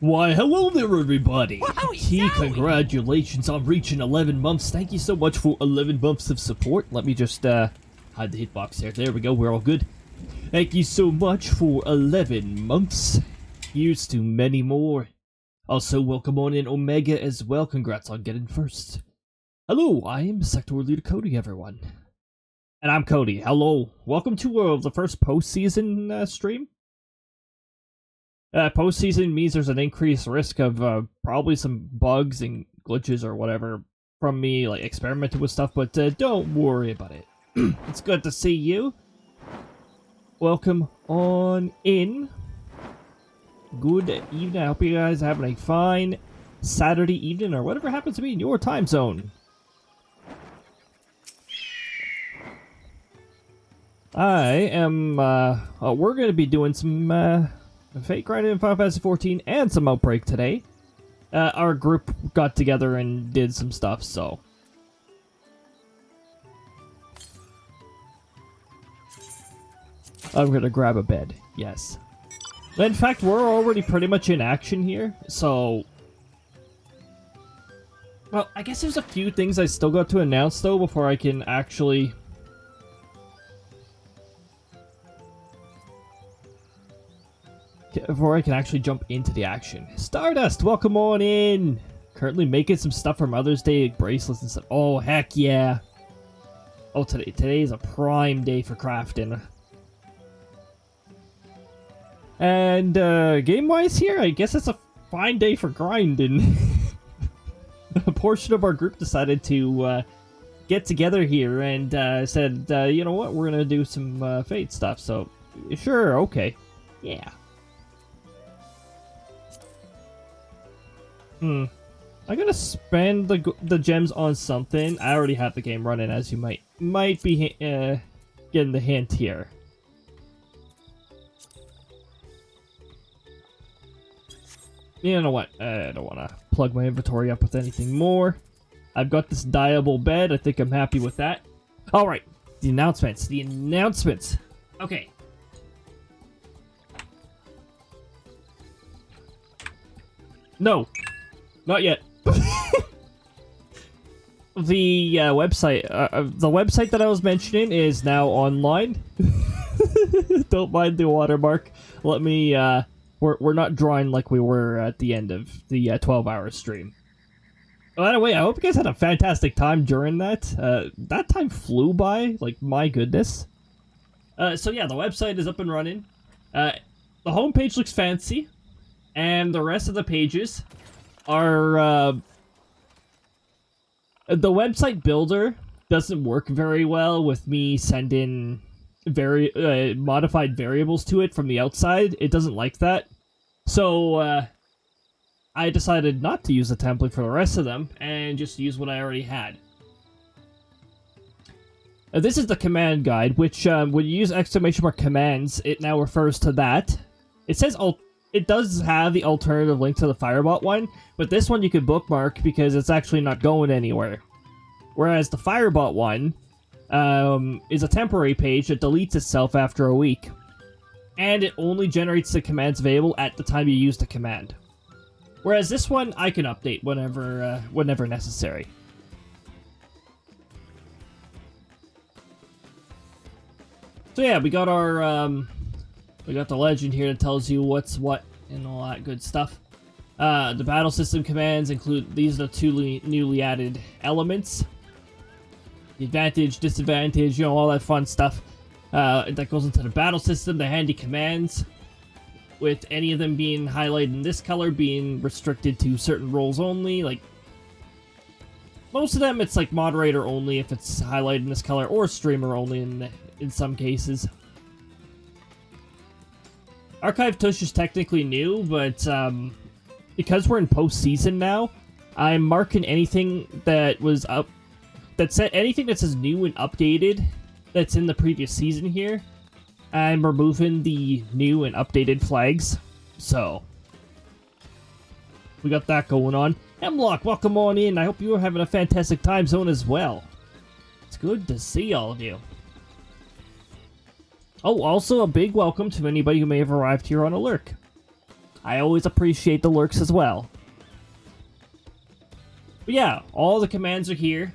Why, hello there, everybody! Wowie Key, zowie! congratulations on reaching 11 months. Thank you so much for 11 months of support. Let me just, hide the hitbox there. There we go, we're all good. Thank you so much for 11 months. Here's to many more. Also, welcome on in Omega as well. Congrats on getting first. Hello, I am Sectoral Leader Cody, everyone. And I'm Cody. Hello. Welcome to the first postseason stream. Postseason means there's an increased risk of probably some bugs and glitches or whatever from me, like, experimenting with stuff, but don't worry about it. It's good to see you. Welcome on in. Good evening. I hope you guys are having a fine Saturday evening or whatever happens to be in your time zone. I am, we're going to be doing some, Fate grinding in Final Fantasy 14 and some Outbreak today. Our group got together and did some stuff, so. I'm gonna grab a bed, yes. In fact, we're already pretty much in action here, so. Well, I guess there's a few things I still got to announce, though, before I can actually jump into the action. Stardust, welcome on in! Currently making some stuff for Mother's Day, bracelets and stuff. Oh, heck yeah. Oh, today is a prime day for crafting. And, game-wise here, I guess it's a fine day for grinding. A portion of our group decided to, get together here and, said, you know what, we're gonna do some, Fate stuff, so, sure, okay. Yeah. I'm gonna spend the gems on something. I already have the game running, as you might be getting the hint here. You know what? I don't want to plug my inventory up with anything more. I've got this dyeable bed. I think I'm happy with that. All right, the announcements. The announcements. Okay. No. Not yet. The website that I was mentioning is now online. Don't mind the watermark. Let me, we're not drawing like we were at the end of the 12-hour stream. By the way, I hope you guys had a fantastic time during that. That time flew by, like, my goodness. So yeah, the website is up and running. The homepage looks fancy, and the rest of the pages are, the website builder doesn't work very well with me sending modified variables to it from the outside. It doesn't like that. So, I decided not to use a template for the rest of them and just use what I already had. This is the command guide, which, when you use exclamation mark commands, it now refers to that. It says it does have the alternative link to the Firebot one, but this one you could bookmark because it's actually not going anywhere. Whereas the Firebot one is a temporary page that deletes itself after a week. And it only generates the commands available at the time you use the command. Whereas this one, I can update whenever necessary. So yeah, we got our, we got the legend here that tells you what's what and all that good stuff. The battle system commands include, these are the two newly added elements. The advantage, disadvantage, you know, all that fun stuff. That goes into the battle system, the handy commands. With any of them being highlighted in this color, being restricted to certain roles only. Like, most of them, it's like moderator only if it's highlighted in this color, or streamer only in some cases. Archive Tush is technically new, but because we're in postseason now, I'm marking anything that was up, anything that says new and updated that's in the previous season here. I'm removing the new and updated flags, so we got that going on. Hemlock, welcome on in. I hope you are having a fantastic time zone as well. It's good to see all of you. Oh, also a big welcome to anybody who may have arrived here on a lurk. I always appreciate the lurks as well. But yeah, all the commands are here.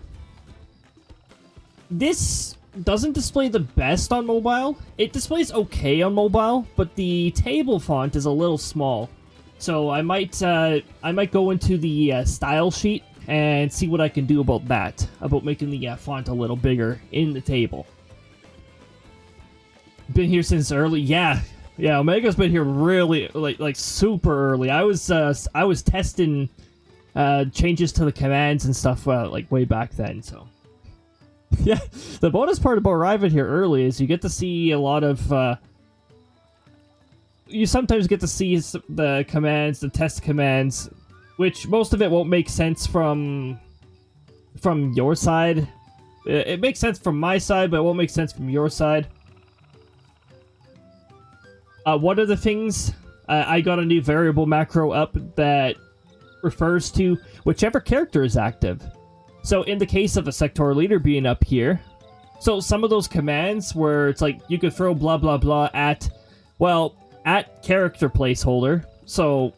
This doesn't display the best on mobile. It displays okay on mobile, but the table font is a little small. So I might go into the style sheet and see what I can do about that, about making the font a little bigger in the table. Been here since early, yeah, Omega's been here really like super early. I was testing changes to the commands and stuff like way back then. So yeah, the bonus part about arriving here early is you get to see a lot of. You sometimes get to see the commands, the test commands, which most of it won't make sense from your side. It makes sense from my side, but it won't make sense from your side. One of the things, I got a new variable macro up that refers to whichever character is active. So in the case of a sectoral leader being up here, so some of those commands where it's like you could throw blah blah blah at, well, at character placeholder. So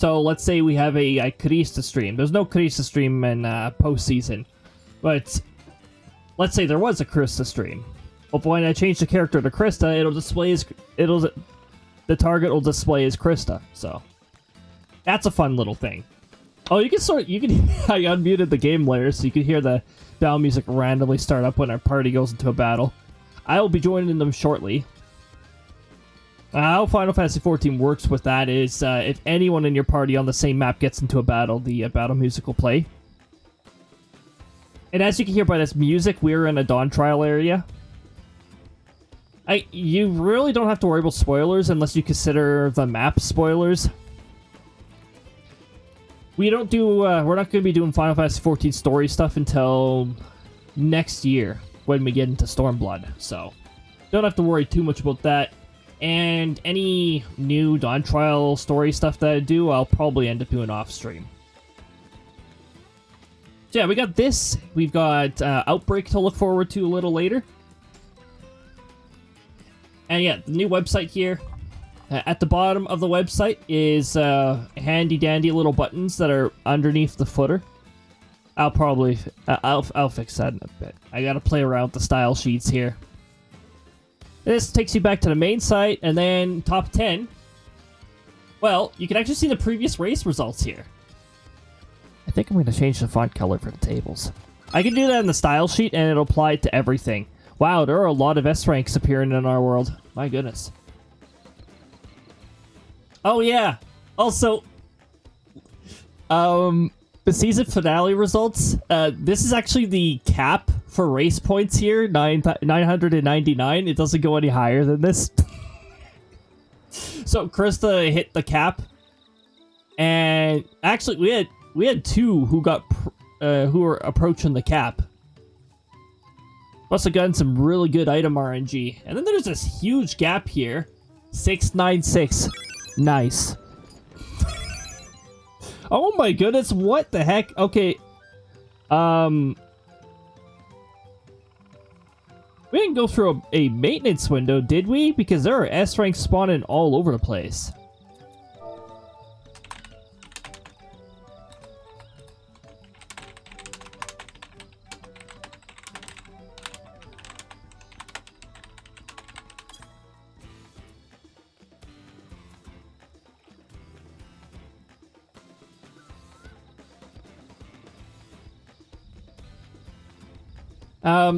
let's say we have a Krista stream. There's no Krista stream in postseason, but let's say there was a Krista stream. But when I change the character to Krista, the target will display as Krista. So that's a fun little thing. Oh, I unmuted the game layer so you can hear the battle music randomly start up when our party goes into a battle. I will be joining them shortly. How Final Fantasy XIV works with that is if anyone in your party on the same map gets into a battle, the battle music will play. And as you can hear by this music, we're in a Dawn Trial area. You really don't have to worry about spoilers unless you consider the map spoilers. We're not going to be doing Final Fantasy XIV story stuff until next year when we get into Stormblood. So don't have to worry too much about that. And any new Dawn Trial story stuff that I do, I'll probably end up doing off stream. So yeah, we got this. We've got Outbreak to look forward to a little later. And yeah, the new website here. At the bottom of the website is handy dandy little buttons that are underneath the footer. I'll fix that in a bit. I gotta play around with the style sheets here. This takes you back to the main site, and then top 10. Well, you can actually see the previous race results here. I think I'm going to change the font color for the tables. I can do that in the style sheet, and it'll apply to everything. Wow, there are a lot of S ranks appearing in our world. My goodness. Oh yeah. Also, the season finale results. This is actually the cap for race points here, 999. It doesn't go any higher than this. So Krista hit the cap, and actually we had two who were approaching the cap. Must have gotten some really good item RNG. And then there's this huge gap here, 696. Nice. Oh my goodness, what the heck? Okay. We didn't go through a maintenance window, did we? Because there are S ranks spawning all over the place.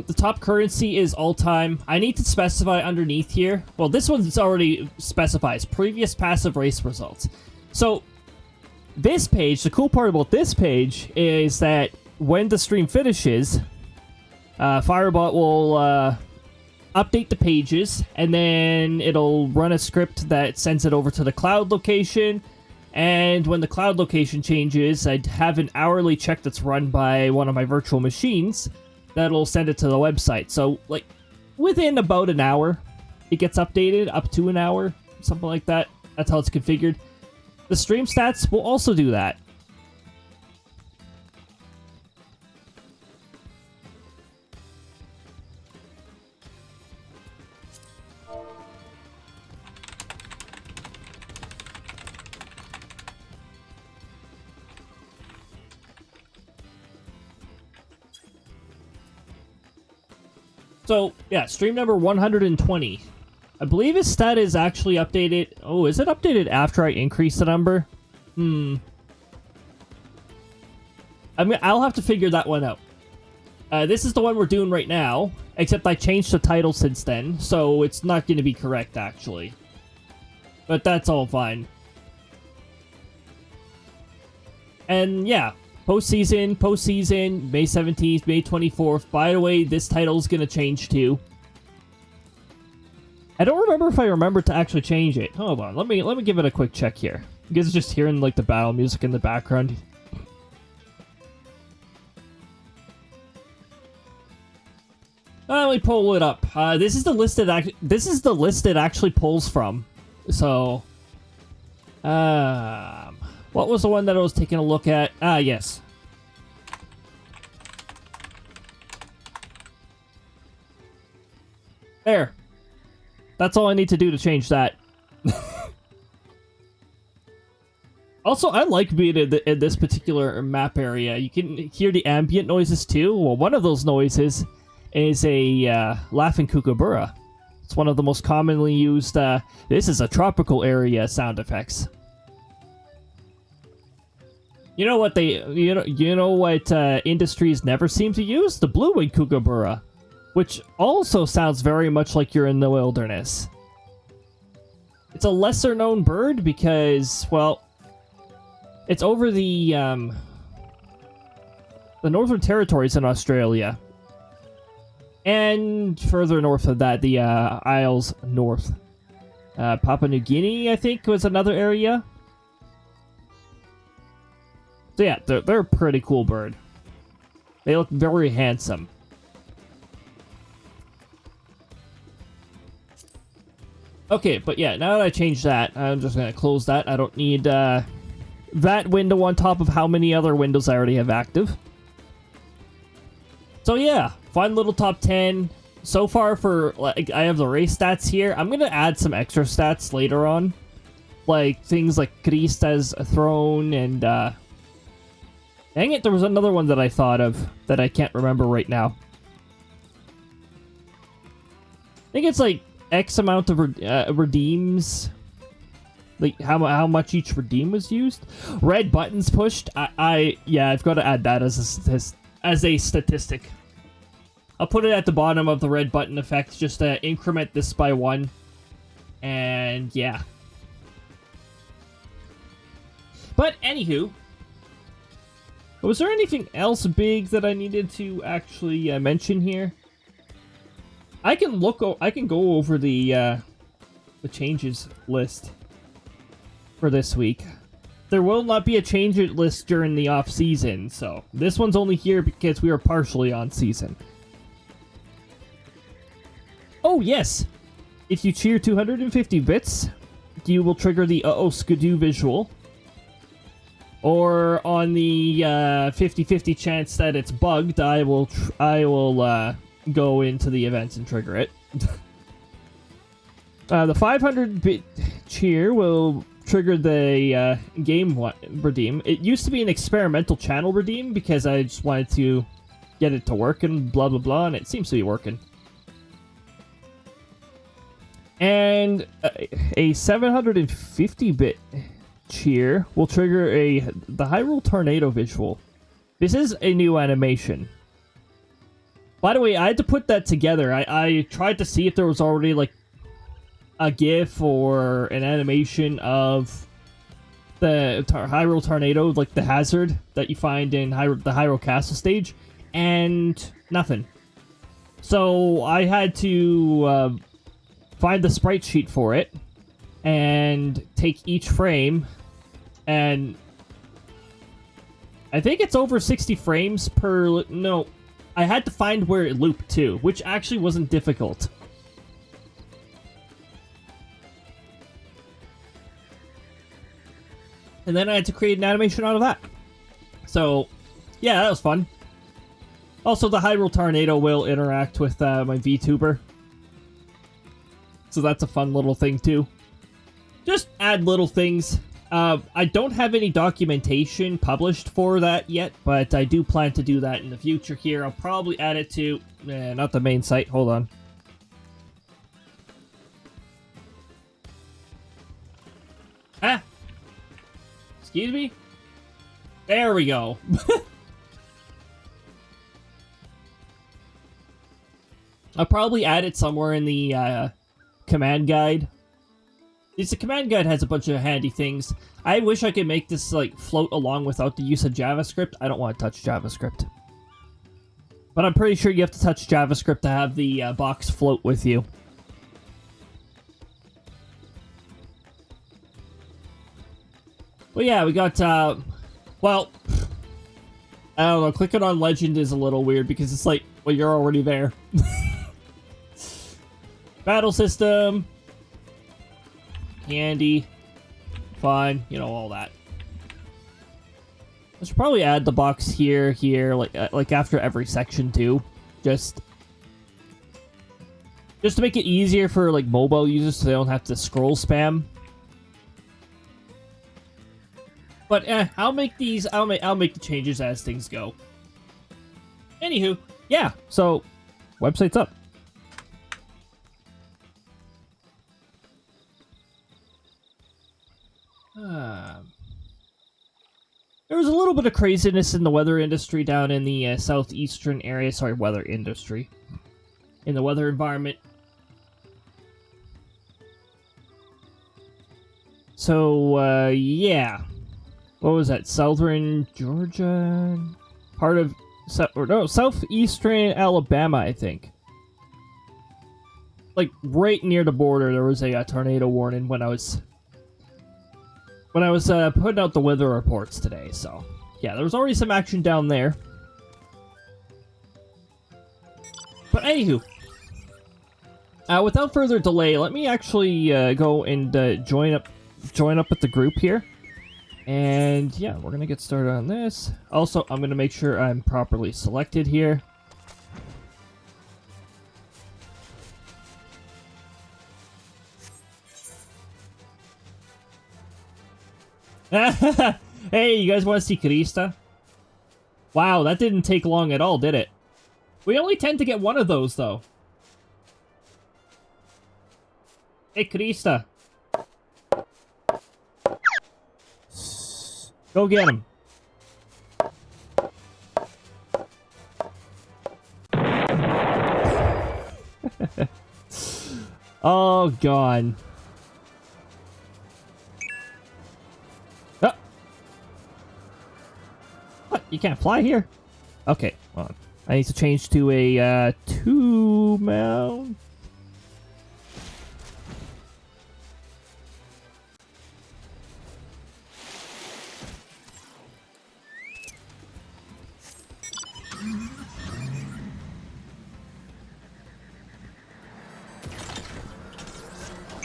The top currency is all time. I need to specify underneath here. Well, this one's already specifies previous passive race results. So this page, the cool part about this page is that when the stream finishes, Firebot will update the pages, and then it'll run a script that sends it over to the cloud location. And when the cloud location changes, I'd have an hourly check that's run by one of my virtual machines that'll send it to the website. So, like, within about an hour, it gets updated, up to an hour, something like that. That's how it's configured. The stream stats will also do that. So, yeah, stream number 120. I believe his stat is actually updated. Oh, is it updated after I increase the number? I'll have to figure that one out. This is the one we're doing right now, except I changed the title since then, so it's not going to be correct, actually. But that's all fine. And yeah, postseason, May 17th, May 24th. By the way, this title's going to change too. I don't remember if I remember to actually change it. Hold on, let me give it a quick check here. You guys are just hearing like the battle music in the background. Let me pull it up. This is the list it actually pulls from. So, what was the one that I was taking a look at? Yes. There. That's all I need to do to change that. Also, I like being in this particular map area. You can hear the ambient noises too. Well, one of those noises is a laughing kookaburra. It's one of the most commonly used, this is a tropical area sound effects. You know what industries never seem to use? The blue-winged kookaburra, which also sounds very much like you're in the wilderness. It's a lesser-known bird because, well, it's over the Northern Territories in Australia. And further north of that, the Isles North. Papua New Guinea, I think, was another area. So yeah, they're a pretty cool bird. They look very handsome. Okay, but yeah, now that I changed that, I'm just going to close that. I don't need that window on top of how many other windows I already have active. So yeah, fun little top 10. So far for, like, I have the race stats here. I'm going to add some extra stats later on. Like, things like Christ as a throne and, dang it, there was another one that I thought of that I can't remember right now. I think it's like X amount of redeems. Like, how much each redeem was used. Red buttons pushed. Yeah, I've got to add that as a statistic. I'll put it at the bottom of the red button effect, just to increment this by 1. And yeah. But anywho, was there anything else big that I needed to actually mention here? I can go over the changes list for this week. There will not be a change list during the off season, so this one's only here because we are partially on season. Oh yes, if you cheer 250 bits, you will trigger the skidoo visual. Or on the 50-50 chance that it's bugged, I will go into the events and trigger it. The 500-bit cheer will trigger the game redeem. It used to be an experimental channel redeem because I just wanted to get it to work and blah blah blah, and it seems to be working. And a 750-bit cheer will trigger the Hyrule Tornado visual. This is a new animation. By the way, I had to put that together. I tried to see if there was already like a GIF or an animation of the Hyrule Tornado, like the hazard that you find in the Hyrule Castle stage, and nothing. So I had to find the sprite sheet for it and take each frame, and I think it's over 60 frames per... No, I had to find where it looped too, which actually wasn't difficult. And then I had to create an animation out of that. So, yeah, that was fun. Also, the Hyrule Tornado will interact with my VTuber. So that's a fun little thing too. Just add little things I don't have any documentation published for that yet, but I do plan to do that in the future here. I'll probably add it to... not the main site. Hold on. Ah! Excuse me? There we go. I'll probably add it somewhere in the command guide. The command guide has a bunch of handy things. I wish I could make this like float along without the use of JavaScript. I don't want to touch JavaScript. But I'm pretty sure you have to touch JavaScript to have the box float with you. Well, yeah, we got, well, I don't know, clicking on Legend is a little weird because it's like, well, you're already there. Battle system. Candy. Fine, you know, all that. I should probably add the box here, like after every section too. Just to make it easier for, like, mobile users so they don't have to scroll spam. But I'll make these. I'll make the changes as things go. Anywho, yeah. So, website's up. There was a little bit of craziness in the weather industry down in the southeastern area. Sorry, weather industry. In the weather environment. So, yeah. What was that? Southern Georgia? Part of... southeastern Alabama, I think. Like, right near the border, there was a tornado warning when I was... putting out the weather reports today, so... Yeah, there was already some action down there. But anywho... without further delay, let me actually go and join up with the group here. And yeah, we're gonna get started on this. Also, I'm gonna make sure I'm properly selected here. Hey, you guys want to see Krista? Wow, that didn't take long at all, did it? We only tend to get one of those, though. Hey, Krista. Go get him. Oh, God. Oh. What? You can't fly here? Okay, hold on. I need to change to a 2-mount.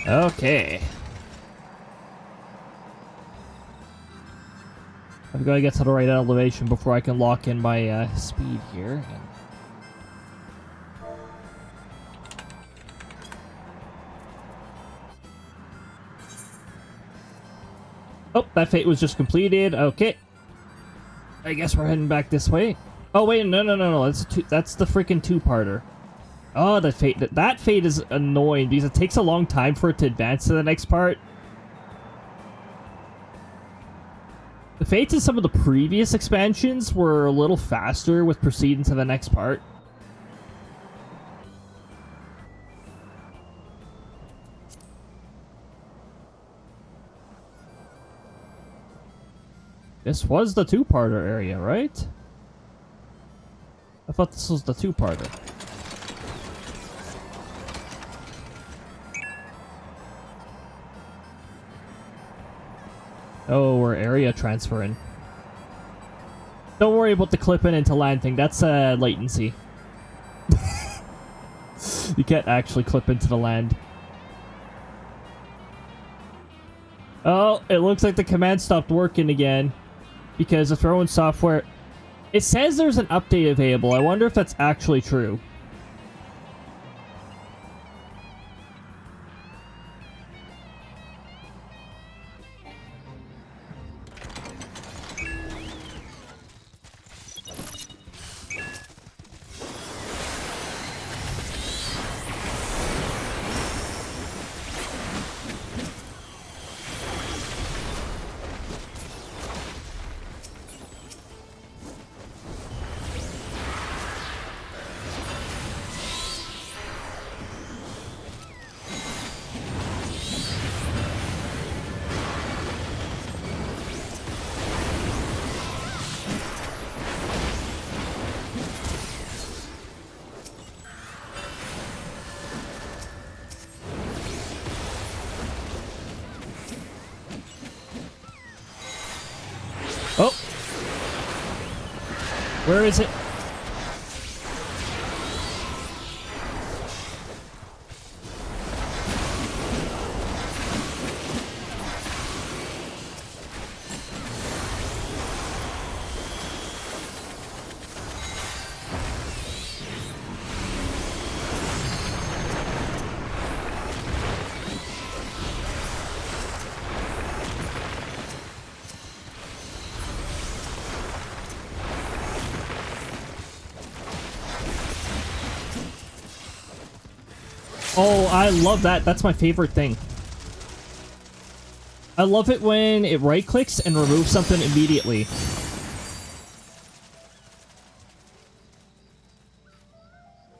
Okay. I've got to get to the right elevation before I can lock in my speed here. Oh, that fate was just completed. Okay. I guess we're heading back this way. Oh, wait, no. That's the freaking two-parter. Oh, that fate is annoying because it takes a long time for it to advance to the next part. The fates in some of the previous expansions were a little faster with proceeding to the next part. This was the two-parter area, right? I thought this was the two-parter. Oh, we're area transferring. Don't worry about the clipping into land thing. That's latency. You can't actually clip into the land. Oh, it looks like the command stopped working again. Because the throwing software... It says there's an update available. I wonder if that's actually true. Where is it? Oh, I love that. That's my favorite thing. I love it when it right-clicks and removes something immediately.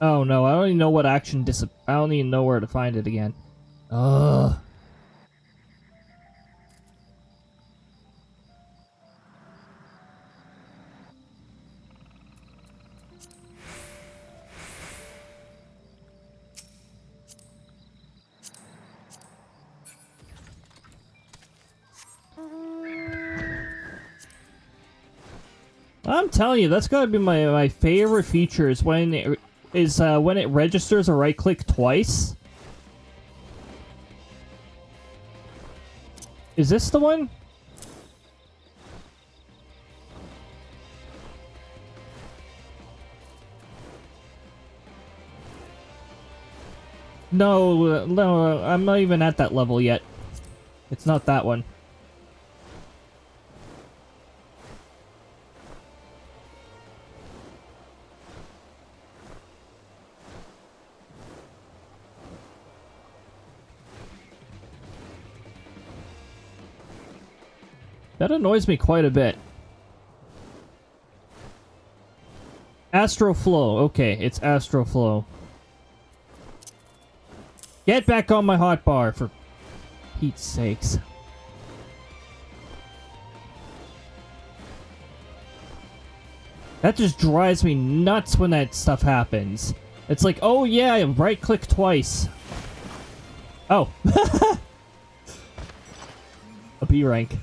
Oh no, I don't even know what action I don't even know where to find it again. Ugh. I'm telling you, that's gotta be my favorite feature is when it registers a right click twice. Is this the one? No, no, I'm not even at that level yet. It's not that one. That annoys me quite a bit. Astroflow. Okay, it's Astroflow. Get back on my hotbar, for Pete's sakes. That just drives me nuts when that stuff happens. It's like, oh yeah, right-click twice. Oh. A B rank.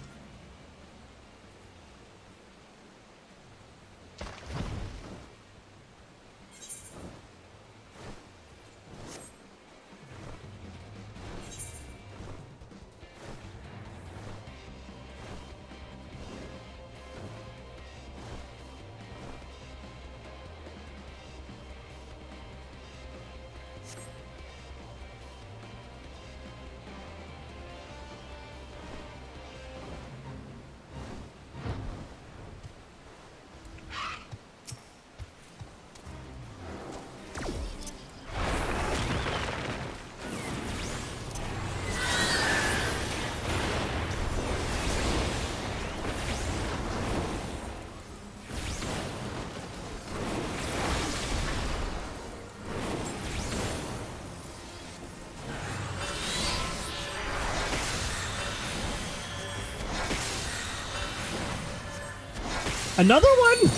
Another one?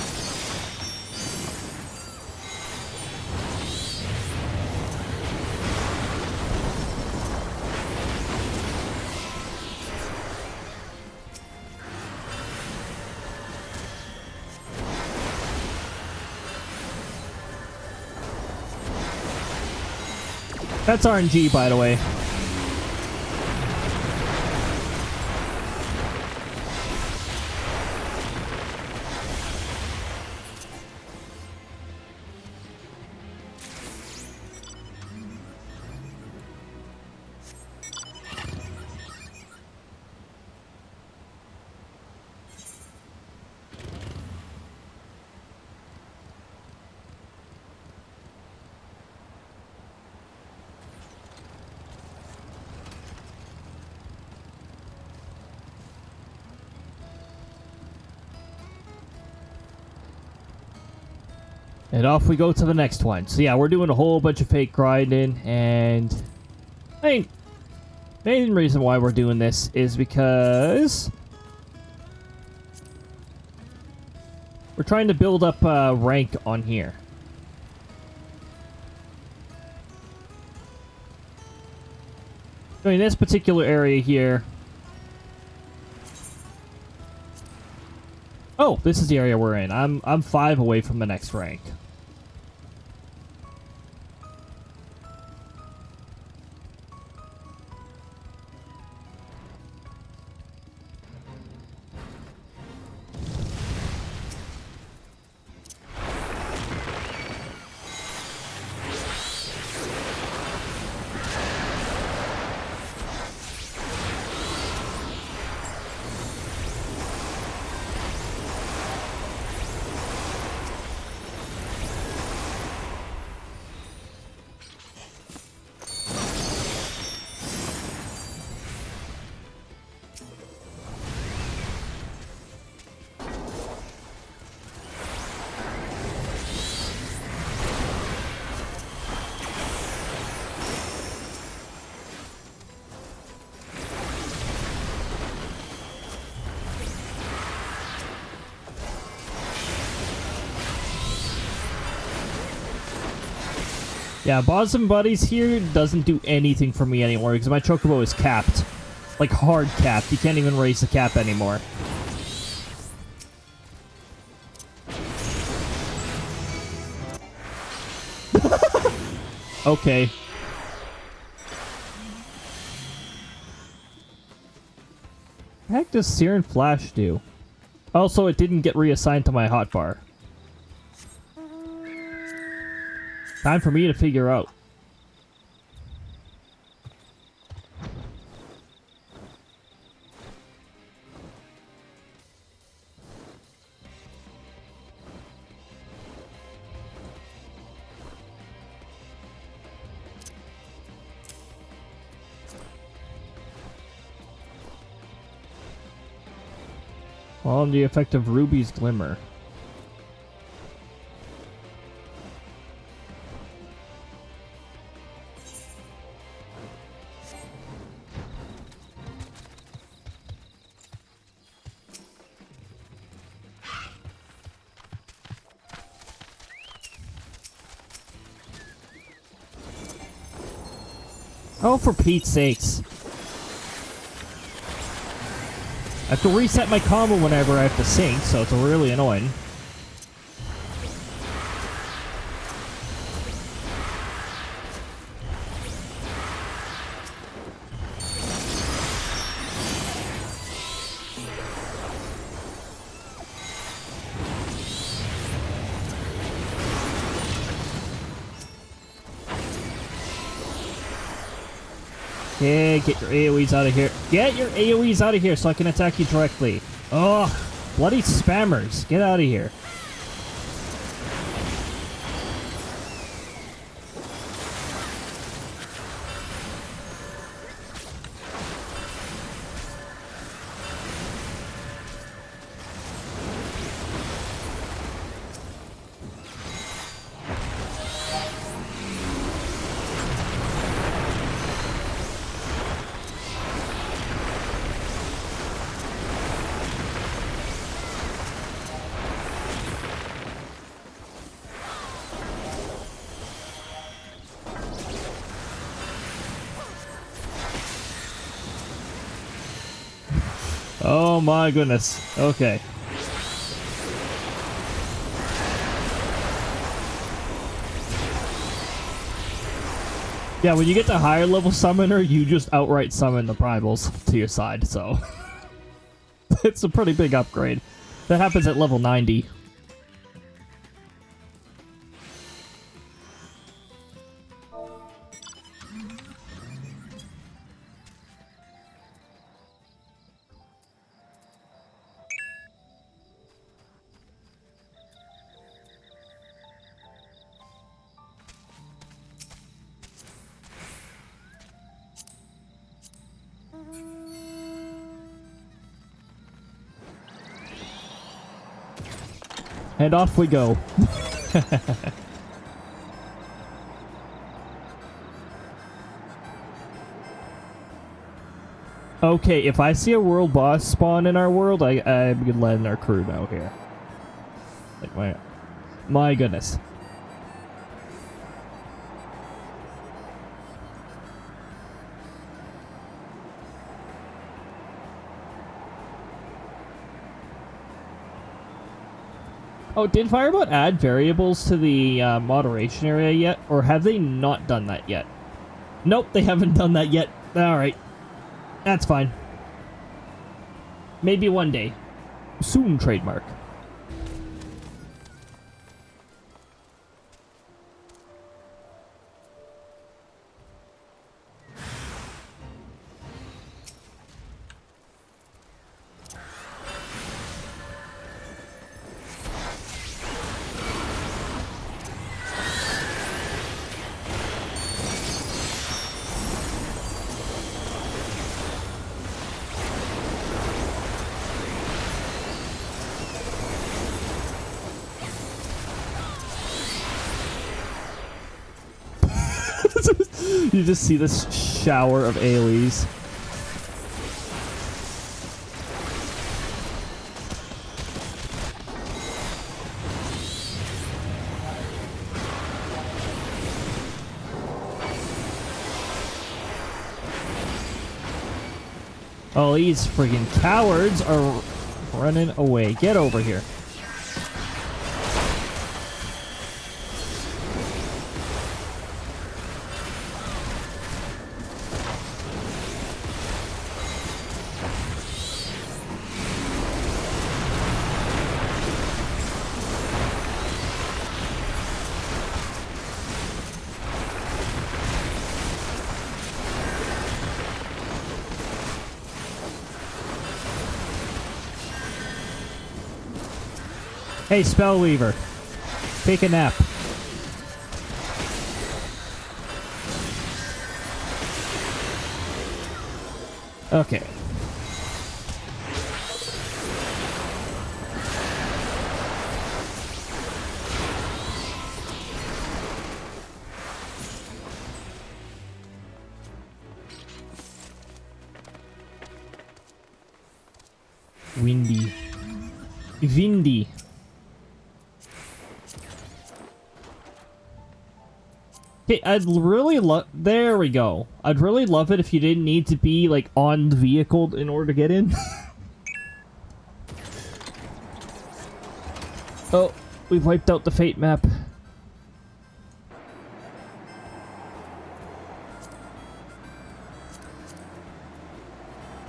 That's RNG, by the way. And off we go to the next one. So yeah, we're doing a whole bunch of fake grinding, and I mean, main reason why we're doing this is because we're trying to build up rank on here. So in this particular area here. Oh, this is the area we're in. I'm 5 away from the next rank. Yeah, Bosom Buddies here doesn't do anything for me anymore because my Chocobo is capped. Like, hard capped. You can't even raise the cap anymore. Okay. What the heck does Sear and Flash do? Also, it didn't get reassigned to my hotbar. Time for me to figure out. Well, the effect of Ruby's Glimmer. Oh, for Pete's sakes. I have to reset my combo whenever I have to sync, so it's really annoying. Yeah, get your AoEs out of here. Get your AoEs out of here so I can attack you directly. Ugh, bloody spammers. Get out of here. Oh my goodness. Okay. Yeah, when you get to higher level summoner, you just outright summon the primals to your side, so... it's a pretty big upgrade. That happens at level 90. And off we go. Okay, if I see a world boss spawn in our world, I'm letting our crew know here. Like, my goodness. Oh, did Firebot add variables to the moderation area yet? Or have they not done that yet? Nope, they haven't done that yet. Alright. That's fine. Maybe one day. Soon, trademark. You just see this shower of AoEs. Oh, these friggin' cowards are running away. Get over here. Hey, Spellweaver. Take a nap. Okay. Windy. Windy. Okay, I'd really love... There we go. I'd really love it if you didn't need to be, like, on the vehicle in order to get in. Oh, we've wiped out the Fate map.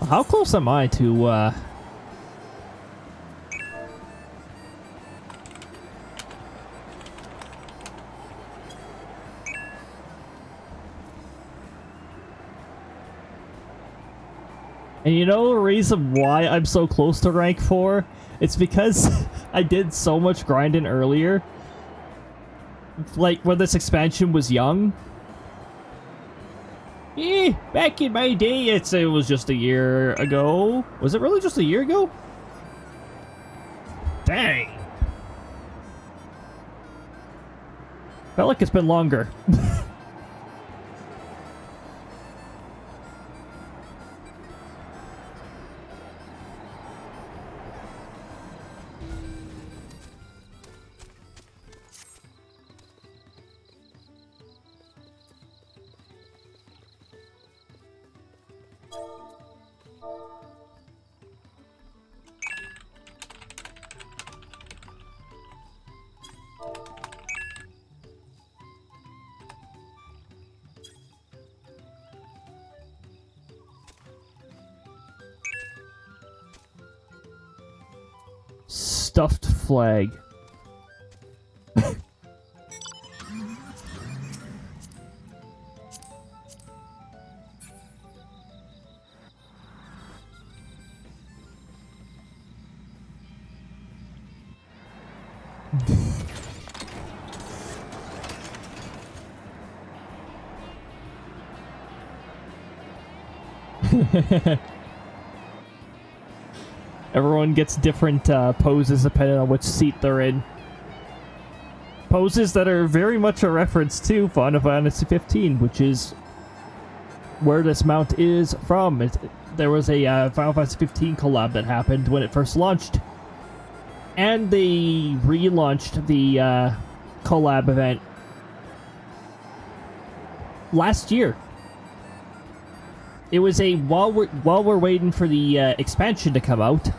How close am I to, And you know the reason why I'm so close to rank 4? It's because I did so much grinding earlier. Like, when this expansion was young. Back in my day, it was just a year ago. Was it really just a year ago? Dang. Felt like it's been longer. Stuffed flag. Everyone gets different poses depending on which seat they're in. Poses that are very much a reference to Final Fantasy 15, which is where this mount is from. There was a Final Fantasy 15 collab that happened when it first launched. And they relaunched the collab event last year. It was a while we're waiting for the expansion to come out.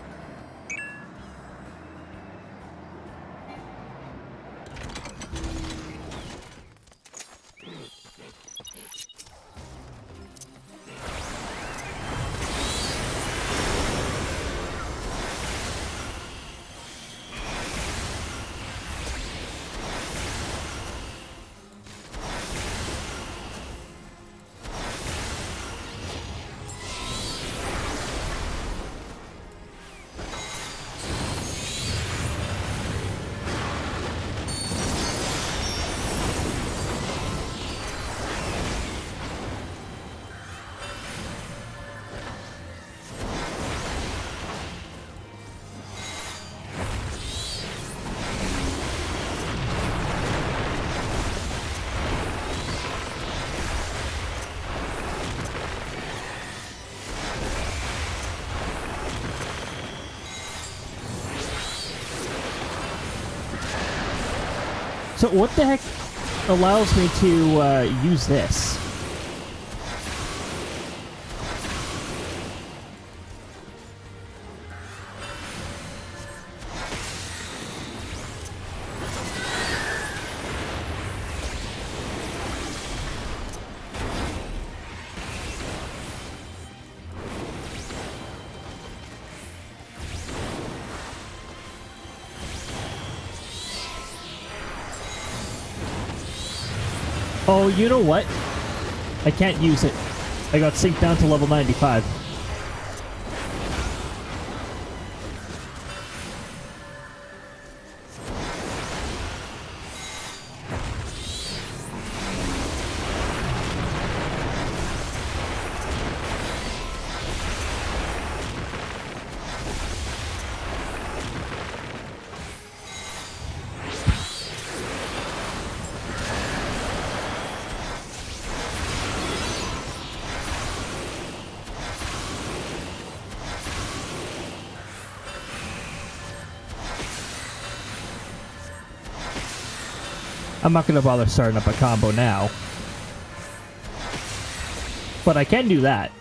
So what the heck allows me to use this? Oh, you know what? I can't use it. I got synced down to level 95. I'm not going to bother starting up a combo now. But I can do that.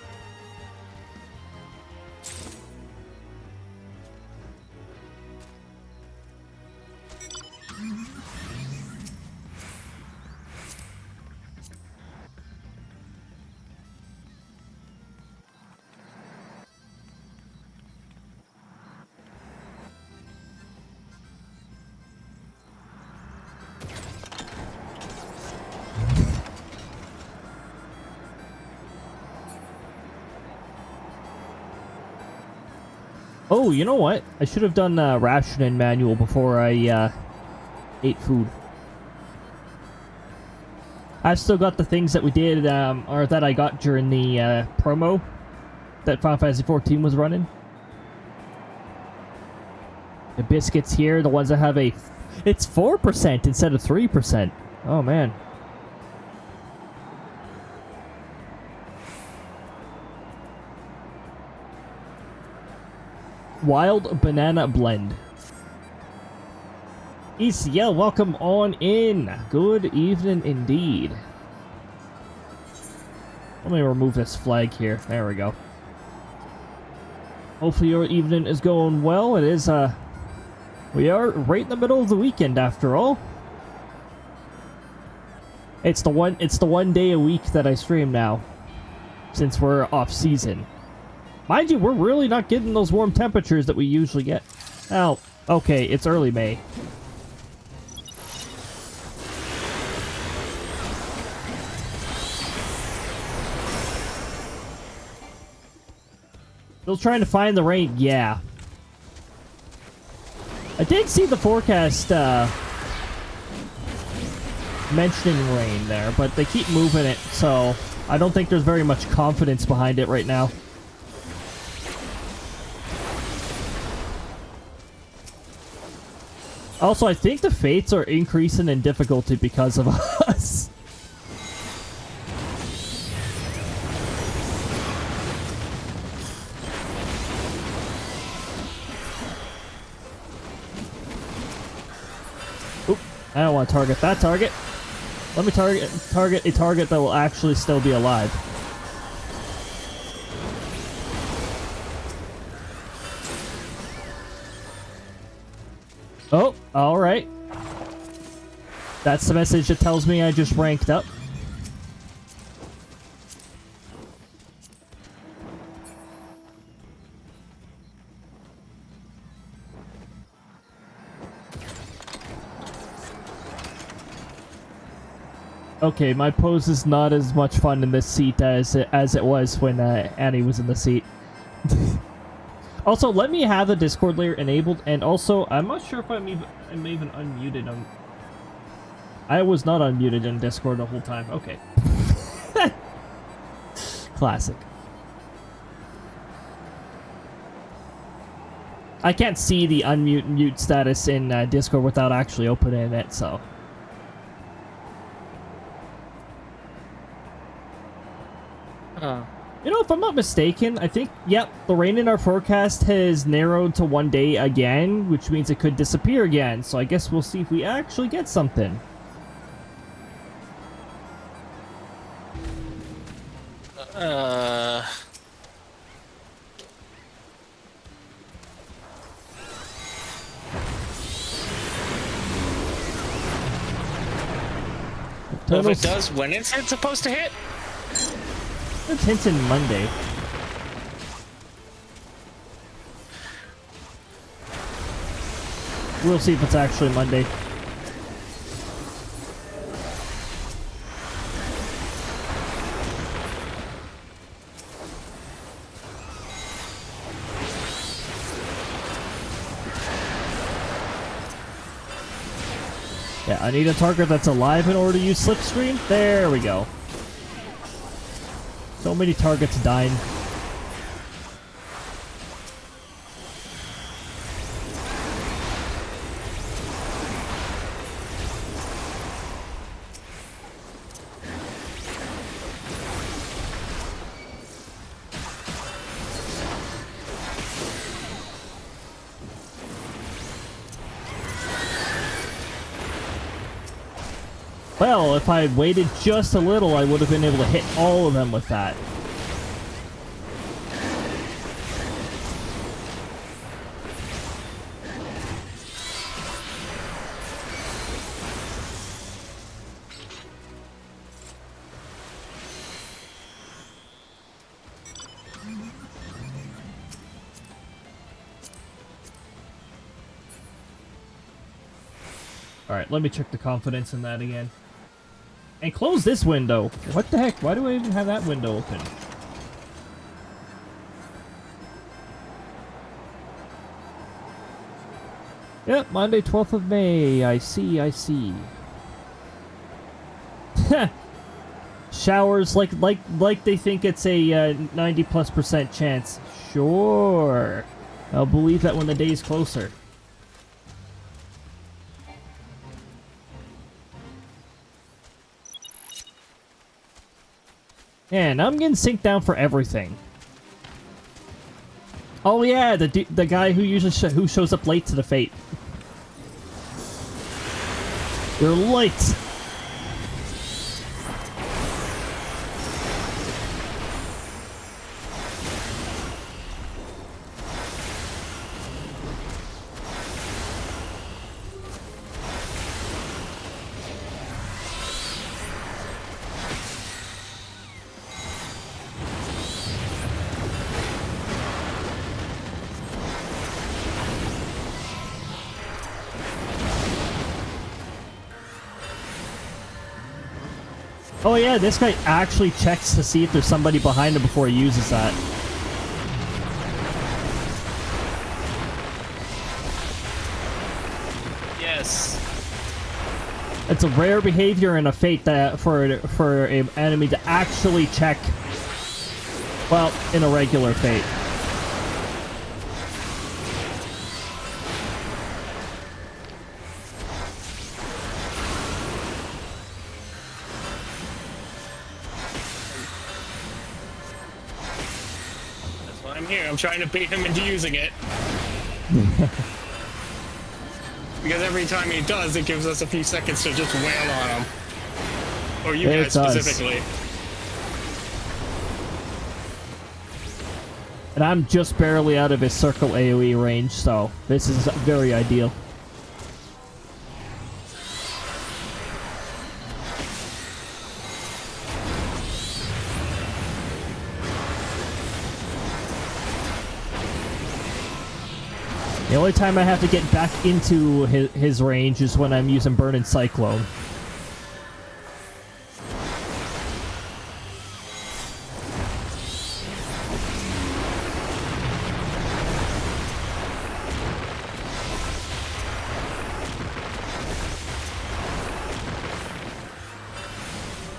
Oh, you know what? I should have done rationing manual before I ate food. I've still got the things that we did, or that I got during the promo that Final Fantasy XIV was running. The biscuits here, the ones that have a... It's 4% instead of 3%. Oh, man. Wild Banana Blend. ECL, welcome on in. Good evening indeed. Let me remove this flag here. There we go. Hopefully your evening is going well. It is, we are right in the middle of the weekend after all. It's the one day a week that I stream now, since we're off season. Mind you, we're really not getting those warm temperatures that we usually get. Oh, okay, it's early May. Still trying to find the rain? Yeah. I did see the forecast mentioning rain there, but they keep moving it, so I don't think there's very much confidence behind it right now. Also, I think the fates are increasing in difficulty because of us. Oop, I don't want to target that target. Let me target a target that will actually still be alive. Oh, alright. That's the message that tells me I just ranked up. Okay, my pose is not as much fun in this seat as it was when Annie was in the seat. Also, let me have the Discord layer enabled, and also, I'm not sure if I'm even unmuted. I was not unmuted in Discord the whole time. Okay. Classic. I can't see the unmute status in Discord without actually opening it, so... You know, if I'm not mistaken, I think, yep, the rain in our forecast has narrowed to 1 day again, which means it could disappear again. So I guess we'll see if we actually get something. So if it does, when is it supposed to hit? It's hinting Monday. We'll see if it's actually Monday. Yeah, I need a target that's alive in order to use Slipstream. There we go. So many targets dying. Well, if I had waited just a little, I would have been able to hit all of them with that. Alright, let me check the confidence in that again. And close this window. What the heck? Why do I even have that window open? Yep, Monday, 12th of May. I see, I see. Showers like they think it's a 90+% chance. Sure. I'll believe that when the day's closer. Man, I'm getting synced down for everything. Oh yeah, the guy who usually who shows up late to the fate. You're late. Oh yeah, this guy actually checks to see if there's somebody behind him before he uses that. Yes. It's a rare behavior in a fate that for an enemy to actually check. Well, in a regular fate. I'm here. I'm trying to bait him into using it. Because every time he does, it gives us a few seconds to just wail on him. Or you guys specifically. And I'm just barely out of his circle AoE range, so this is very ideal. The only time I have to get back into his range is when I'm using Burn and Cyclone.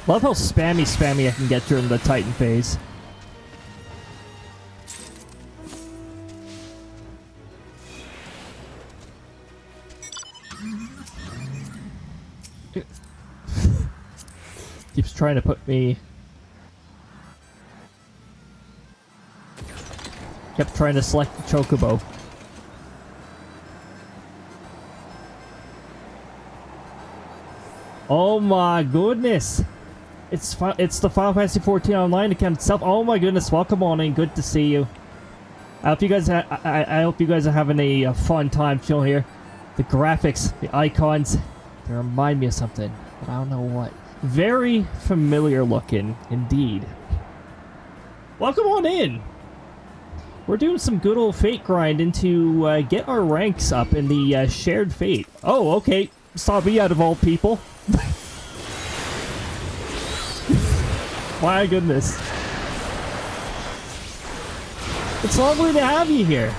Love how spammy I can get during the Titan phase. Keeps trying to put me... Kept trying to select the chocobo. Oh my goodness! It's the Final Fantasy 14 online account itself. Oh my goodness! Welcome on in. Good to see you. I hope you guys. I hope you guys are having a fun time chill here. The graphics, the icons, they remind me of something, but I don't know what. Very familiar looking, indeed. Welcome on in. We're doing some good old fate grinding to get our ranks up in the shared fate. Oh, okay. Saw me out of all people. My goodness. It's lovely to have you here.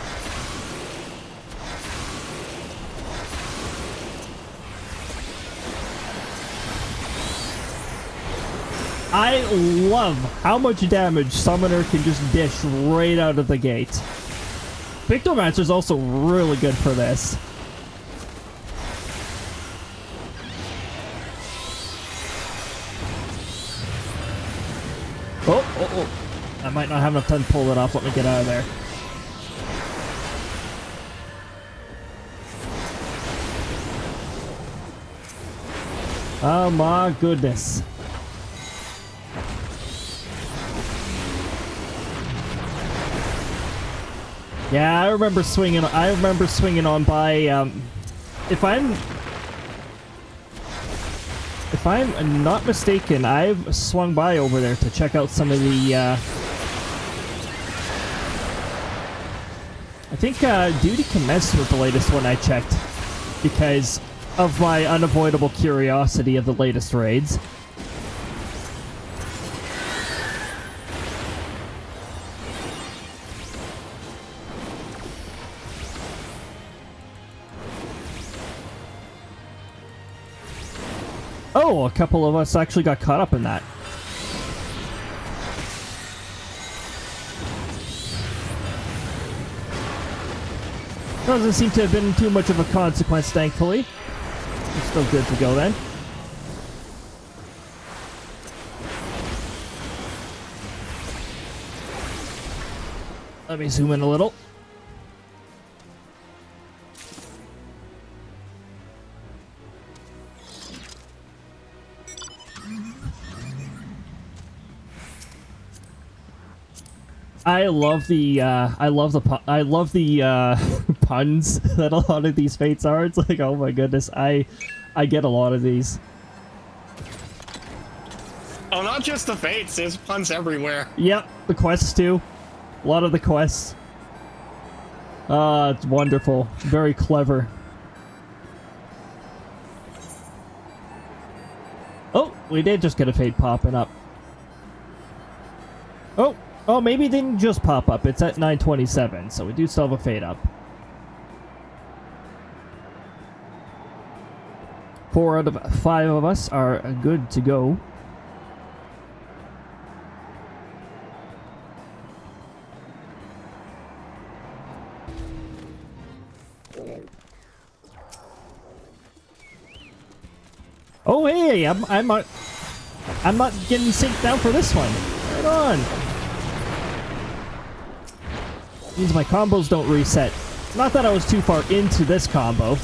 I love how much damage Summoner can just dish right out of the gate. Victomancer's also really good for this. Oh. I might not have enough time to pull it off. Let me get out of there. Oh my goodness. Yeah, I remember swinging on by, if I'm not mistaken, I've swung by over there to check out some of the, I think, Duty Commenced was the latest one I checked, because of my unavoidable curiosity of the latest raids. Oh, a couple of us actually got caught up in that. Doesn't seem to have been too much of a consequence, thankfully. We're still good to go then. Let me zoom in a little. I love the puns that a lot of these fates are. It's like, oh my goodness, I get a lot of these. Oh, not just the fates, there's puns everywhere. Yep, the quests too. A lot of the quests. It's wonderful. Very clever. Oh, we did just get a fate popping up. Oh, maybe it didn't just pop up. It's at 9:27, so we do still have a fate up. 4 out of 5 of us are good to go. Oh, hey, I'm not getting synced down for this one. Right on. Means my combos don't reset. Not that I was too far into this combo.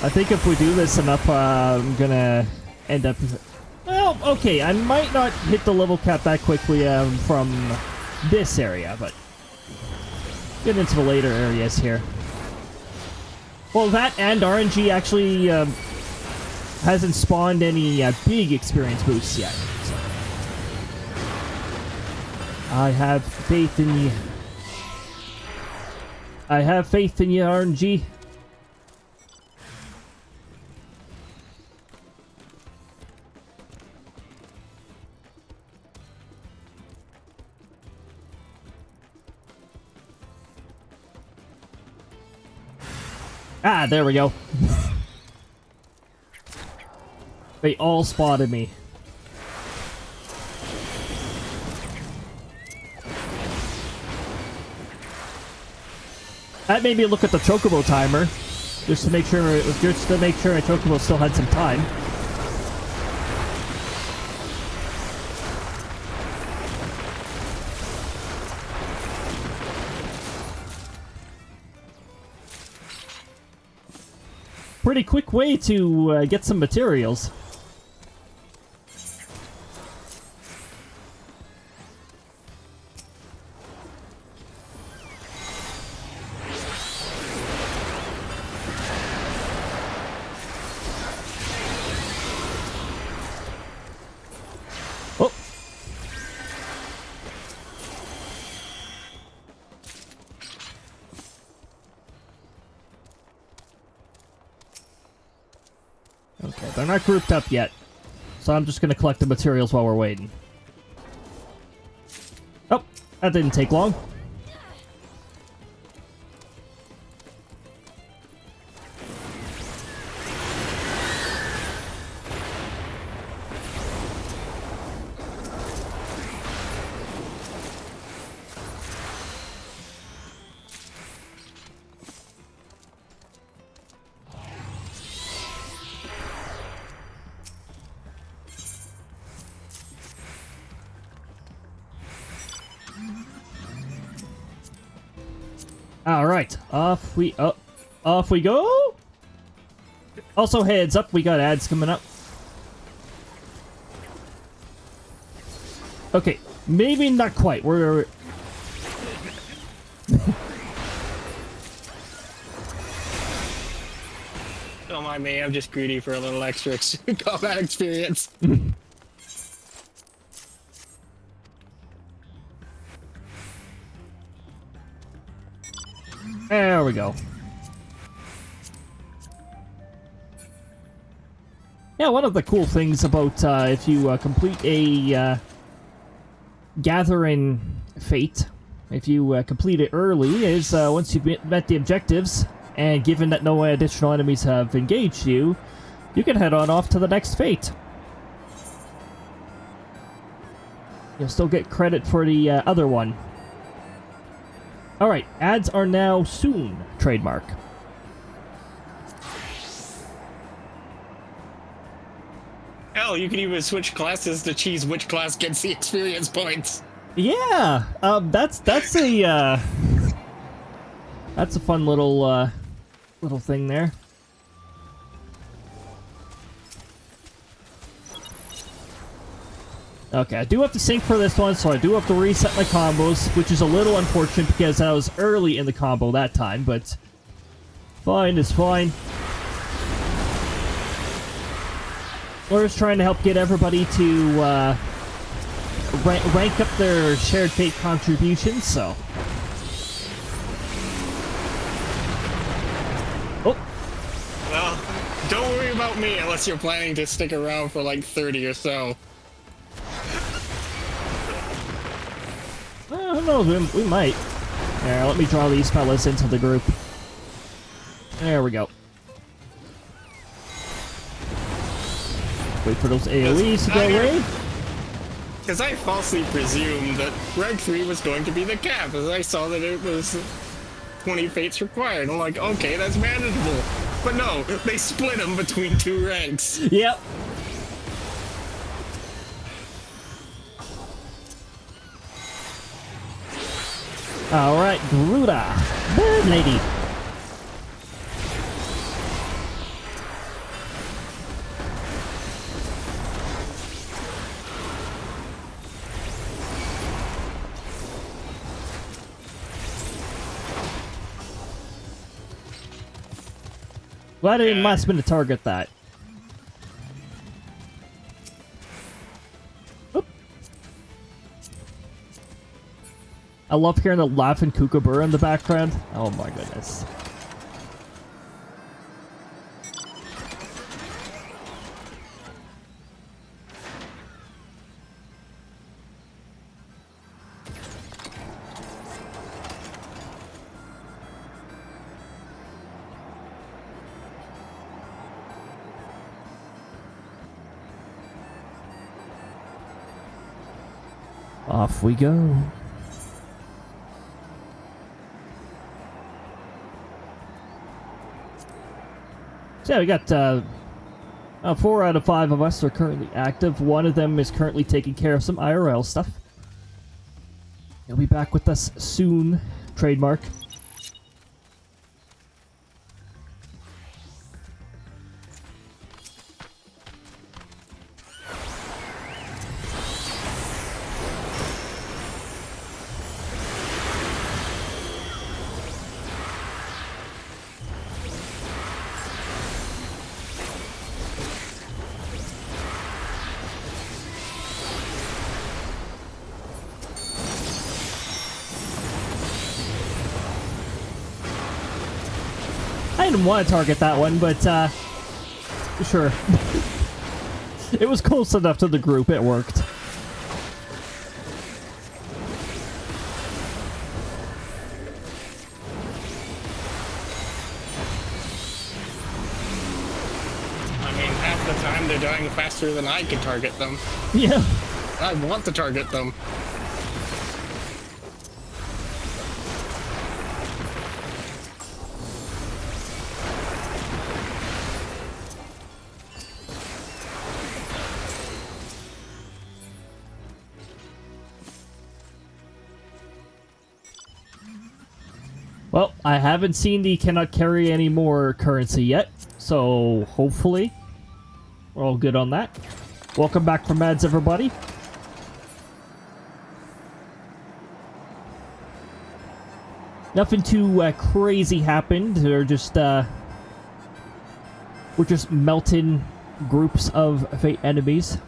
I think if we do this enough, I'm gonna end up... Well, okay, I might not hit the level cap that quickly from this area, but... Get into the later areas here. Well, that and RNG actually hasn't spawned any big experience boosts yet. So. I have faith in you. I have faith in you, RNG. Ah, there we go. They all spotted me. That made me look at the chocobo timer, just to make sure my chocobo still had some time. Pretty quick way to get some materials. Oh. Okay, they're not grouped up yet, so I'm just gonna collect the materials while we're waiting. Oh, that didn't take long. All right, off we go. Also, heads up, we got ads coming up. Okay, maybe not quite. We're Don't mind me, I'm just greedy for a little extra combat experience. There we go. Yeah, one of the cool things about if you complete a gathering fate, if you complete it early, is once you've met the objectives, and given that no additional enemies have engaged you, you can head on off to the next fate. You'll still get credit for the other one. Alright, ads are now soon trademark. Hell, you can even switch classes to choose which class gets the experience points. Yeah, that's a fun little little thing there. Okay, I do have to sync for this one, so I do have to reset my combos, which is a little unfortunate because I was early in the combo that time, but fine is fine. We're just trying to help get everybody to rank up their shared fate contributions, so. Oh. Well, don't worry about me unless you're planning to stick around for like 30 or so. Who knows, we might. Here, let me draw these fellas into the group. There we go. Wait for those AoEs to go away. Because I falsely presumed that rank 3 was going to be the cap, as I saw that it was 20 fates required. I'm like, okay, that's manageable. But no, they split them between 2 ranks. Yep. Alright, Gruda. Bird lady. Glad I didn't last minute target that. Oop. I love hearing the laughing kookaburra in the background. Oh my goodness. Off we go. So yeah, we got 4 out of 5 of us are currently active. One of them is currently taking care of some IRL stuff. He'll be back with us soon. Trademark. I didn't want to target that one, but, sure. It was close enough to the group, it worked. I mean, half the time they're dying faster than I can target them. Yeah. I want to target them. Well, I haven't seen the cannot carry any more currency yet, so hopefully we're all good on that. Welcome back from ads, everybody. Nothing too crazy happened. We're just melting groups of fate enemies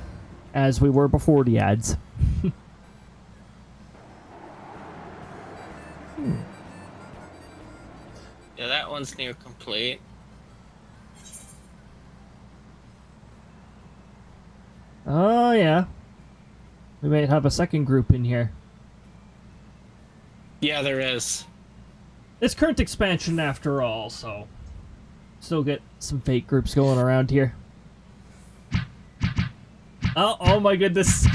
as we were before the ads. Yeah, that one's near complete. Oh, yeah. We might have a second group in here. Yeah, there is. It's current expansion after all, so still get some fake groups going around here. Oh my goodness.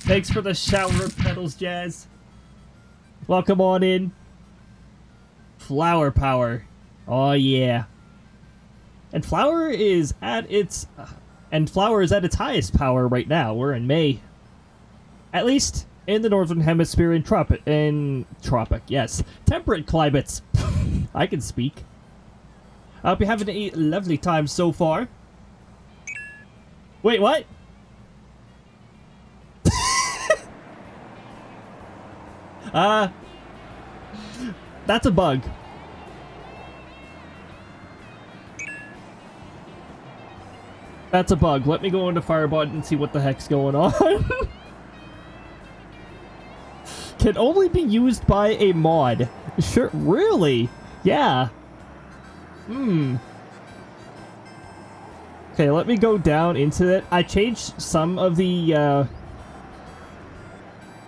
Thanks for the shower of petals, Jazz. Welcome on in. Flower power. Oh yeah. And flower is at its highest power right now. We're in May. At least in the northern hemisphere in tropic, yes. Temperate climates. I can speak. I hope you're having a lovely time so far. Wait, what? That's a bug. That's a bug. Let me go into Firebot and see what the heck's going on. Can only be used by a mod. Sure, really? Yeah. Okay, let me go down into it. I changed some of the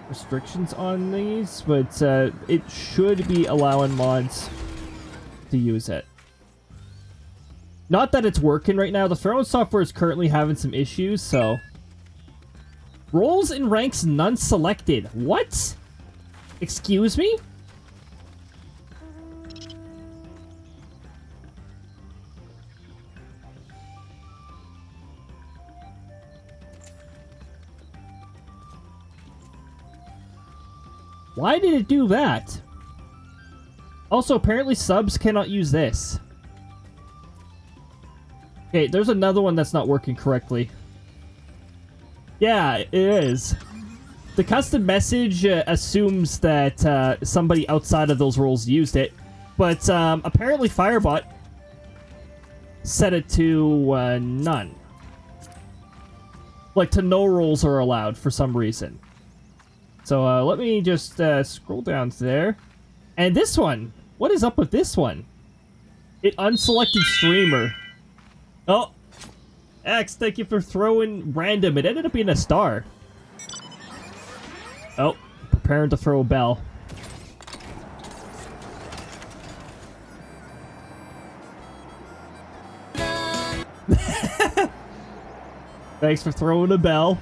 restrictions on these, but it should be allowing mods to use it. Not that it's working right now. The throne software is currently having some issues, so... Roles and ranks none selected. What? Excuse me? Why did it do that? Also, apparently subs cannot use this. Okay, there's another one that's not working correctly. Yeah, it is. The custom message assumes that somebody outside of those roles used it, but apparently Firebot set it to none. Like, to no roles are allowed for some reason. So let me just scroll down to there. And this one! What is up with this one? It unselected streamer. Oh! X, thank you for throwing random. It ended up being a star. Oh, preparing to throw a bell. Thanks for throwing a bell.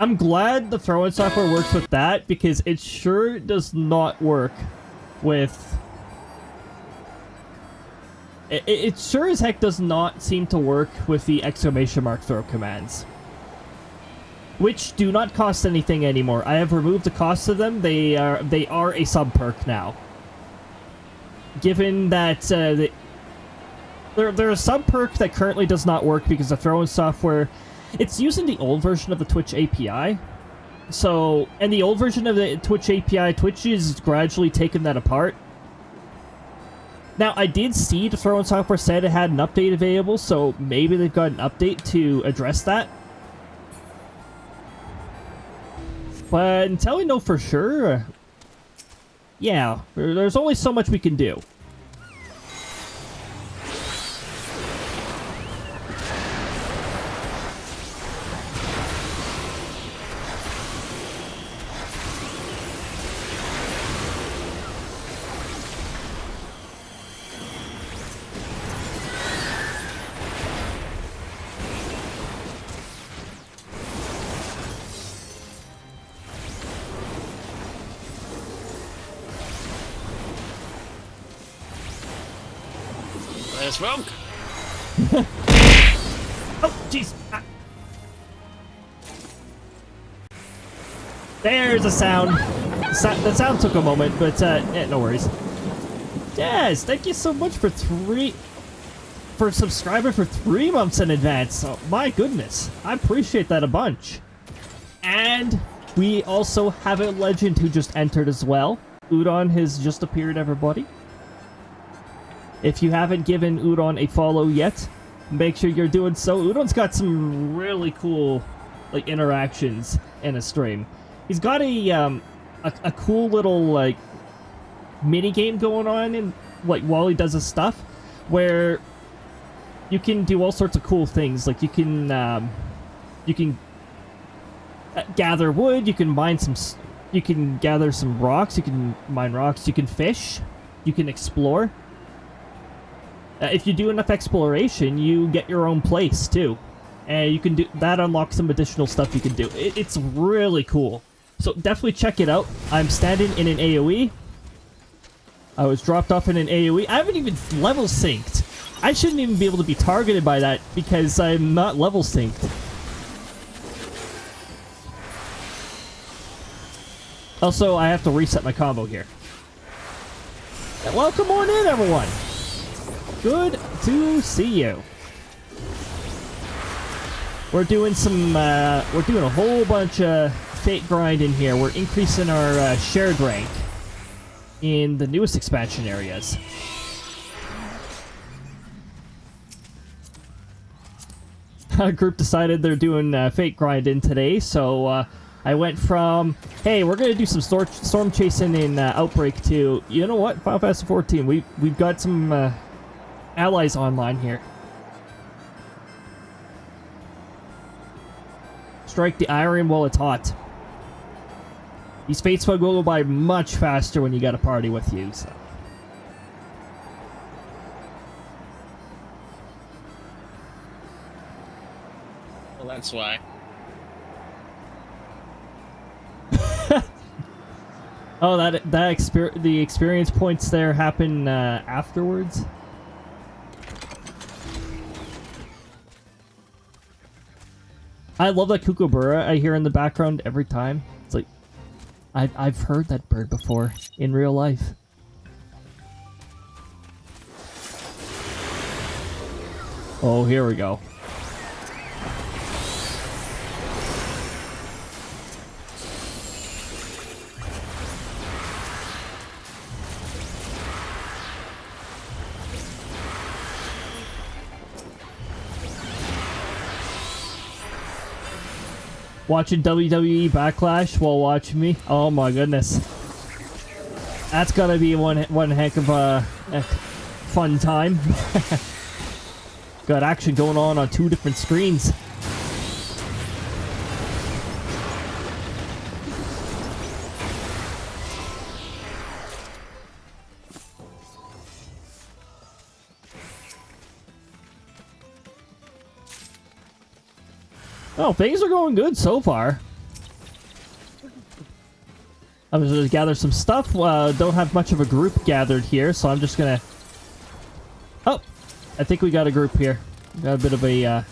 I'm glad the throw-in software works with that, because it sure does not work with... It sure as heck does not seem to work with the exclamation mark throw commands. Which do not cost anything anymore. I have removed the cost of them. They are a sub-perk now. Given that they're a sub-perk that currently does not work because the throw-in software... It's using the old version of the Twitch API. So, and the old version of the Twitch API, Twitch is gradually taking that apart. Now, I did see the throw-in software said it had an update available, so maybe they've got an update to address that. But until we know for sure, yeah, there's only so much we can do. Smoke. Oh, jeez. Ah. There's a sound. The sound took a moment, but no worries. Yes, thank you so much for subscribing for 3 months in advance. Oh, my goodness, I appreciate that a bunch. And we also have a legend who just entered as well. Udon has just appeared, everybody. If you haven't given Udon a follow yet, make sure you're doing so. Udon's got some really cool, like, interactions in his stream. He's got a cool little, like, mini game going on, and like while he does his stuff, where you can do all sorts of cool things. Like you can gather wood, you can mine some, you can gather some rocks, you can mine rocks, you can fish, you can explore. If you do enough exploration, you get your own place, too. And you can do that, unlocks some additional stuff you can do. It's really cool. So definitely check it out. I'm standing in an AoE. I was dropped off in an AoE. I haven't even level synced. I shouldn't even be able to be targeted by that because I'm not level synced. Also, I have to reset my combo here. Welcome on in, everyone. Good to see you. We're doing some, we're doing a whole bunch of fate grind in here. We're increasing our shared rank in the newest expansion areas. Our group decided they're doing fate grind in today, so I went from, hey, we're gonna do some storm chasing in Outbreak to, you know what, Final Fantasy 14. We've got some allies online here. Strike the iron while it's hot. These fates will go by much faster when you got a party with you, so. Well, that's why. Oh, the experience points there happen afterwards. I love that kookaburra I hear in the background every time. It's like, I've heard that bird before in real life. Oh, here we go. Watching WWE Backlash while watching me. Oh my goodness. That's gotta be one heck of a fun time. Got action going on 2 different screens. Oh, things are going good so far. I'm just gonna gather some stuff. Don't have much of a group gathered here, so I'm just gonna... Oh! I think we got a group here. Got a bit of a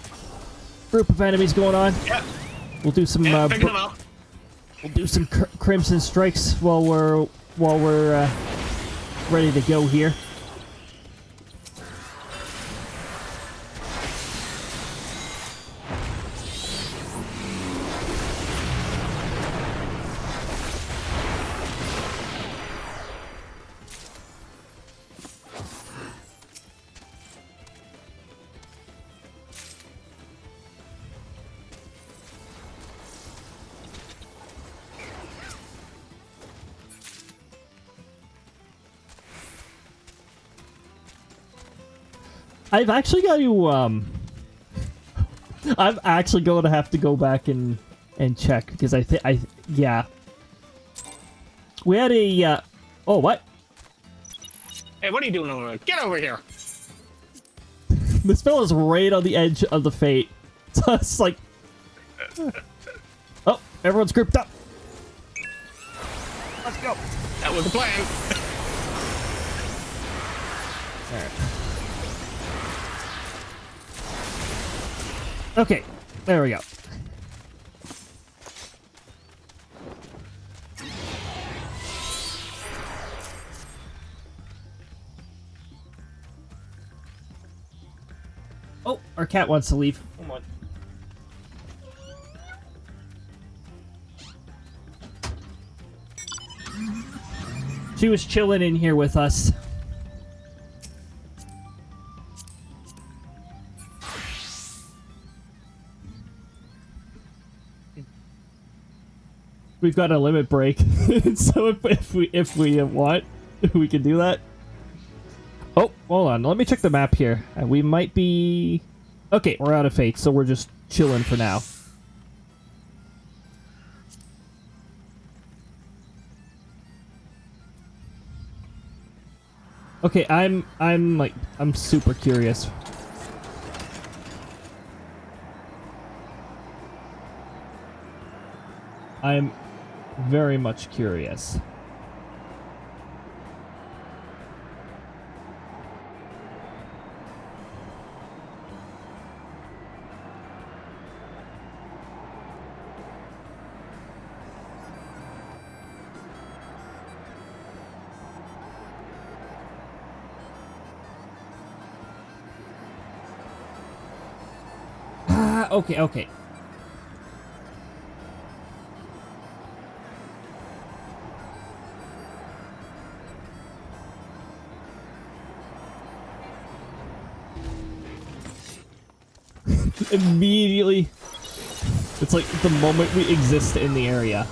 group of enemies going on. Yeah. We'll do some... picking them out. We'll do some crimson strikes while we're ready to go here. I've actually got to, I'm actually going to have to go back and check, because yeah. We had a, oh, what? Hey, what are you doing over there? Get over here! This fella's right on the edge of the fate. So it's like... Oh, everyone's grouped up. Let's go. That was the plan. Alright. Okay, there we go. Oh, our cat wants to leave. Come on. She was chilling in here with us. We've got a limit break, so if we want, we can do that. Oh, hold on. Let me check the map here. We might be... Okay, we're out of fate, so we're just chilling for now. Okay, I'm super curious. I'm very much curious. Okay. Immediately, it's like the moment we exist in the area.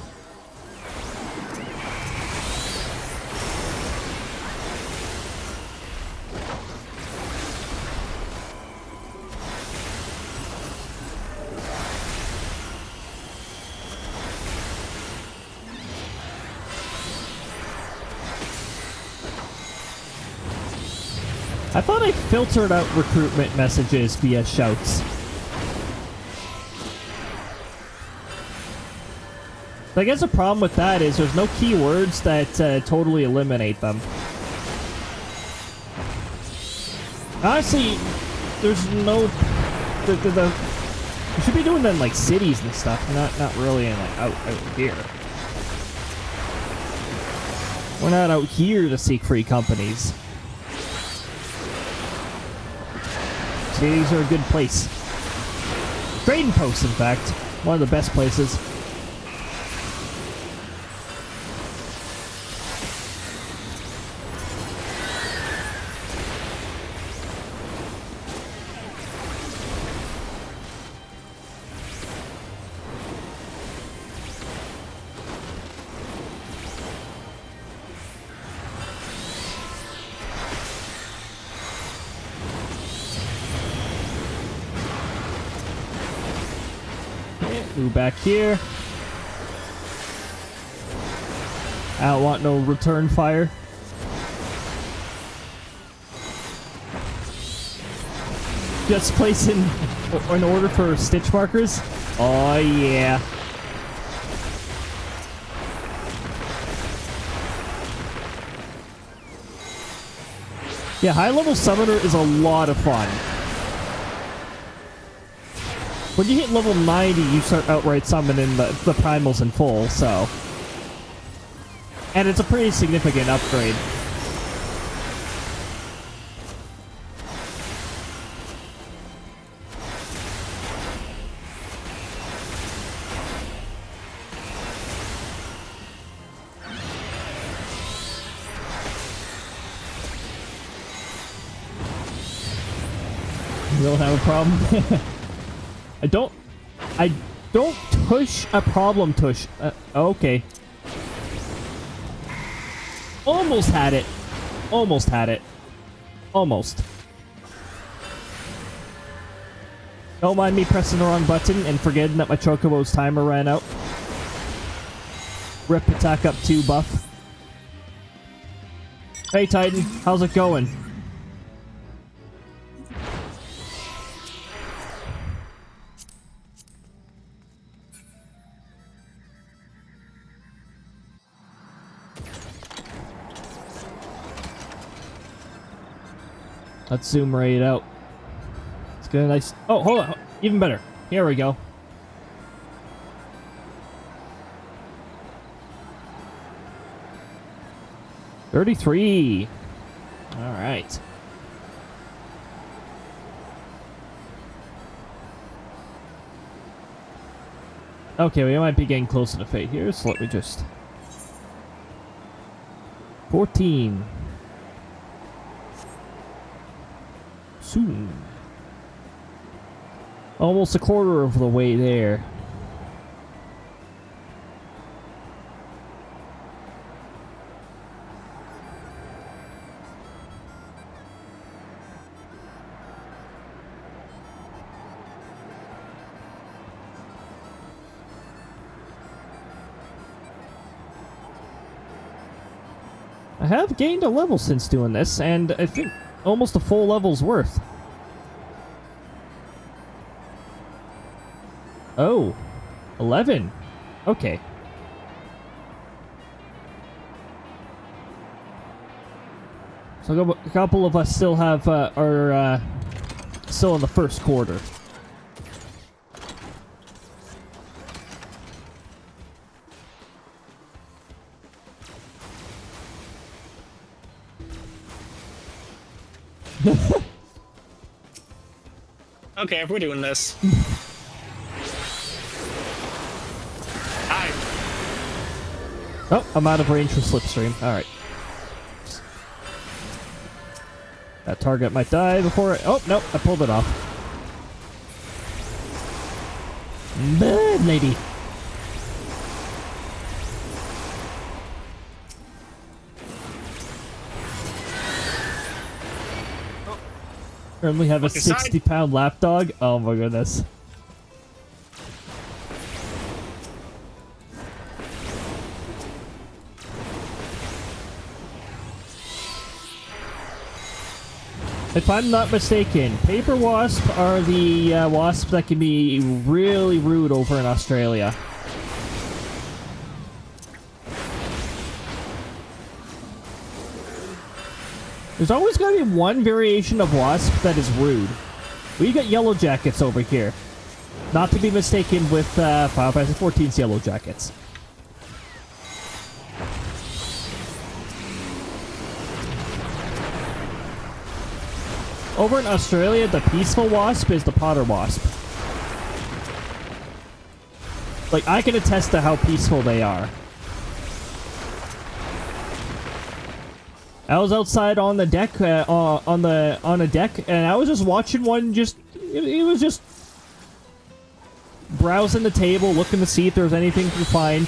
I thought I filtered out recruitment messages via shouts. I guess the problem with that is there's no keywords that totally eliminate them. Honestly, there's no... You should be doing that in, like, cities and stuff, not really in, like, out here. We're not out here to seek free companies. Cities are a good place. Trading posts, in fact. One of the best places. Move back here. I don't want no return fire. Just placing an order for stitch markers. Oh yeah. Yeah, high-level summoner is a lot of fun. When you hit level 90, you start outright summoning the primals in full, so... And it's a pretty significant upgrade. You don't have a problem? I don't tush a problem tush. Okay. Almost had it. Almost had it. Almost. Don't mind me pressing the wrong button and forgetting that my Chocobo's timer ran out. Rip attack up 2 buff. Hey Titan, how's it going? Let's zoom right out. Let's get a nice... Oh, hold on. Even better. Here we go. $33. All right. Okay, we might be getting closer to fate here, so let me just... 14. Soon. Almost a quarter of the way there. I have gained a level since doing this, and I think almost a full level's worth. Oh, 11. Okay. So a couple of us still have are still in the first quarter. Okay, if we're doing this. Hi. Oh, I'm out of range for Slipstream. Alright. That target might die before I... Oh, no, I pulled it off. Bad lady. Currently have a 60-pound lapdog. Oh my goodness. If I'm not mistaken, paper wasp are the wasps that can be really rude over in Australia. There's always going to be one variation of wasp that is rude. We got yellow jackets over here. Not to be mistaken with Final Fantasy XIV's yellow jackets. Over in Australia, the peaceful wasp is the potter wasp. Like, I can attest to how peaceful they are. I was outside on the deck, on a deck, and I was just watching one. It was just browsing the table, looking to see if there was anything to find,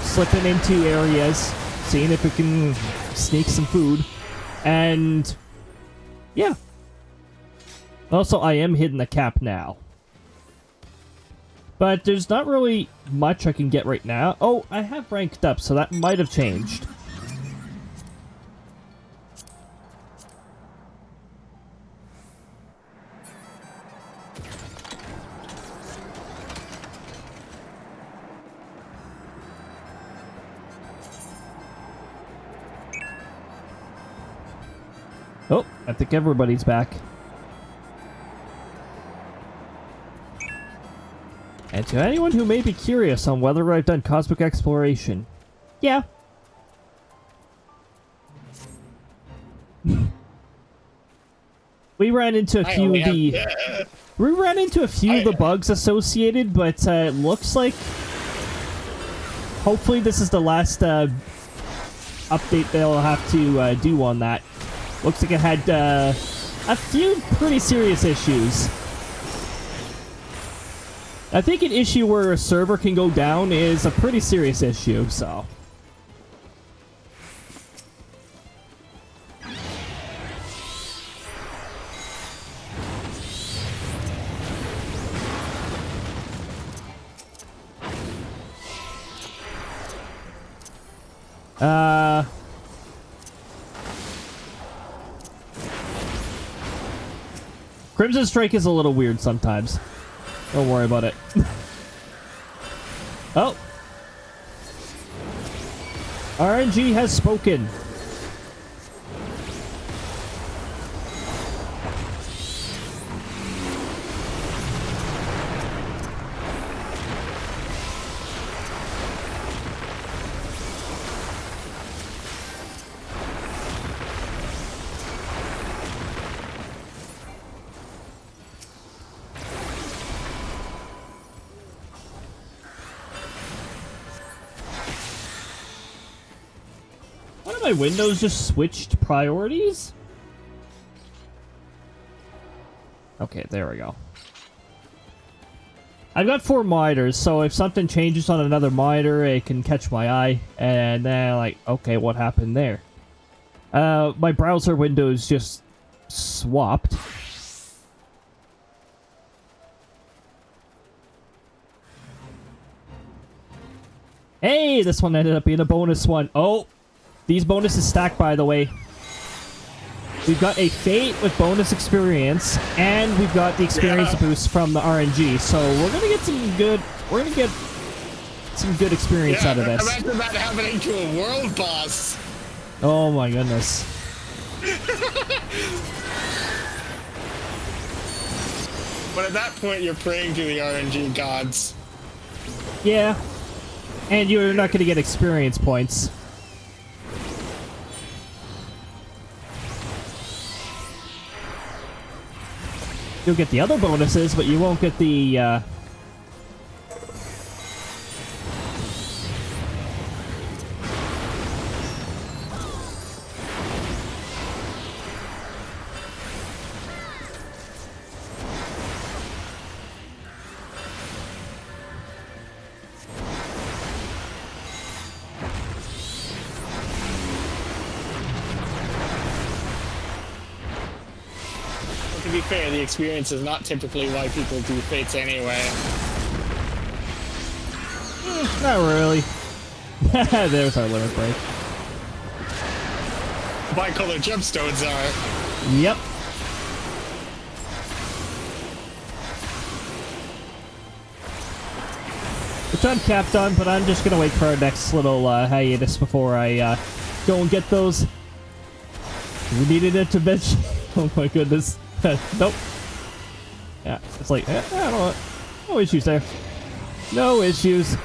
slipping into areas, seeing if it can sneak some food, and yeah. Also, I am hitting the cap now, but there's not really much I can get right now. Oh, I have ranked up, so that might have changed. Oh, I think everybody's back. And to anyone who may be curious on whether I've done cosmic exploration, yeah. We ran into a few of the... We ran into a few of the bugs associated, but it looks like... Hopefully this is the last update they'll have to do on that. Looks like it had a few pretty serious issues. I think an issue where a server can go down is a pretty serious issue, so... Crimson Strike is a little weird sometimes. Don't worry about it. Oh. RNG has spoken. My windows just switched priorities? Okay, there we go. I've got 4 monitors, so if something changes on another monitor, it can catch my eye, and then like, okay, what happened there? My browser windows just swapped. Hey, this one ended up being a bonus one. Oh! These bonuses stack, by the way. We've got a Fate with bonus experience, and we've got the experience boost from the RNG. So we're gonna get some good. We're gonna get some good experience out of this. Imagine that happening to a world boss. Oh my goodness. But at that point, you're praying to the RNG gods. Yeah, and you're not gonna get experience points. You'll get the other bonuses, but you won't get the, To be fair, the experience is not typically why people do fates anyway. Not really. There's our limit break. Bicolor gemstones are. Yep. Which I'm capped on, but I'm just gonna wait for our next little hiatus before I go and get those. We need an intervention. Oh my goodness. Nope. Yeah, it's like, I don't know. No issues there. No issues.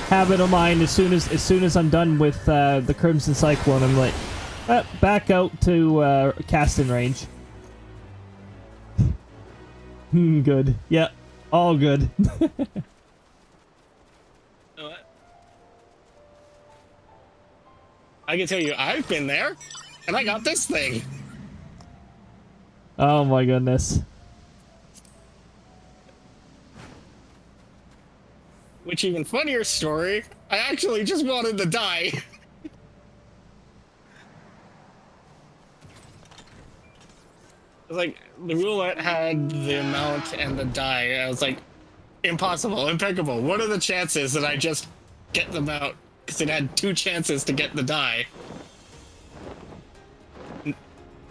Habit of mine, as soon as I'm done with the Crimson Cyclone, I'm like, back out to casting range. Good. Yeah, all good. I can tell you, I've been there, and I got this thing. Oh my goodness. Which, even funnier story, I actually just wanted to die. Like, the roulette had the amount and the die. I was like, impossible, impeccable. What are the chances that I just get them out? Because it had 2 chances to get the die.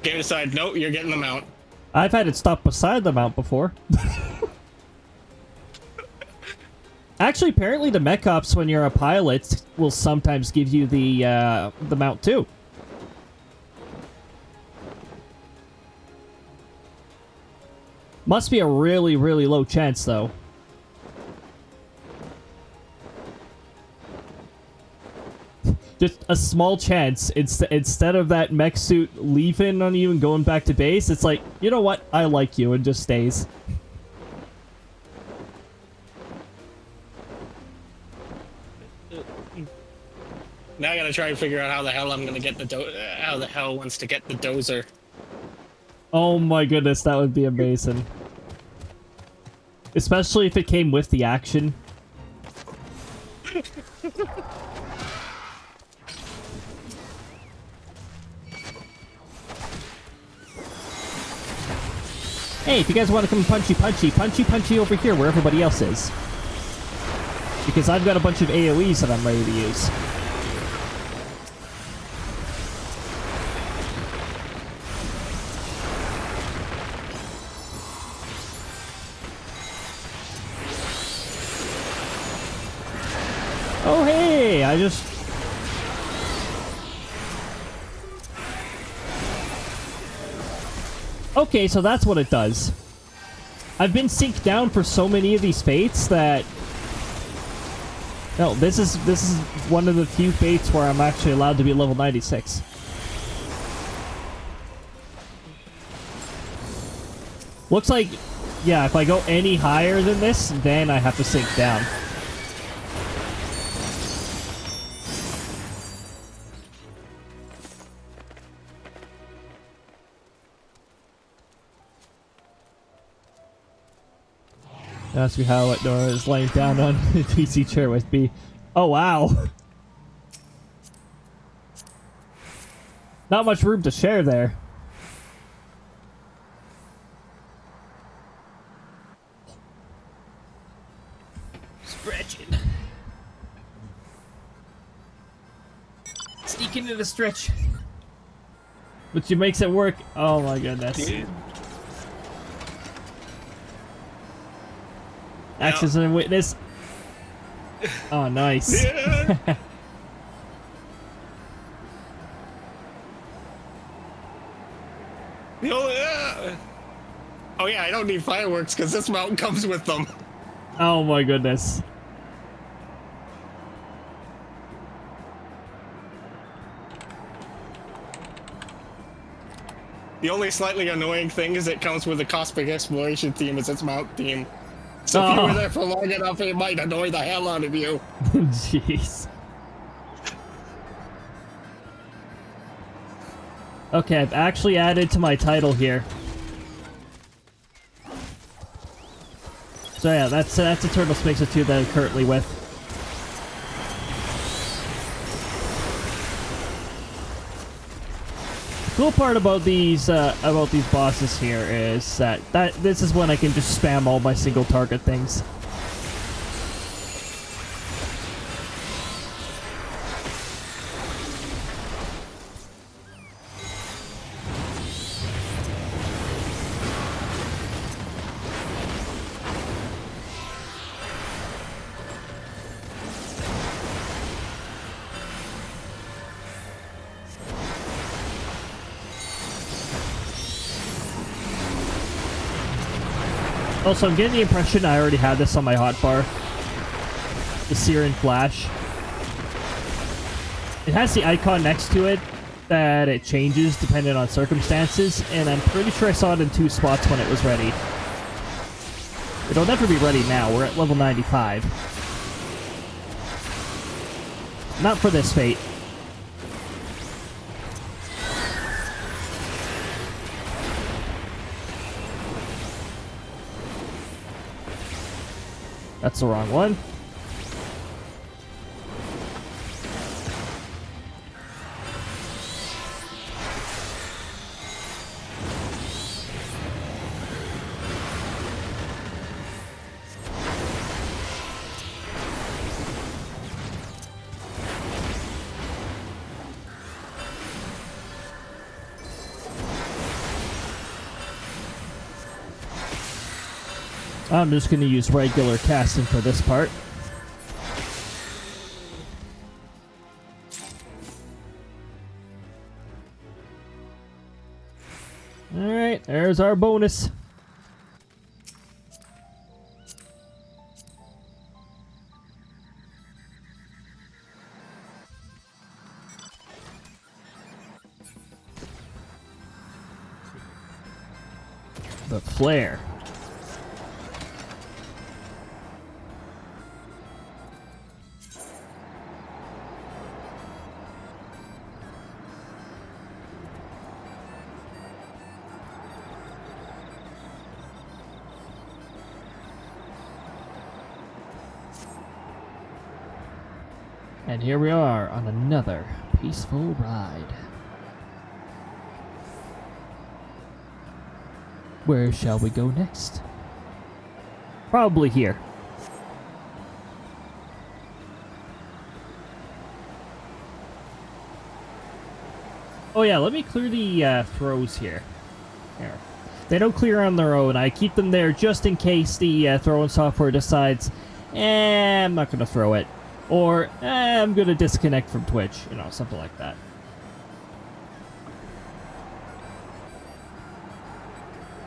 Game decide, nope, you're getting the mount. I've had it stop beside the mount before. Actually, apparently the mech ops, when you're a pilot, will sometimes give you the mount too. Must be a really, really low chance, though. Just a small chance. Instead of that mech suit leaving on you and going back to base, it's like, you know what? I like you, and just stays. Now I gotta try and figure out how the hell I'm gonna get the how the hell wants to get the dozer. Oh my goodness, that would be amazing. Especially if it came with the action. Hey, if you guys want to come punchy over here where everybody else is. Because I've got a bunch of AoEs that I'm ready to use. Oh, hey! I just... Okay, so that's what it does. I've been synced down for so many of these fates that... No, this is one of the few fates where I'm actually allowed to be level 96. Looks like, yeah, if I go any higher than this, then I have to sync down. Ask me how Nora is laying down on a PC chair with me. Oh, wow. Not much room to share there. Stretching. Sneak into the stretch. Which makes it work. Oh my goodness. Dude. Actions and witness. Oh, nice. Yeah. Oh yeah, I don't need fireworks because this mountain comes with them. Oh my goodness. The only slightly annoying thing is it comes with a cosmic exploration theme as its mount theme. So if you were there for long enough, it might annoy the hell out of you. Jeez. Okay, I've actually added to my title here. So yeah, that's EternalSphinxitude that I'm currently with. The cool part about these bosses here is that this is when I can just spam all my single target things. Also, I'm getting the impression I already had this on my hotbar. The Siren Flash. It has the icon next to it that it changes depending on circumstances, and I'm pretty sure I saw it in 2 spots when it was ready. It'll never be ready now, we're at level 95. Not for this fate. That's the wrong one. I'm just going to use regular casting for this part. Alright, there's our bonus. The flare. And here we are on another peaceful ride. Where shall we go next? Probably here. Oh yeah, let me clear the throws here. Here. They don't clear on their own. I keep them there just in case the throwing software decides, I'm not going to throw it. Or, I'm going to disconnect from Twitch. You know, something like that.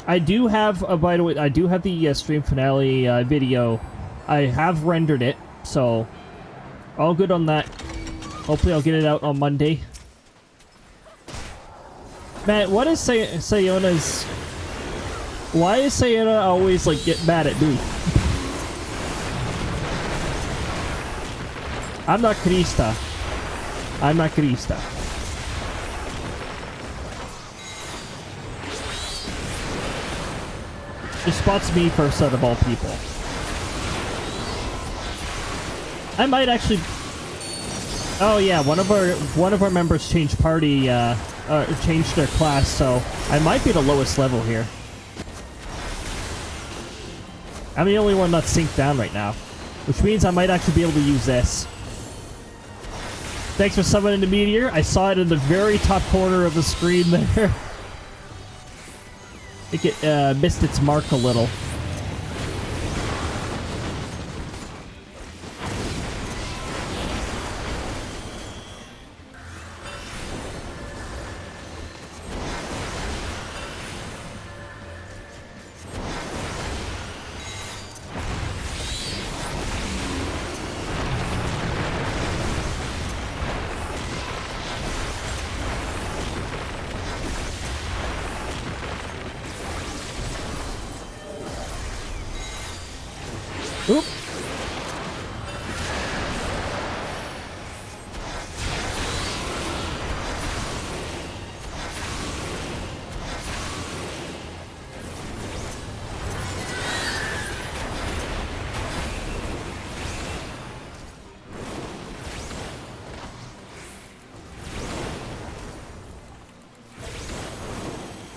I do have, by the way, I do have the stream finale video. I have rendered it, so all good on that. Hopefully I'll get it out on Monday. Man, what is Sayona's... Why is Sayona always, like, get mad at me? I'm not Krista. I'm not Krista. She spots me first out of all people. I might actually... Oh yeah, one of our members changed party, changed their class, so I might be the lowest level here. I'm the only one not synced down right now, which means I might actually be able to use this. Thanks for summoning the meteor. I saw it in the very top corner of the screen there. I think it missed its mark a little. Oop.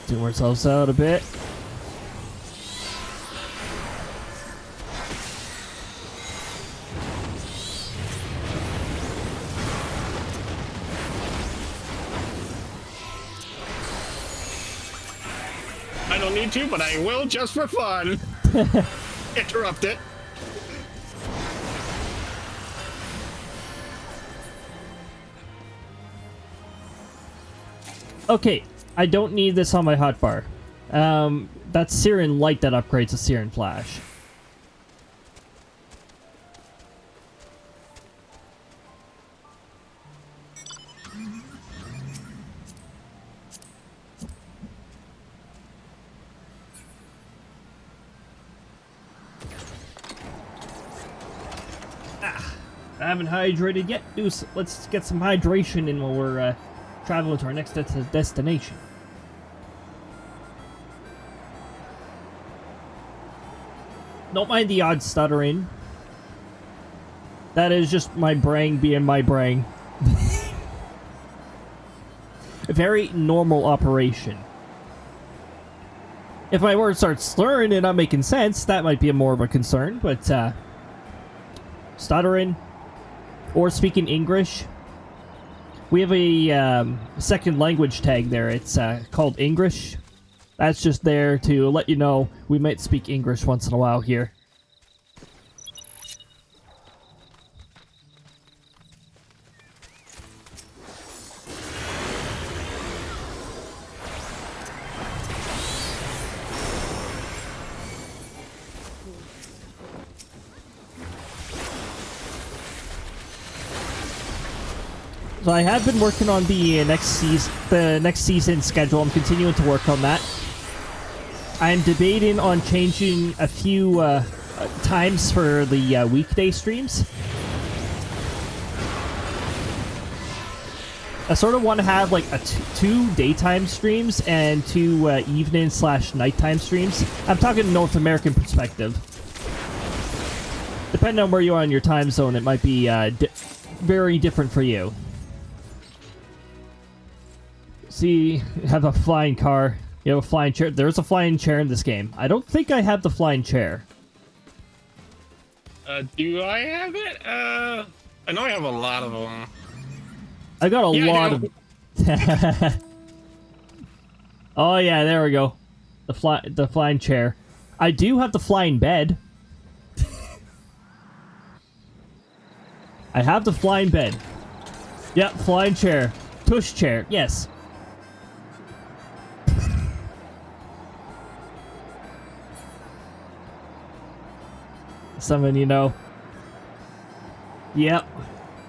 Zoom ourselves out a bit. I don't need to, but I will just for fun. Interrupt it. Okay, I don't need this on my hotbar. That's Siren Light that upgrades to Siren Flash. I haven't hydrated yet. Let's get some hydration in while we're traveling to our next destination. Don't mind the odd stuttering. That is just my brain being my brain. A very normal operation. If my words start slurring and not making sense, that might be more of a concern, but stuttering or speaking English. We have a second language tag there. It's called English. That's just there to let you know we might speak English once in a while here. So I have been working on the next season schedule. I'm continuing to work on that. I'm debating on changing a few times for the weekday streams. I sort of want to have like two daytime streams and two evening/nighttime streams. I'm talking North American perspective. Depending on where you are in your time zone, it might be very different for you. See, you have a flying car. You have a flying chair. There's a flying chair in this game. I don't think I have the flying chair. Do I have it? I know I have a lot of them. I got a lot of... Oh yeah, there we go. The flying chair. I do have the flying bed. I have the flying bed. Yep, flying chair. Tush chair, yes. Someone you know. Yep.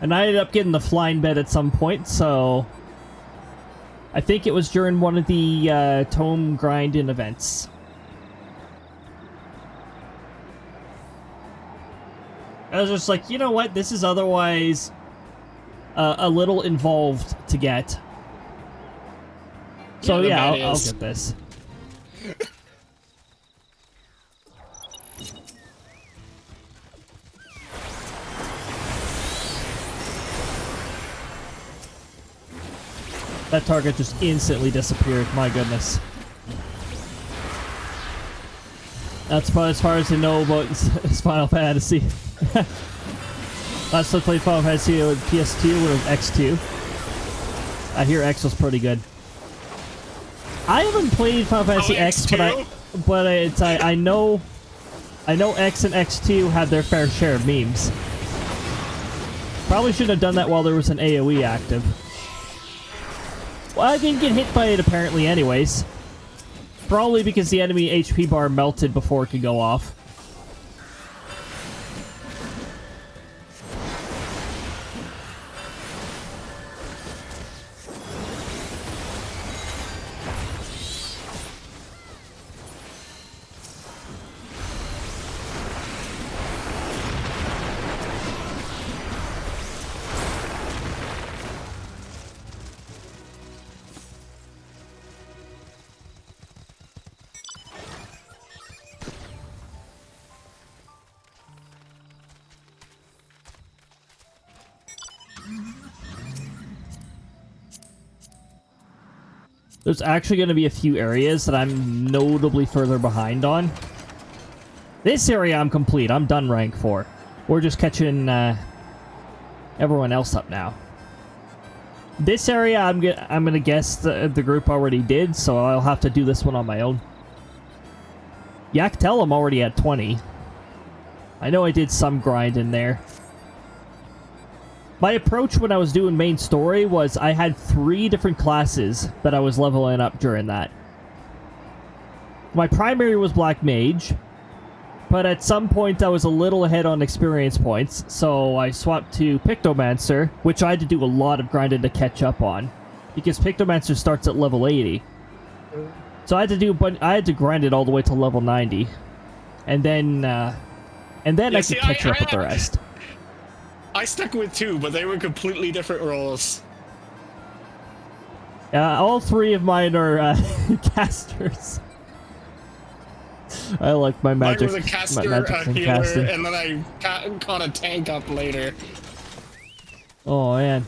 And I ended up getting the flying bed at some point, so... I think it was during one of the tome grinding events. I was just like, you know what? This is otherwise a little involved to get. So yeah, I'll get this. That target just instantly disappeared. My goodness. That's about as far as I know about Final Fantasy. Last time I played Final Fantasy with PS2 when it was X2. I hear X was pretty good. I haven't played Final Fantasy X, but I know X and X2 had their fair share of memes. Probably should have done that while there was an AoE active. Well, I didn't get hit by it apparently anyways. Probably because the enemy HP bar melted before it could go off. There's actually going to be a few areas that I'm notably further behind on. This area I'm complete. I'm done rank 4. We're just catching everyone else up now. This area I'm gonna guess the group already did, so I'll have to do this one on my own. Yak, I'm already at 20. I know I did some grind in there. My approach when I was doing main story was I had 3 different classes that I was leveling up during that. My primary was Black Mage, but at some point I was a little ahead on experience points, so I swapped to Pictomancer, which I had to do a lot of grinding to catch up on, because Pictomancer starts at level 80. So I had to grind it all the way to level 90, and then I could catch up with the rest. I stuck with 2, but they were completely different roles. All 3 of mine are casters. I like my magic. Mine was a caster, a healer, casting. And then I caught a tank up later. Oh man.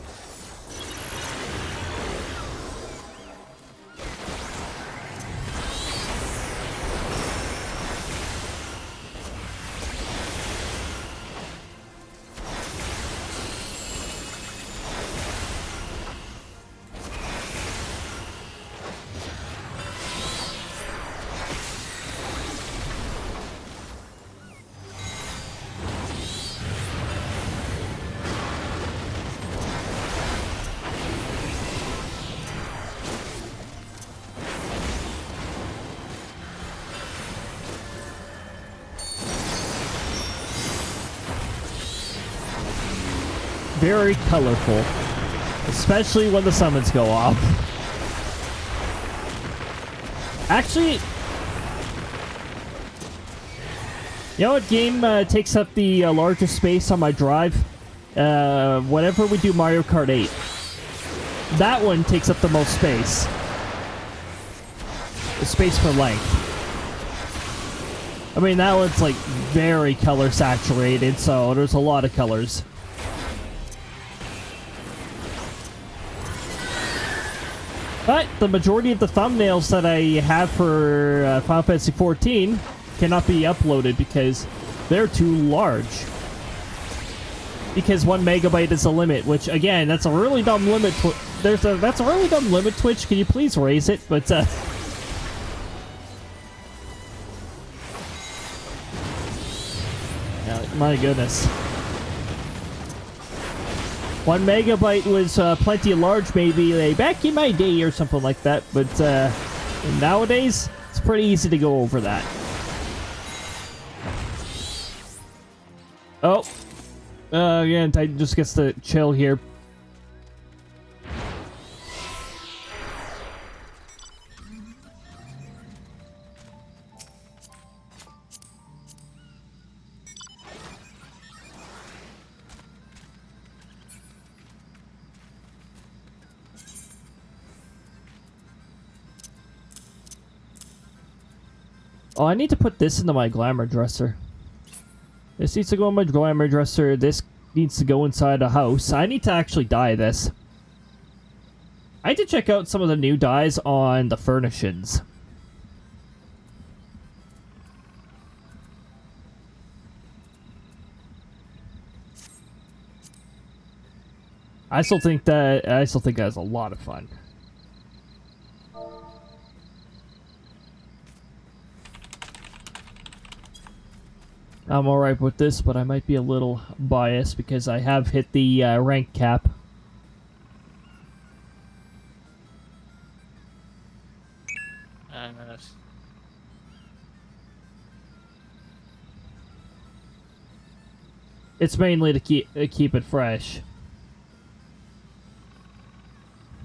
very colorful. Especially when the summons go off. Actually, you know what game takes up the largest space on my drive? Whenever we do Mario Kart 8. That one takes up the most space. The space for length. I mean, that one's like very color saturated, so there's a lot of colors. But the majority of the thumbnails that I have for Final Fantasy XIV cannot be uploaded because they're too large. Because 1 megabyte is the limit, which again, that's a really dumb limit. That's a really dumb limit. Twitch, can you please raise it? But my goodness. 1 megabyte was plenty large, maybe back in my day or something like that, but nowadays it's pretty easy to go over that. Oh, again, Titan just gets to chill here. Oh, I need to put this into my glamour dresser. This needs to go in my glamour dresser. This needs to go inside a house. I need to actually dye this. I need to check out some of the new dyes on the furnishings. I still think that's a lot of fun. I'm alright with this, but I might be a little biased because I have hit the rank cap. It's mainly to keep it fresh.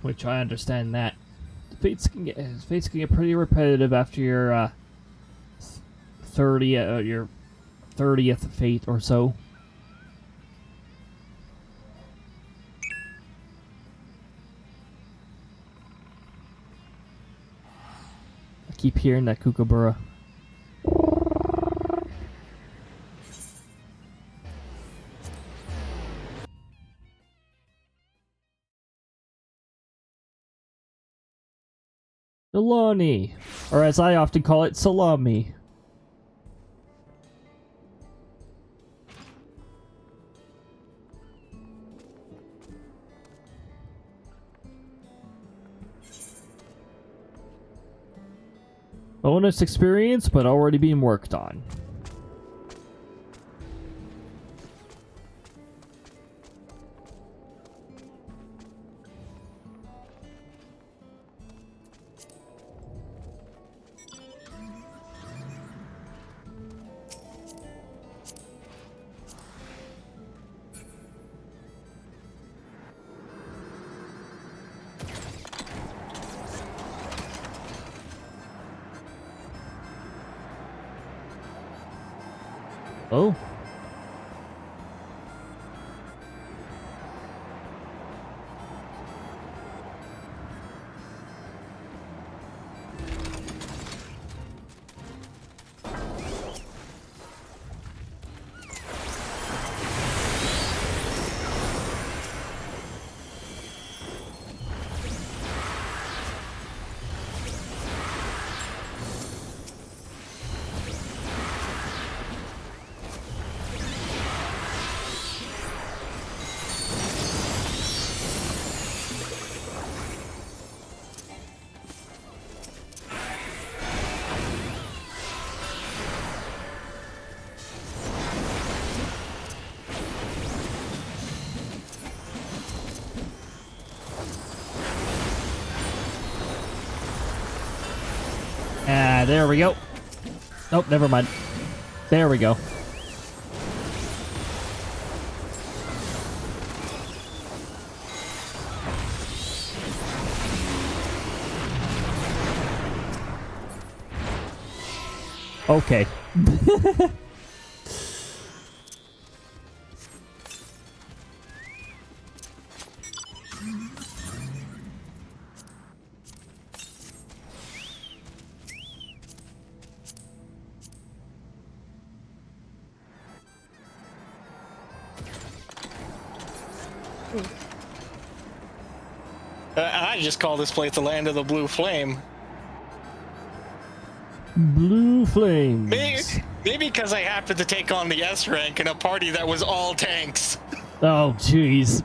Which I understand that. Fates can get pretty repetitive after your 30th fate or so. I keep hearing that kookaburra. Salami, or as I often call it, salami. Bonus experience, but already being worked on. Oh. There we go. Nope, never mind. There we go. Okay. I just call this place the land of the blue flame. Blue flames. Maybe because I happened to take on the S rank in a party that was all tanks. Oh, jeez.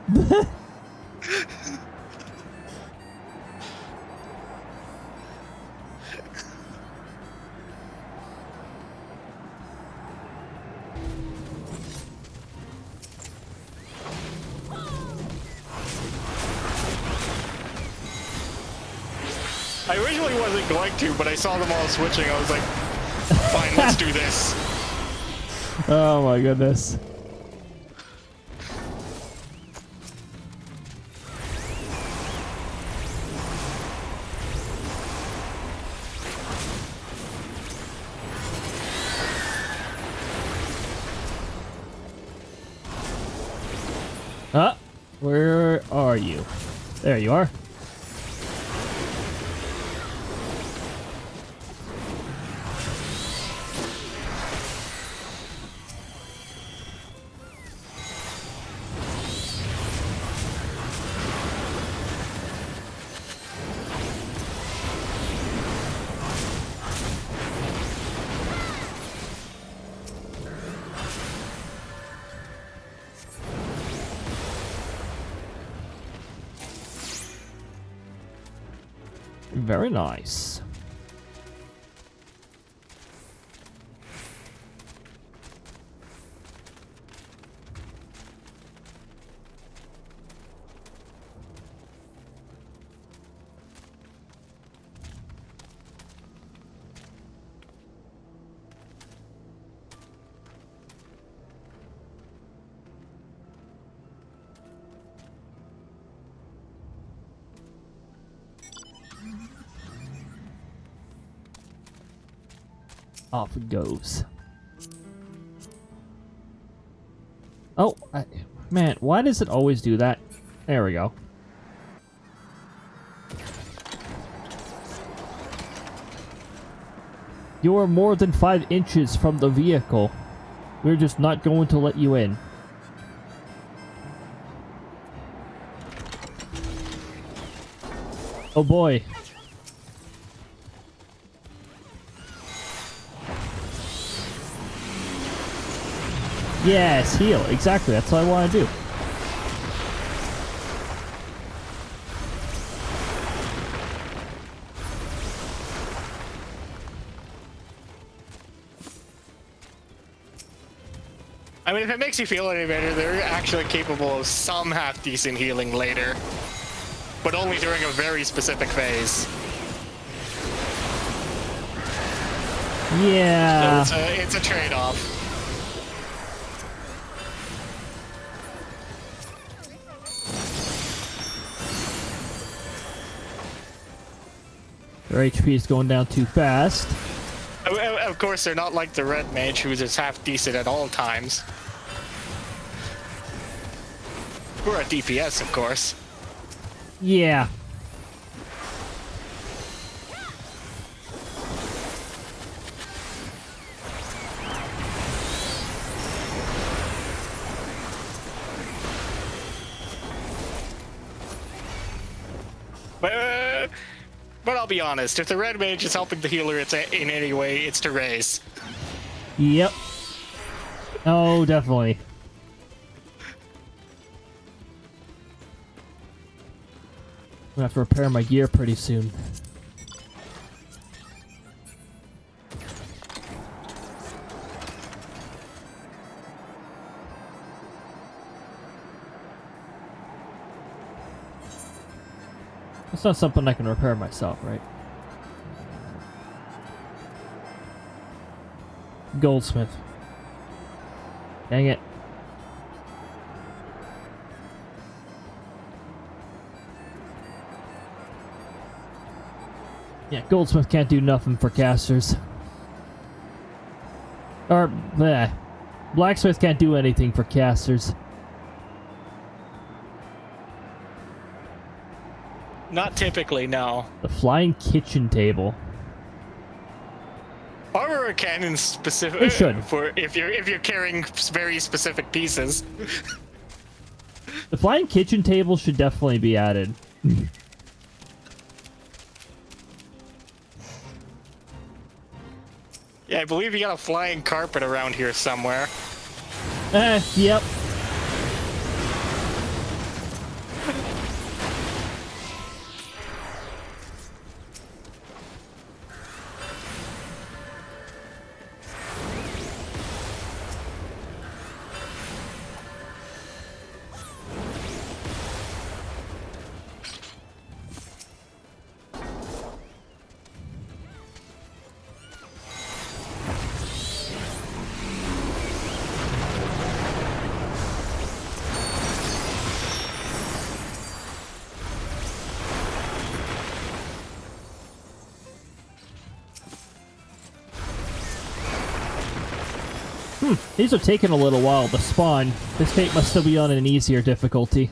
I originally wasn't going to, but I saw them all switching. I was like, fine, let's do this. Oh my goodness. Where are you? There you are. Very nice. Off it goes. Oh, man, why does it always do that? There we go. You are more than 5 inches from the vehicle. We're just not going to let you in. Oh boy. Yes, heal. Exactly. That's what I want to do. I mean, if it makes you feel any better, they're actually capable of some half-decent healing later. But only during a very specific phase. Yeah. So it's a trade-off. Their HP is going down too fast. Of course, they're not like the red mage, who's just half-decent at all times. We're at DPS, of course. Yeah. But I'll be honest, if the red mage is helping the healer in any way, it's to raise. Yep. Oh, definitely. I'm gonna have to repair my gear pretty soon. It's not something I can repair myself, right? Goldsmith. Dang it. Yeah, Goldsmith can't do nothing for casters. Or, bleh. Blacksmith can't do anything for casters. Not typically, no. The flying kitchen table. Armor cannon specific. It should. For if you're carrying very specific pieces. The flying kitchen table should definitely be added. Yeah, I believe you got a flying carpet around here somewhere. Yep. These are taking a little while to spawn. This fate must still be on an easier difficulty.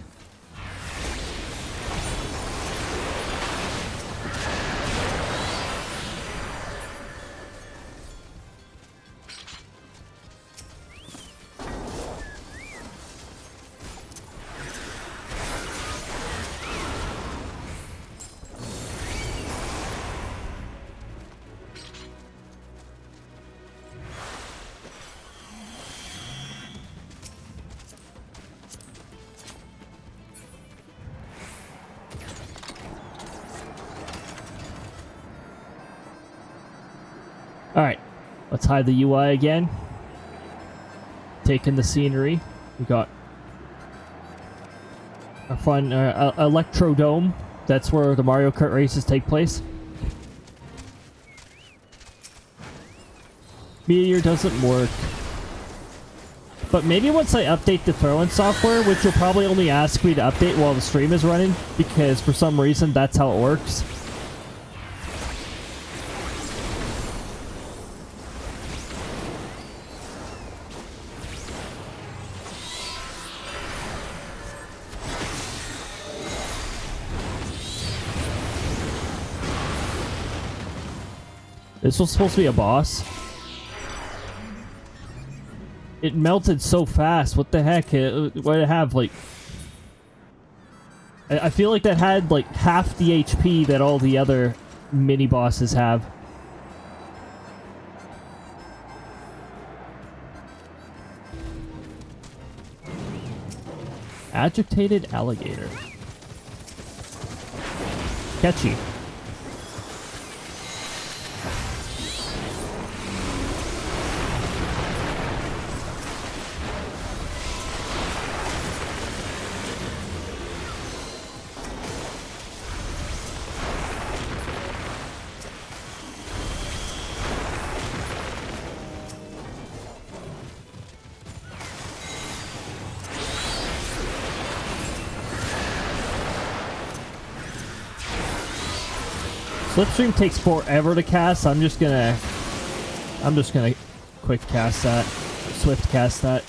Alright, let's hide the UI again. Take in the scenery. We got a fun Electrodome. That's where the Mario Kart races take place. Meteor doesn't work. But maybe once I update the throw-in software, which will probably only ask me to update while the stream is running, because for some reason that's how it works. This was supposed to be a boss. It melted so fast. What the heck? What did it have? Like, I feel like that had like half the HP that all the other mini bosses have. Agitated alligator. Catchy. Slipstream takes forever to cast. I'm just gonna quick cast that, swift cast that.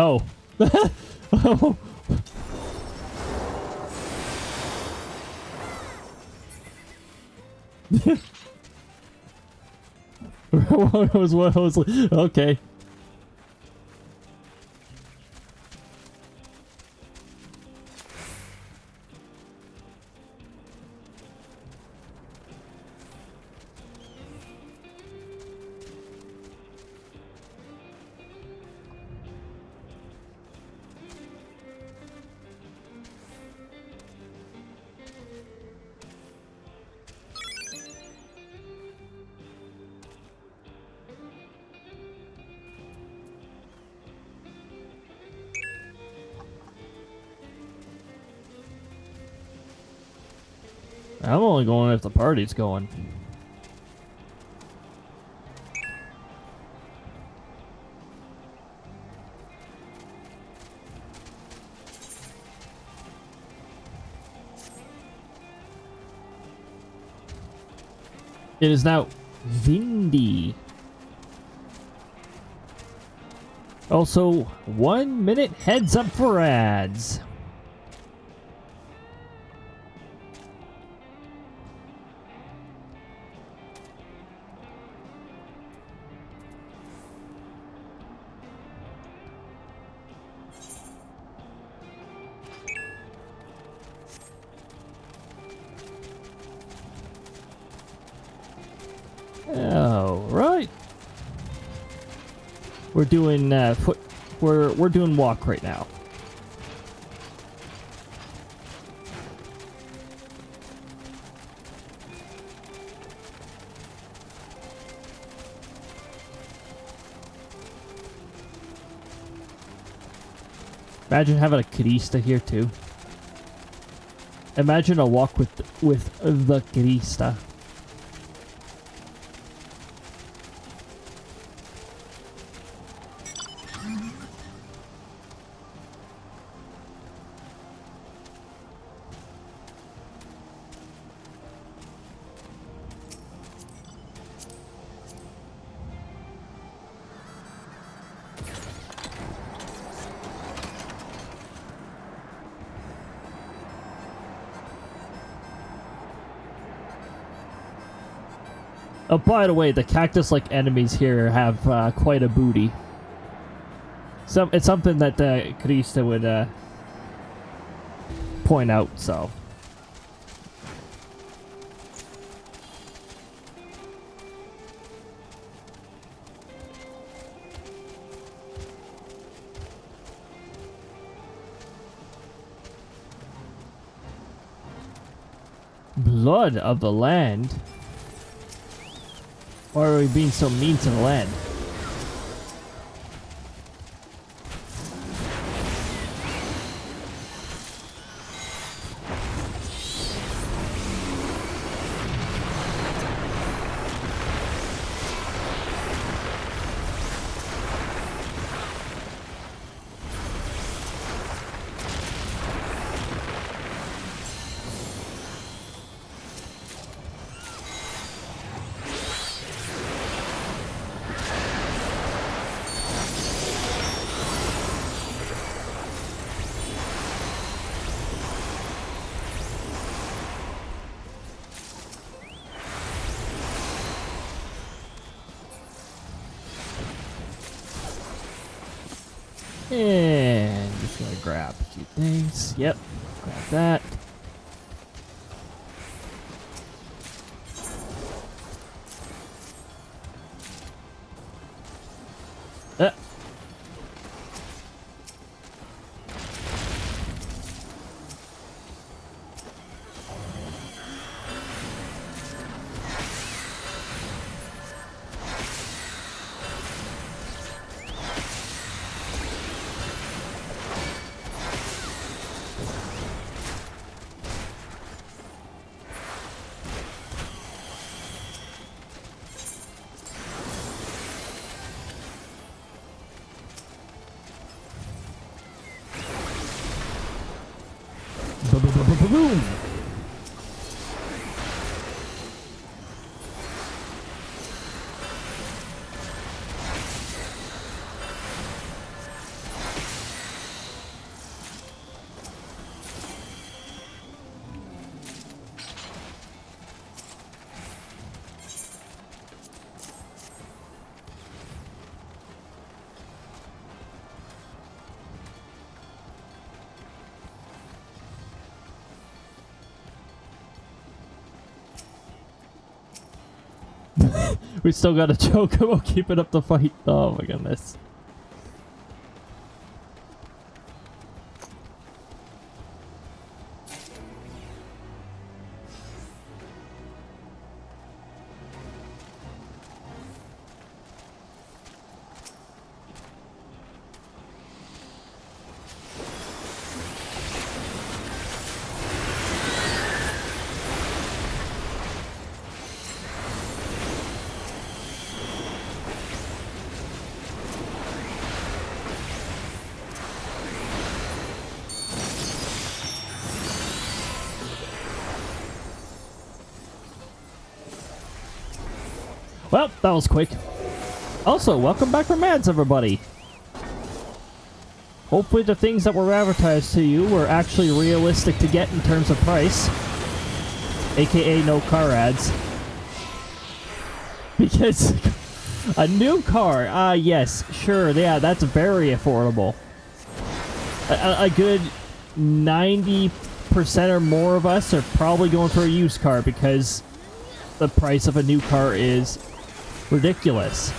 Oh. Oh. What was okay. I'm only going if the party's going. It is now windy. Also, 1 minute heads up for ads. All right. We're doing we're doing walk right now. Imagine having a Krista here too. Imagine a walk with the Krista. Oh, by the way, the cactus-like enemies here have quite a booty. It's something that Krista would point out, so. Blood of the land? Why are we being so mean to the land? And just gonna grab a few things. Yep, grab that. Boom! We still got a joke about keeping up the fight. Oh my goodness. Well, that was quick. Also, welcome back from ads, everybody. Hopefully the things that were advertised to you were actually realistic to get in terms of price. AKA no car ads. Because a new car, yes, sure, yeah, that's very affordable. A good 90% or more of us are probably going for a used car because the price of a new car is ridiculous.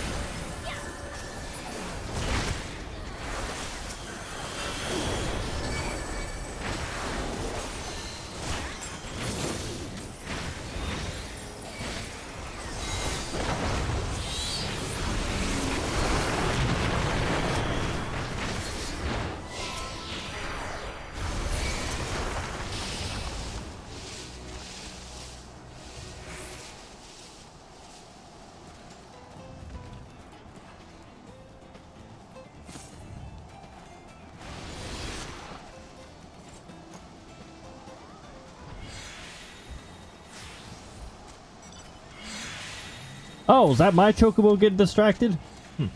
Oh, is that my chocobo getting distracted? I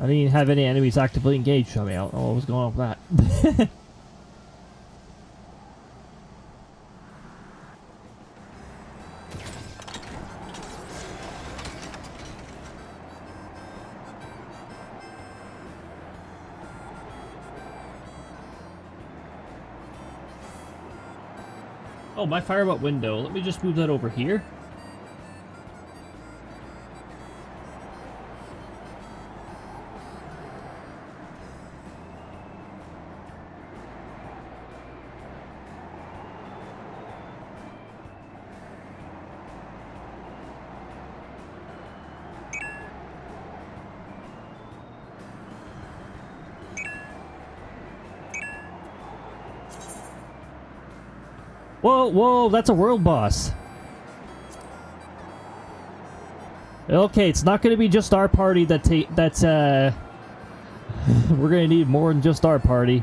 didn't even have any enemies actively engaged on me. I don't know what was going on with that. Oh, my firebolt window. Let me just move that over here. Whoa, whoa, that's a world boss. Okay, it's not going to be just our party that's we're going to need more than just our party.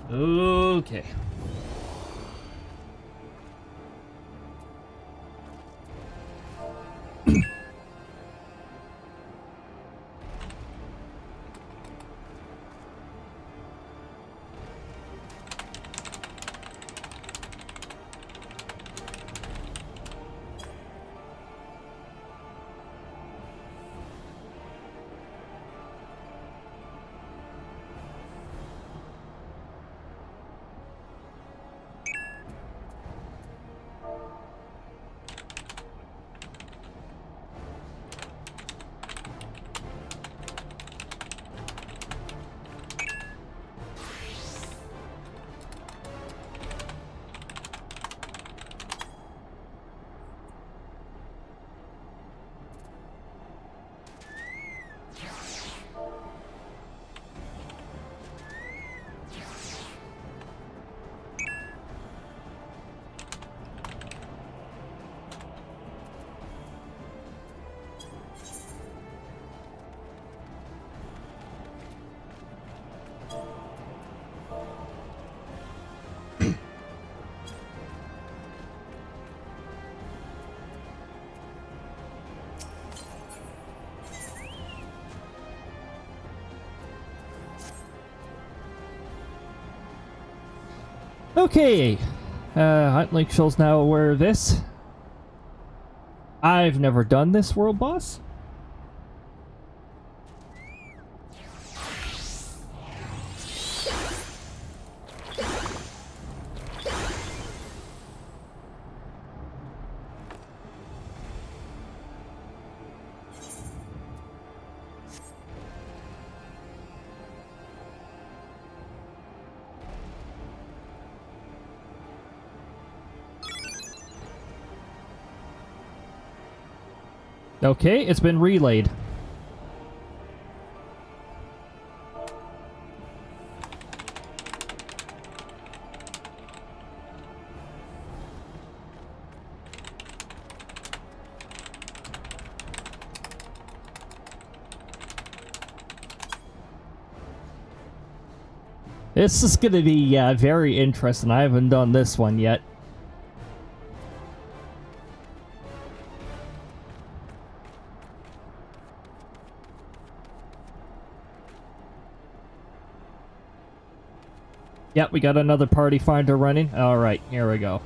Okay. Okay, Hunt Show's now aware of this. I've never done this world boss. Okay, it's been relayed. This is going to be very interesting. I haven't done this one yet. Yep, we got another party finder running. Alright, here we go.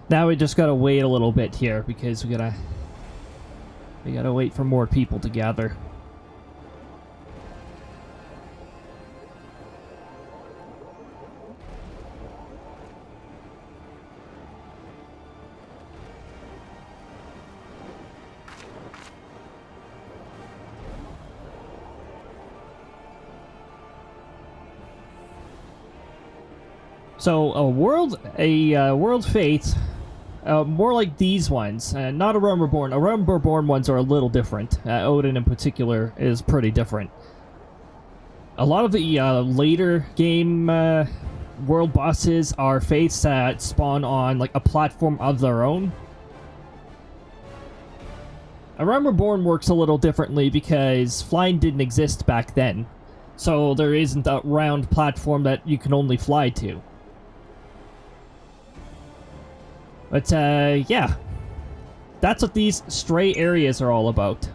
Now we just gotta wait a little bit here because we gotta wait for more people to gather. So a world fate. More like these ones, not a Realm Reborn. A Realm Reborn ones are a little different. Odin in particular is pretty different. A lot of the later game world bosses are fates that spawn on like a platform of their own. A Realm Reborn works a little differently because flying didn't exist back then. So there isn't a round platform that you can only fly to. But, yeah. That's what these stray areas are all about.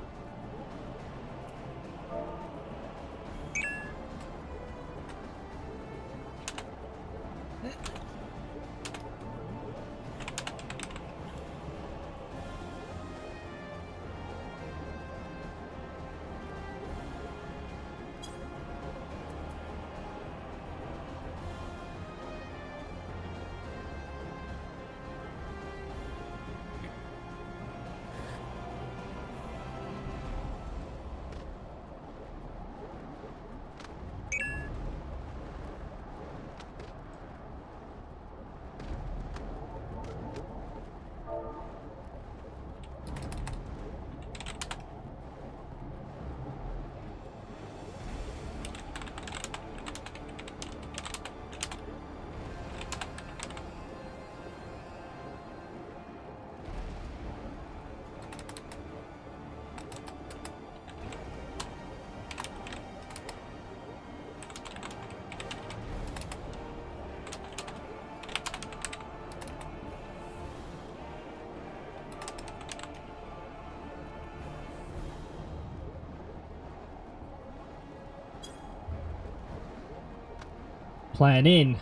Plan in.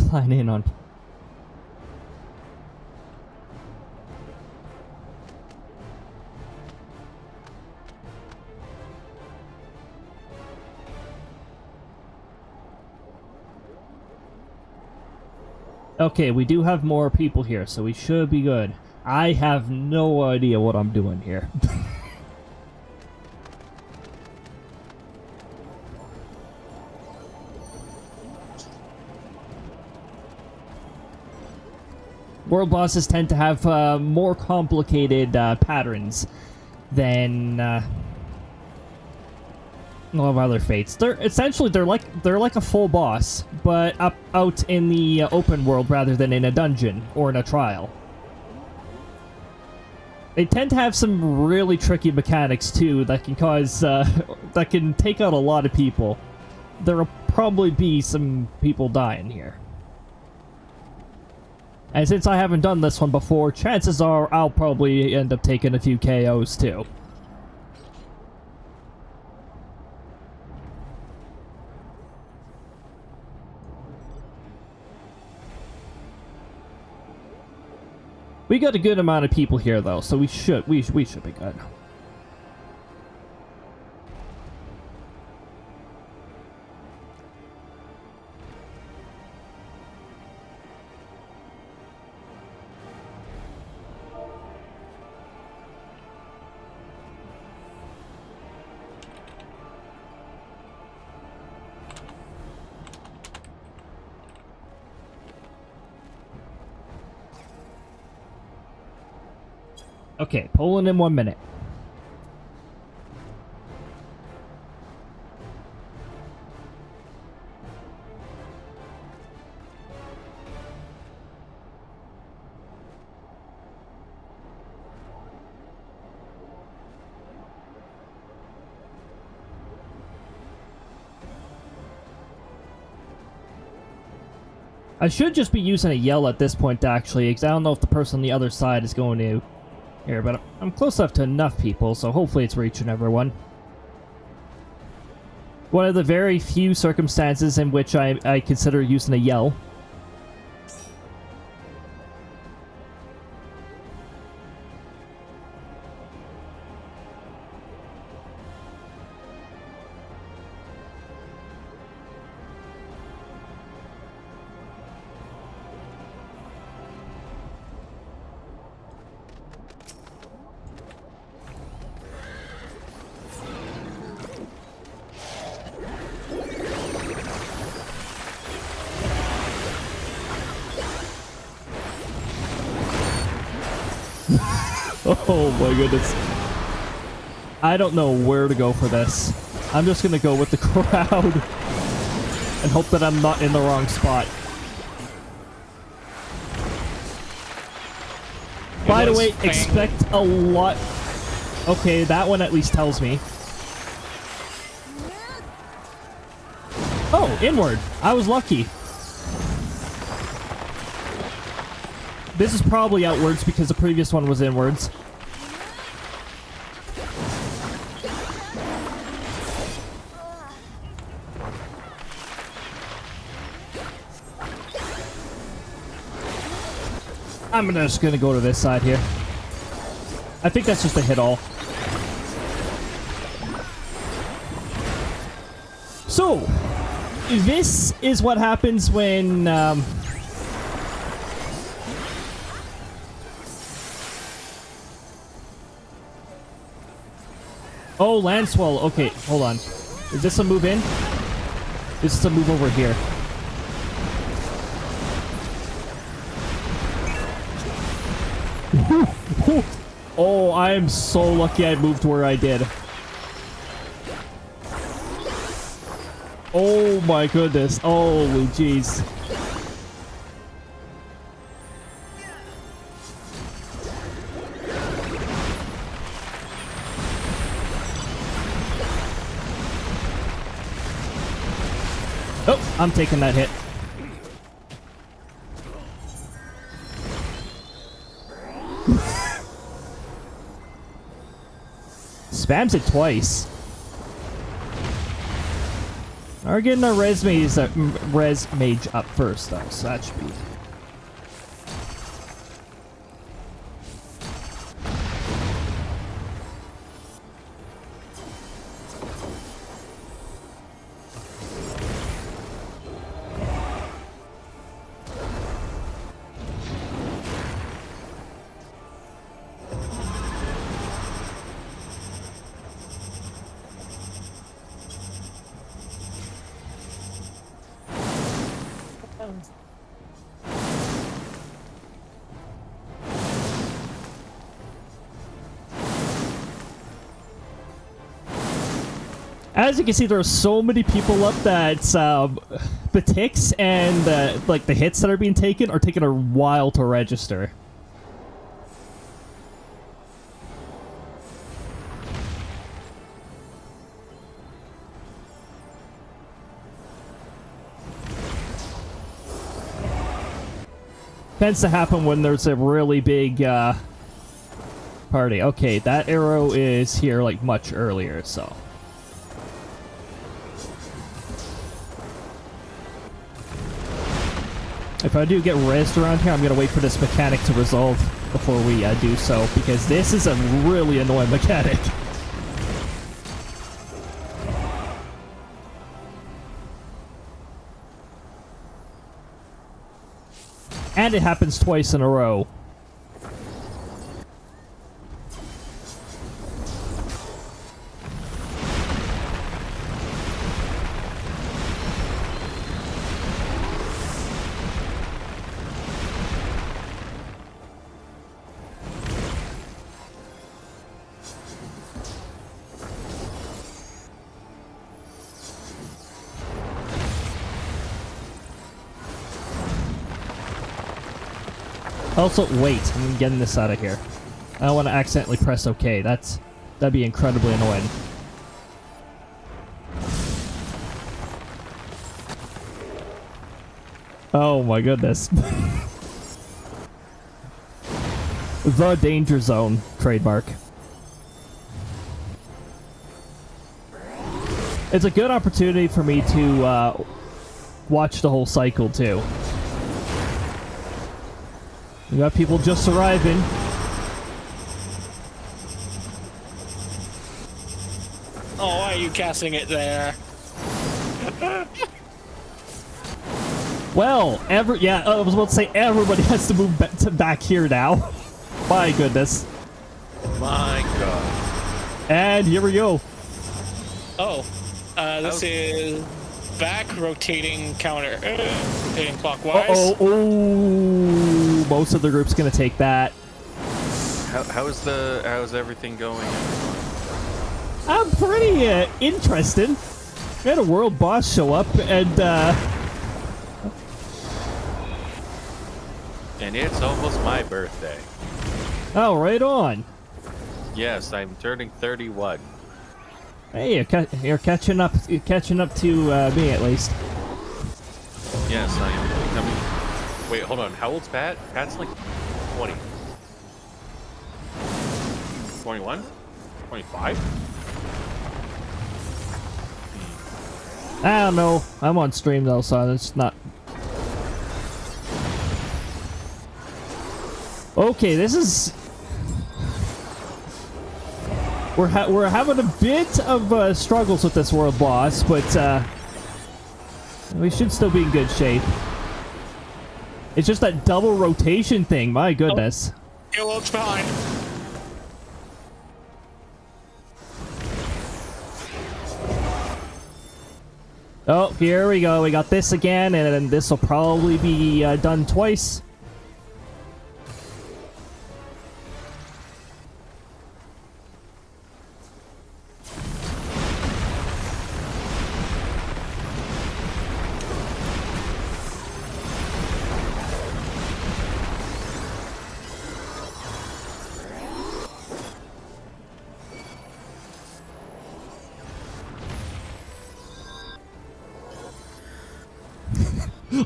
Plan in on. Okay, we do have more people here, so we should be good. I have no idea what I'm doing here. World bosses tend to have more complicated patterns than a lot of other fates. They're essentially they're like a full boss, but out in the open world rather than in a dungeon or in a trial. They tend to have some really tricky mechanics too that can cause that can take out a lot of people. There'll probably be some people dying here. And since I haven't done this one before, chances are I'll probably end up taking a few KOs too. We got a good amount of people here though, so we should be good. Okay, pulling in 1 minute. I should just be using a yell at this point, actually, because I don't know if the person on the other side is going to here, but I'm close enough to enough people, so hopefully it's reaching everyone. One of the very few circumstances in which I consider using a yell. Oh my goodness. I don't know where to go for this. I'm just gonna go with the crowd and hope that I'm not in the wrong spot. By the way, expect a lot. Okay, that one at least tells me. Oh, inward. I was lucky. This is probably outwards because the previous one was inwards. I'm just gonna go to this side here. I think that's just a hit all. So, this is what happens when, oh, land swallow. Okay, hold on. Is this a move in? This is a move over here. Oh, I am so lucky I moved where I did. Oh my goodness. Holy jeez. Oh, I'm taking that hit. Spams it twice. We're getting our res mage up first, though, so that should be. As you can see, there are so many people up that the ticks and like the hits that are being taken are taking a while to register. tends to happen when there's a really big party. Okay, that arrow is here like much earlier, so. If I do get rezzed around here, I'm gonna wait for this mechanic to resolve before we do so, because this is a really annoying mechanic. And it happens twice in a row. Also, wait, I'm getting this out of here. I don't want to accidentally press OK. That'd be incredibly annoying. Oh my goodness. The danger zone trademark. It's a good opportunity for me to watch the whole cycle too. We got people just arriving. Oh, why are you casting it there? Well, I was about to say everybody has to move back here now. My goodness. My god. And here we go. Oh, this is back rotating counter, rotating clockwise. Oh, most of the group's gonna take that. How's everything going? I'm pretty interested. We had a world boss show up, and it's almost my birthday. oh, right on. Yes, I'm turning 31. Hey, you're catching up. You're catching up to me at least. Yes, I am. Wait, hold on. How old's Pat? Pat's like 20. 21? 25? I don't know. I'm on stream though, so it's not. Okay, this is. We're having a bit of struggles with this world boss, but we should still be in good shape. It's just that double rotation thing. My goodness. It looks behind. Oh, here we go. We got this again, and then this will probably be done twice.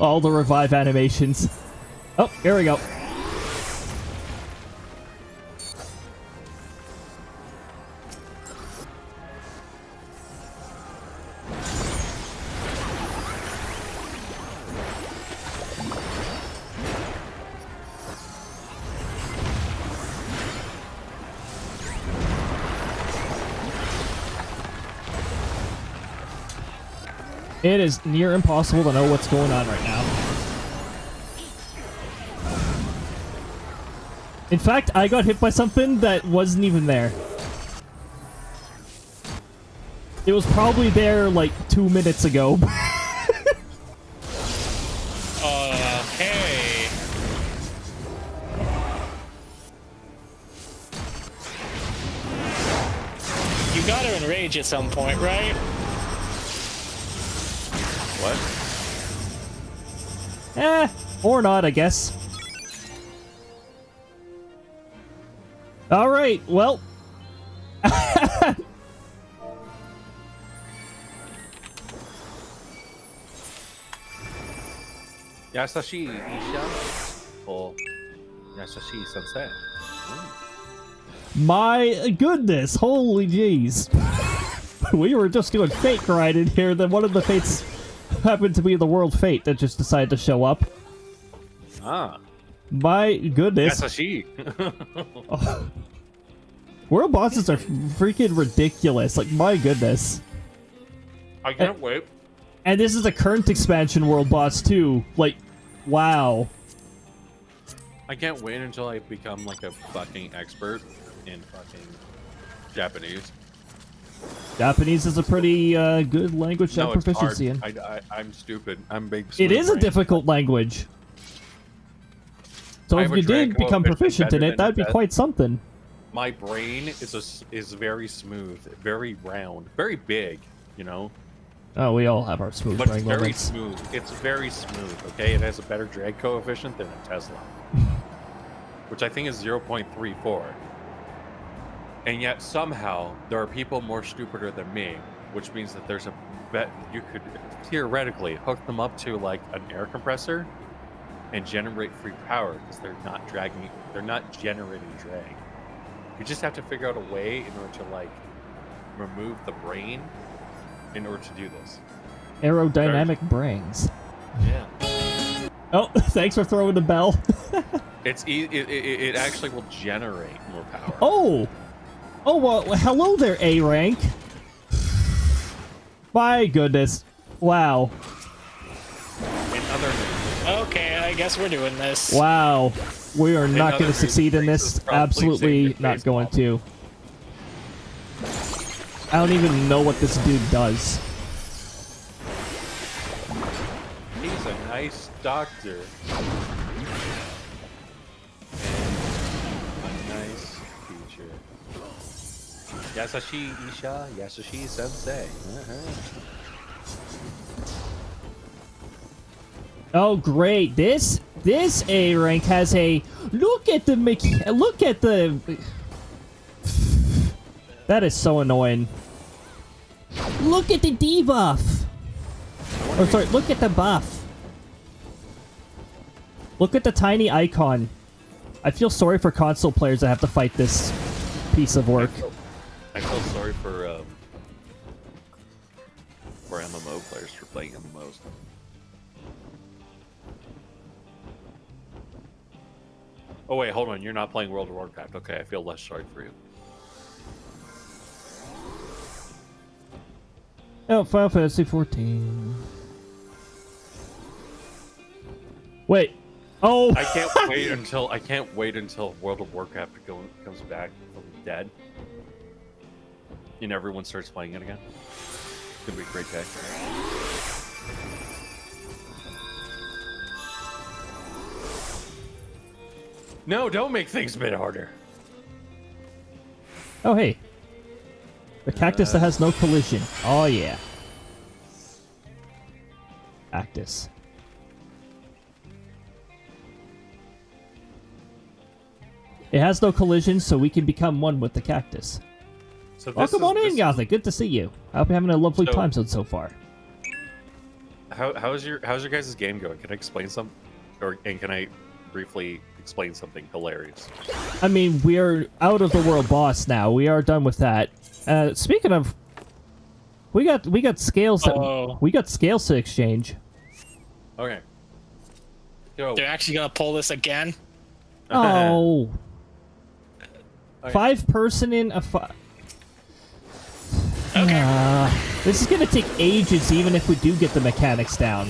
All the revive animations. Oh, here we go. It is near impossible to know what's going on right now. In fact, I got hit by something that wasn't even there. It was probably there like 2 minutes ago. Hey. You gotta enrage at some point, right? What? Or not, I guess. Alright, well. Yasashi Isha beautiful Yasashi Sensei. My goodness, holy jeez. We were just doing fate grinding here, then one of the fates happened to be the world fate that just decided to show up. Ah. My goodness. Yasashi. Oh. World bosses are freaking ridiculous, like my goodness. I can't wait. And this is a current expansion world boss too, like, wow. I can't wait until I become like a fucking expert in fucking Japanese. Japanese is a pretty good language to have it's proficiency in. hard. I'm stupid. I'm big. It is a brain. difficult language. So I if have a you drag did become coefficient proficient in better it, that'd be than quite something. My brain is very smooth, very round, very big. You know. Oh, we all have our smooth But brain it's very moments. smooth. It's very smooth. Okay, it has a better drag coefficient than a Tesla, which I think is 0.34. And yet somehow there are people more stupider than me, which means that there's a bet you could theoretically hook them up to like an air compressor and generate free power because they're not generating drag. You just have to figure out a way in order to like remove the brain in order to do this. Aerodynamic brains. Yeah. Oh, thanks for throwing the bell. It actually will generate more power. Oh, well, hello there, A rank. My goodness. Wow. In other news, Okay, I guess we're doing this. Wow. We are not other going to succeed in news, this. Francis probably Absolutely saved not his going baseball. to. I don't even know what this dude does. he's a nice doctor. And a nice teacher. Yasashi Isha, Yasashi Sensei. Oh, great. This A rank has a look at the that is so annoying. Look at the debuff. Or sorry, look at the buff. Look at the tiny icon. I feel sorry for console players that have to fight this piece of work. I feel sorry for MMO players for playing MMOs. Oh wait, hold on. You're not playing World of Warcraft. Okay, I feel less sorry for you. Oh, Final Fantasy 14. Wait. Oh. I can't wait until World of Warcraft comes back from the dead, and everyone starts playing it again. It's gonna be a great day. No, don't make things a bit harder. Oh, hey. The cactus that has no collision. Oh, yeah. Cactus. It has no collision, so we can become one with the cactus. So Welcome on in, Gothic. Good to see you. I hope you're having a lovely time so far. How's your guys' game going? Can I explain some, and can I briefly explain something hilarious? I mean, we're out of the world boss now. We are done with that. Speaking of, we got scales to exchange. Okay. Yo. They're actually gonna pull this again. Oh. Okay. 5-person in a Okay. this is gonna take ages, even if we do get the mechanics down.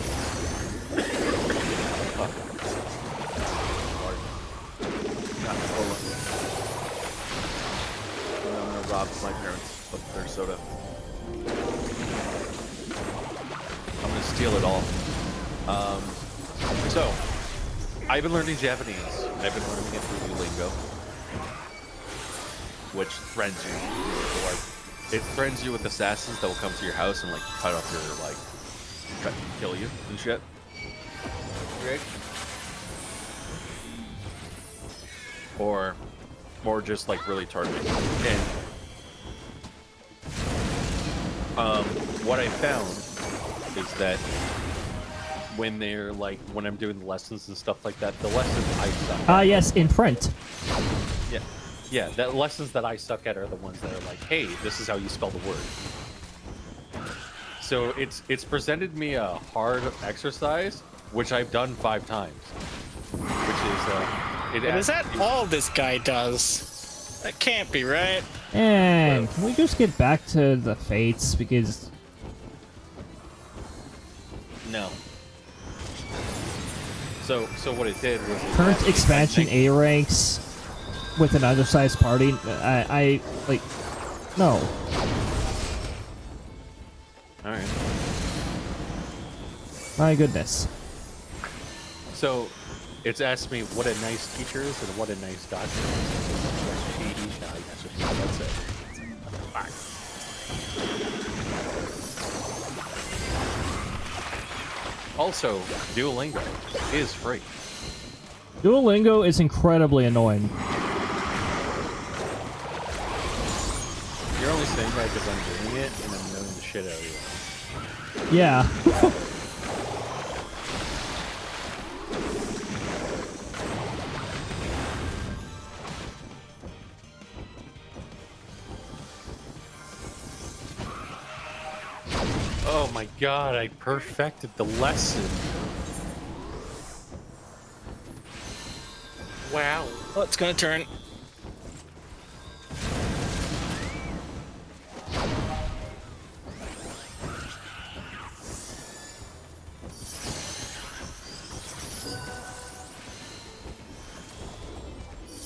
I'm gonna rob my parents of their soda. I'm gonna steal it all. So, I've been learning Japanese. I've been learning it through Duolingo, which threatens you. It threatens you with assassins that will come to your house and like cut off your cut and kill you and shit. Okay. Or just like really targeting. And what I found is that when they're like when I'm doing the lessons and stuff like that. The lessons I suck. Ah, yes, in print. Yeah, yeah. The lessons that I suck at are the ones that are like, hey, this is how you spell the word. So it's presented me a hard exercise, which I've done 5 times. Which is But is that all this guy does? That can't be right. And can we just get back to the fates because no. So what it did was it current had- expansion A ranks with an undersized party. I like no. All right. My goodness. So it's asked me what a nice teacher is and what a nice doctor is. That's it. Fine. Also, Duolingo is free. Duolingo is incredibly annoying. You're only saying that because I'm doing it and I'm knowing the shit out of you. Yeah. Oh my god, I perfected the lesson. Wow. Oh, it's gonna turn.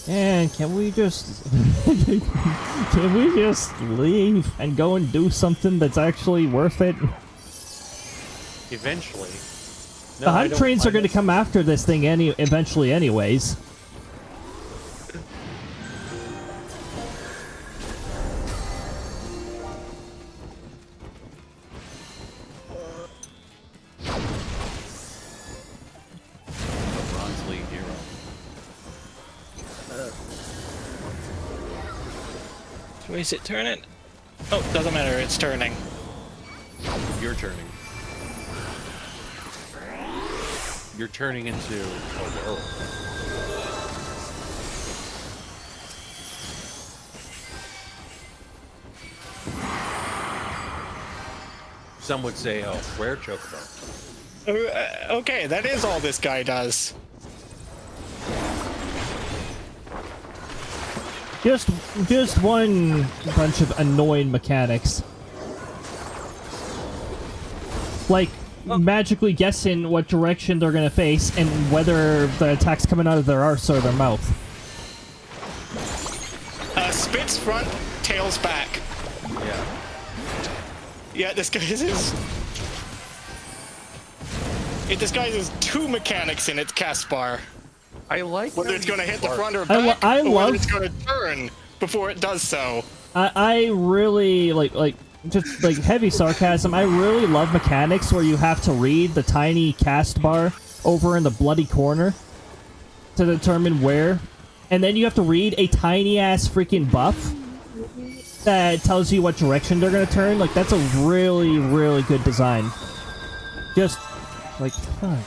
And can we just leave and go and do something that's actually worth it? Eventually. No, The I hunt don't trains are find going to it- come after this thing eventually anyways. a Bronze League hero. Is it turning? Oh, doesn't matter. It's turning. You're turning. You're turning into. Oh, some would say, oh, rare chocobo. Okay, that is all this guy does. Just one bunch of annoying mechanics. Like magically guessing what direction they're gonna face and whether the attack's coming out of their arse or their mouth. Spits front, tails back. Yeah. Yeah, this guy is. It disguises 2 mechanics in its cast bar. I like Whether how it's you going to hit the bark. front or I lo- back, I or love- whether it's going to turn before it does so. I really like just like heavy sarcasm. I really love mechanics where you have to read the tiny cast bar over in the bloody corner to determine where, and then you have to read a tiny ass freaking buff that tells you what direction they're gonna turn. Like that's a really good design. Just like fuck.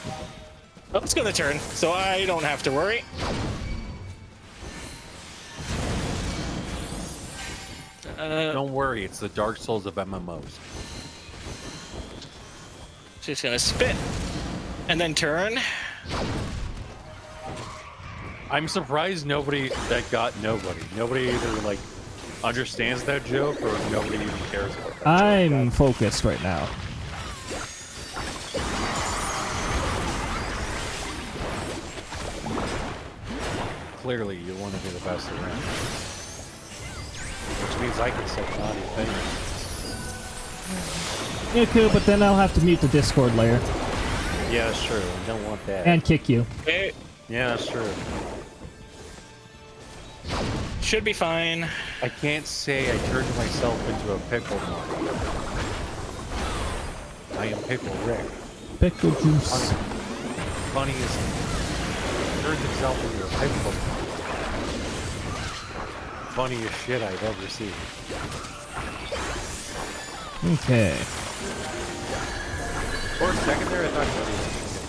Oh, it's going to turn, so I don't have to worry. Don't worry, it's the Dark Souls of MMOs. She's going to spit and then turn. I'm surprised nobody that got nobody. Nobody either like understands that joke or nobody even cares about that I'm joke. focused right now. Clearly, you want to be the best around. Which means I can say naughty things. You could, but then I'll have to mute the Discord layer Yeah, that's true. I don't want that. and kick you. It Yeah, that's true. should be fine. I can't say I turned myself into a pickle monster. I am Pickle Rick. Pickle juice. Funniest. Turned himself into a pickle. Funniest shit I've ever seen. Okay. For a second there, I thought Cody was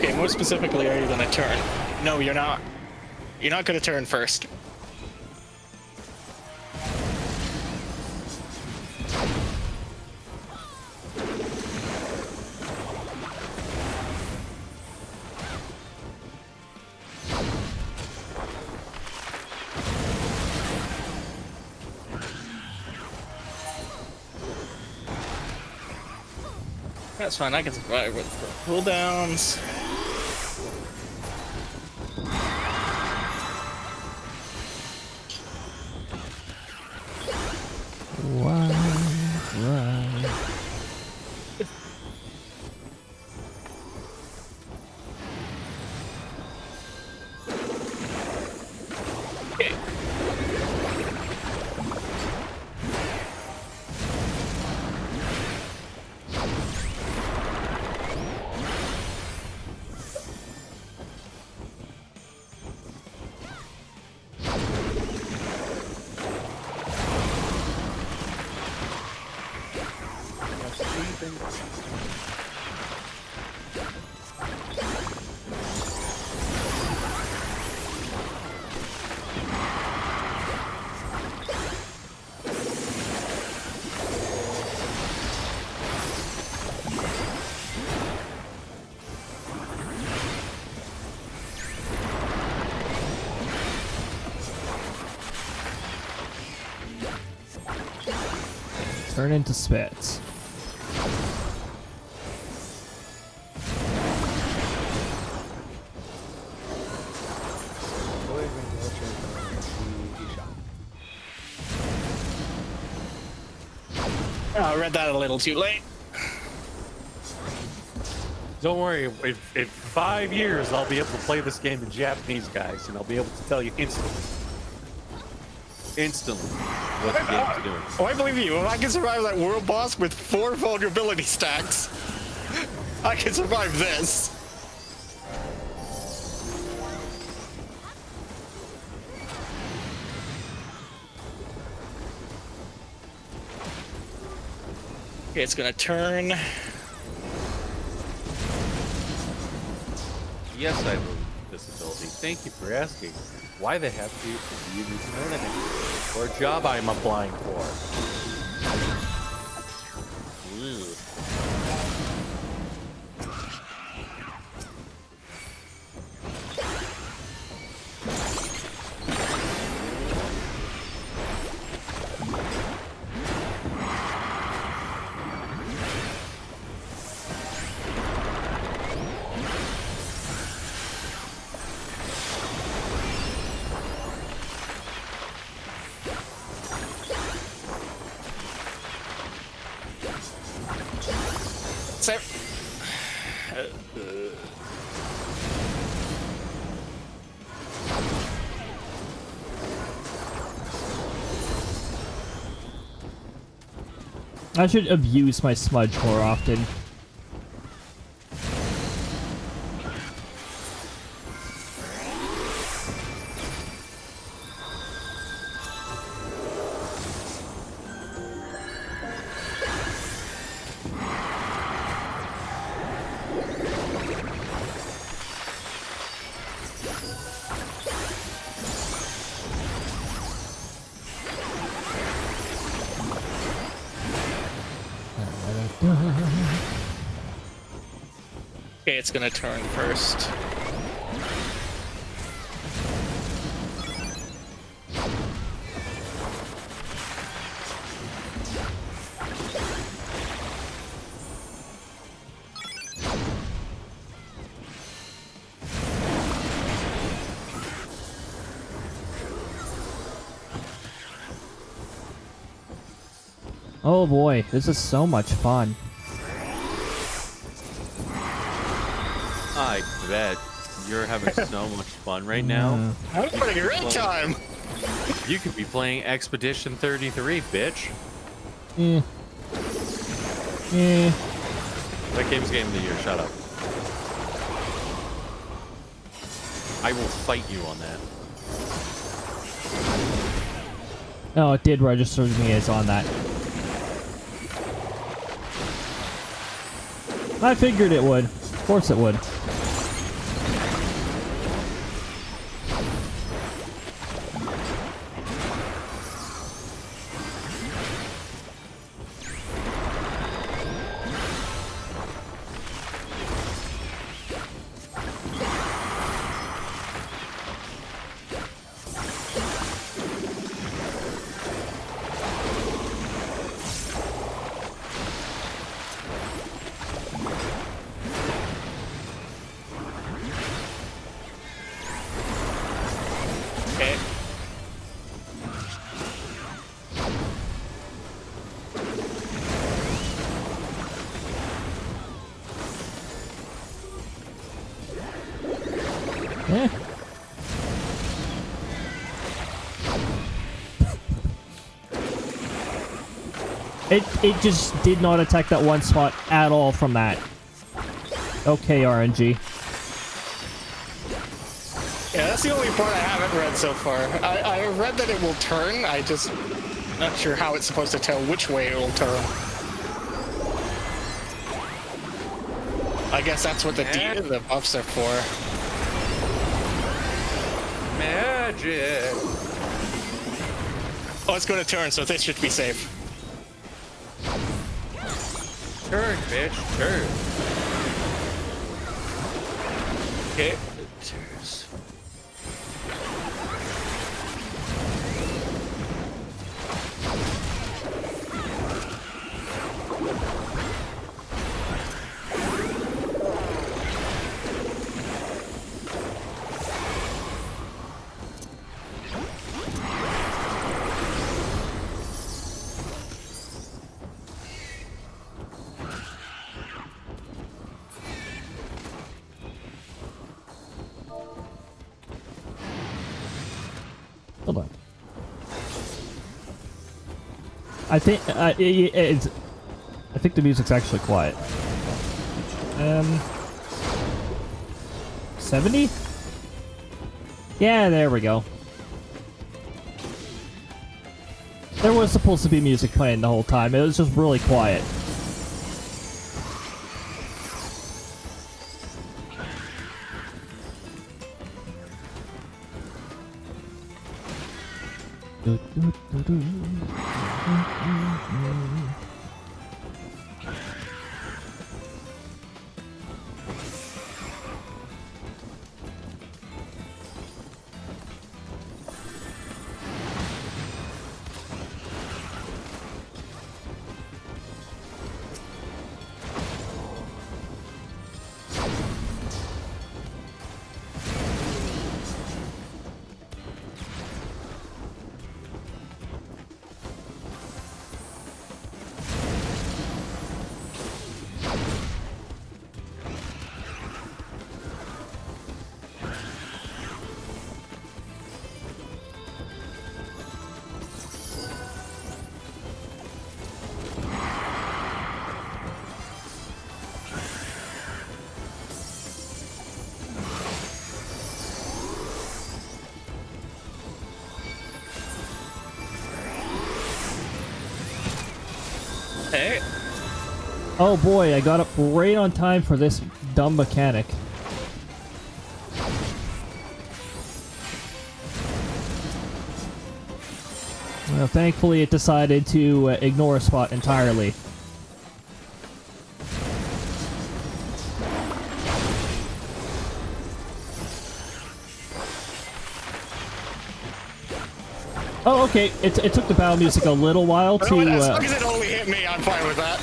Okay, more specifically, are you gonna turn? No, you're not. You're not gonna turn first. That's fine, I can survive with the cooldowns. Right. Okay. Turn into spits. Oh, I read that a little too late. Don't worry, in 5 years I'll be able to play this game in Japanese, guys, and I'll be able to tell you instantly what the game's doing. Oh, I believe you. If I can survive that world boss with 4 vulnerability stacks, I can survive this. Okay, it's gonna turn. Yes, I believe this ability. Thank you for asking. Why the heck do you need to know anything? For a job I'm applying for. Ooh. So, I should abuse my smudge more often. okay, it's gonna turn first. Oh boy, this is so much fun. I bet you're having so much fun right now. I'm having a great time. You could be playing Expedition 33, bitch. Eh. Eh. That game's game of the year. Shut up. I will fight you on that. No, it did register me as on that. I figured it would. Of course it would. Okay. Eh. It just did not attack that one spot at all from that. Okay, RNG. Yeah, that's the only part I haven't read so far. I read that it will turn. I just not sure how it's supposed to tell which way it will turn. I guess that's what the buffs are for. Magic. Oh, it's going to turn, so this should be safe. Turn, bitch, turn. Okay. Hold on. I think I think the music's actually quiet. 70? Yeah, there we go. There was supposed to be music playing the whole time. It was just really quiet. Hey. Oh boy, I got up right on time for this dumb mechanic. Well, thankfully it decided to ignore a spot entirely. Oh, okay. It took the battle music a little while to... As long as it only hit me, I'm fine with that.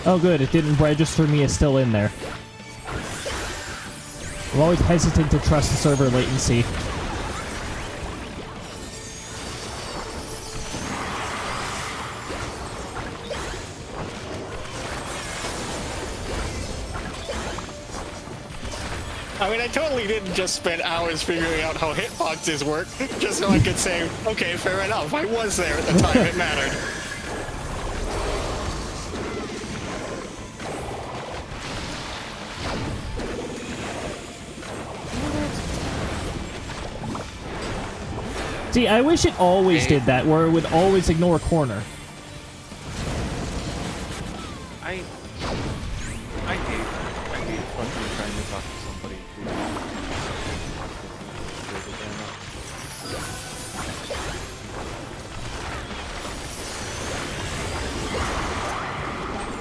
Oh good, it didn't register me as still in there. I'm always hesitant to trust the server latency. I mean, I totally didn't just spend hours figuring out how hitboxes work, just so I could say, okay, fair enough, I was there at the time it mattered. See, I wish it always did that, where it would always ignore a corner. hate fucking trying to talk to somebody who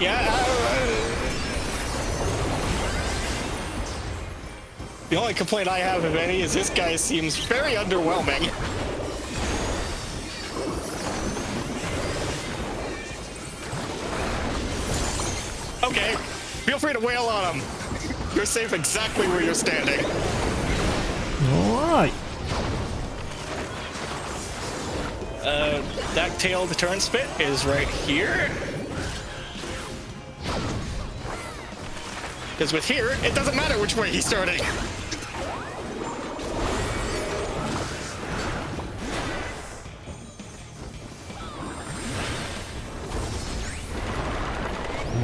Yeah. The only complaint I have, if any, is this guy seems very underwhelming. Okay, feel free to wail on him. You're safe exactly where you're standing. Alright. That tailed turn spit is right here. Because with here, it doesn't matter which way he's starting.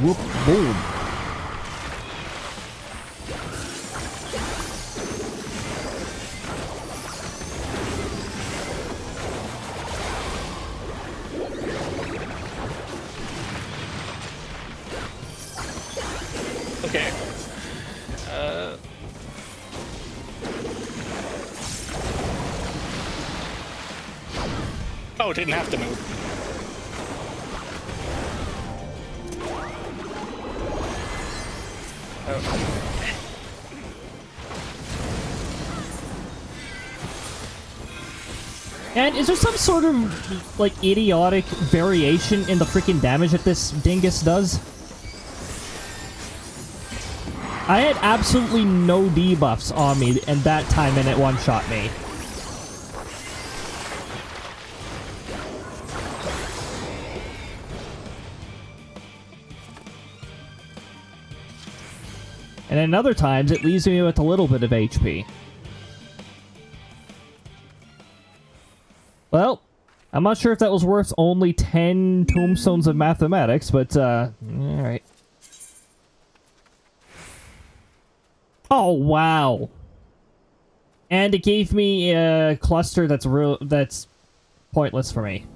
Whoop, boom. Okay. Oh, didn't have to move. And is there some sort of, like, idiotic variation in the freaking damage that this dingus does? I had absolutely no debuffs on me, and that time and it one-shot me. And then other times, it leaves me with a little bit of HP. Well, I'm not sure if that was worth only 10 tombstones of mathematics, but, alright. Oh, wow. And it gave me a cluster that's pointless for me.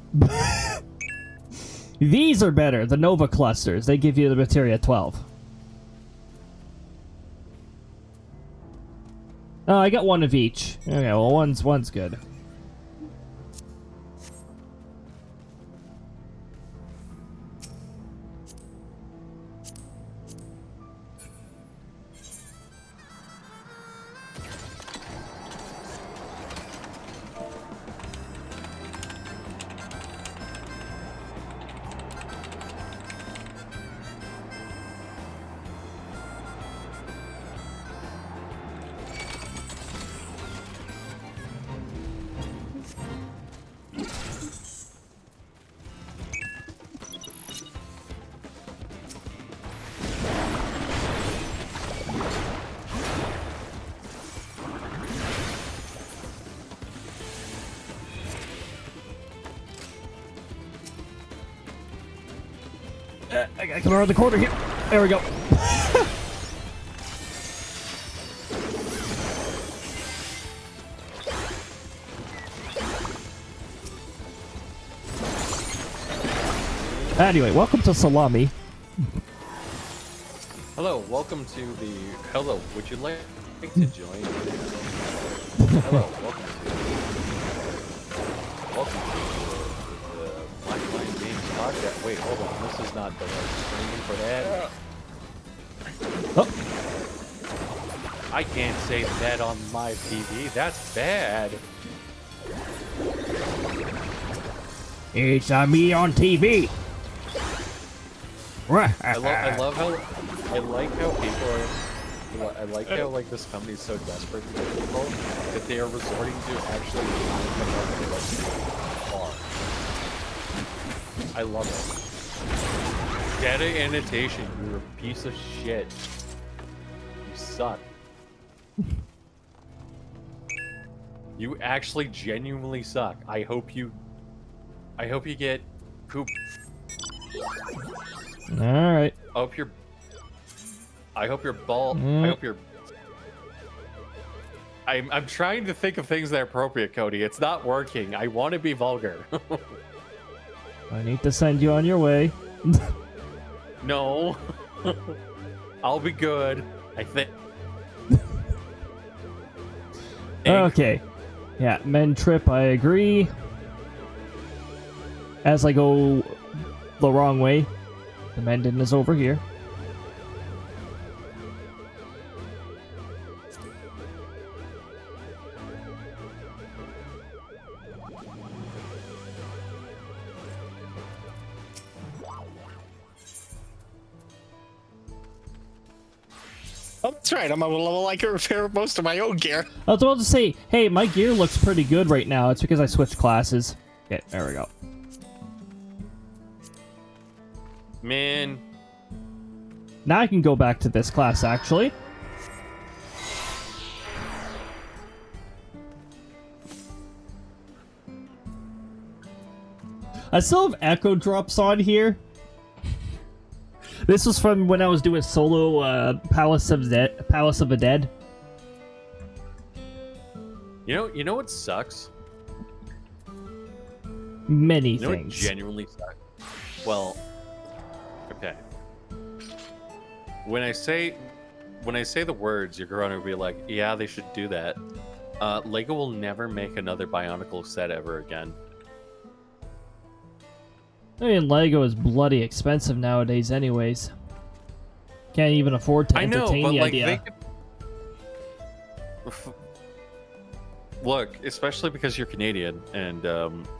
These are better, the Nova clusters. They give you the materia 12. Oh, I got one of each. Okay, well, one's good. I gotta come around the corner here. There we go. Anyway, welcome to Salami. Hello, welcome to the... Hello, would you like to join? Hello, welcome to the Blackline Games podcast. Wait, hold on, this is not the right screen for that. Oh. I can't say that on my TV, that's bad. It's me on TV. I love how I like how people are. I like how like this company's so desperate to get people that they are resorting to actually lying about what they are. I love it. Data annotation, you're a piece of shit. You suck. You actually genuinely suck. I hope you get poop. All right. I hope you're bald. I hope you're. I'm trying to think of things that are appropriate, Cody. It's not working. I want to be vulgar. I need to send you on your way. No. I'll be good. I think. Okay. Yeah, men trip, I agree. As I go the wrong way, the Mendon is over here. Oh, that's right. I'm a level I can repair most of my own gear. I was about to say, hey, my gear looks pretty good right now. It's because I switched classes. Okay, there we go. Man, Now I can go back to this class, actually. I still have echo drops on here. This was from when I was doing solo Palace of the Dead. you know what sucks? Many You know what things. genuinely sucks? Well, okay. When I say the words, you're going to be like, yeah, they should do that. Lego will never make another Bionicle set ever again. I mean, Lego is bloody expensive nowadays anyways. Can't even afford to I know, entertain but the like idea. they could... Look, especially because you're Canadian and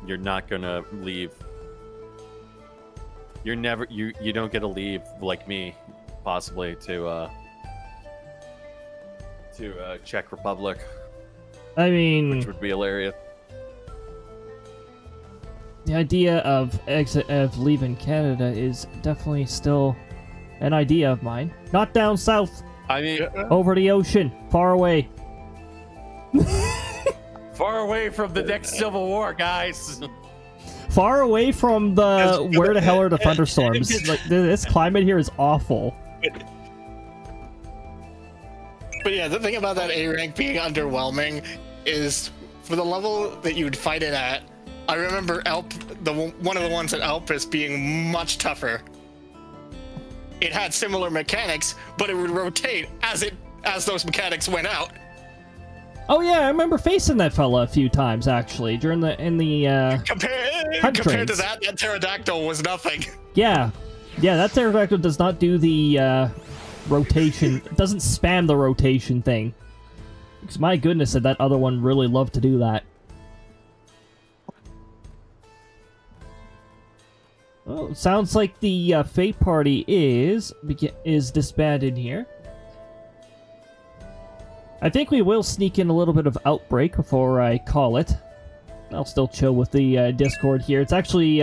you're not gonna leave. You're never you don't get to leave like me, possibly to Czech Republic, I mean, which would be hilarious. the idea of leaving Canada is definitely still an idea of mine. Not down south, I mean, over the ocean, far away. far away from the next Civil War, guys. Far away from the where the hell are the thunderstorms? Like this climate here is awful. But yeah, the thing about that A rank being underwhelming is for the level that you'd fight it at. I remember one of the ones at Alpus being much tougher. It had similar mechanics, but it would rotate as those mechanics went out. Oh yeah, I remember facing that fella a few times actually during the hunt Compared to trains. that pterodactyl was nothing. Yeah, that pterodactyl does not do the rotation. It doesn't spam the rotation thing. Because my goodness, did that other one really love to do that. Well, sounds like the Fate Party is disbanded here. I think we will sneak in a little bit of Outbreak before I call it. I'll still chill with the Discord here. It's actually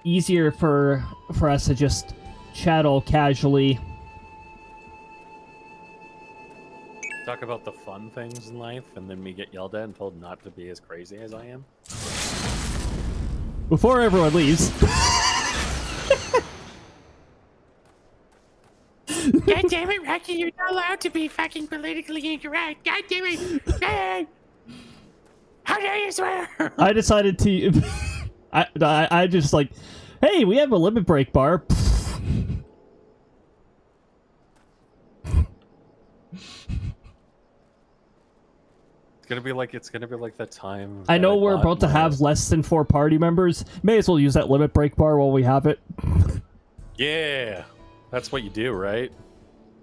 easier for us to just chat all casually. Talk about the fun things in life, and then me get yelled at and told not to be as crazy as I am. Before everyone leaves. God damn it, Rocky, you're not allowed to be fucking politically incorrect. God damn it. God. How dare you swear? I decided to... I just like, hey, we have a limit break bar. It's gonna be like that time. I that know we're bought about to my- have less than 4 party members. May as well use that limit break bar while we have it. Yeah, that's what you do, right?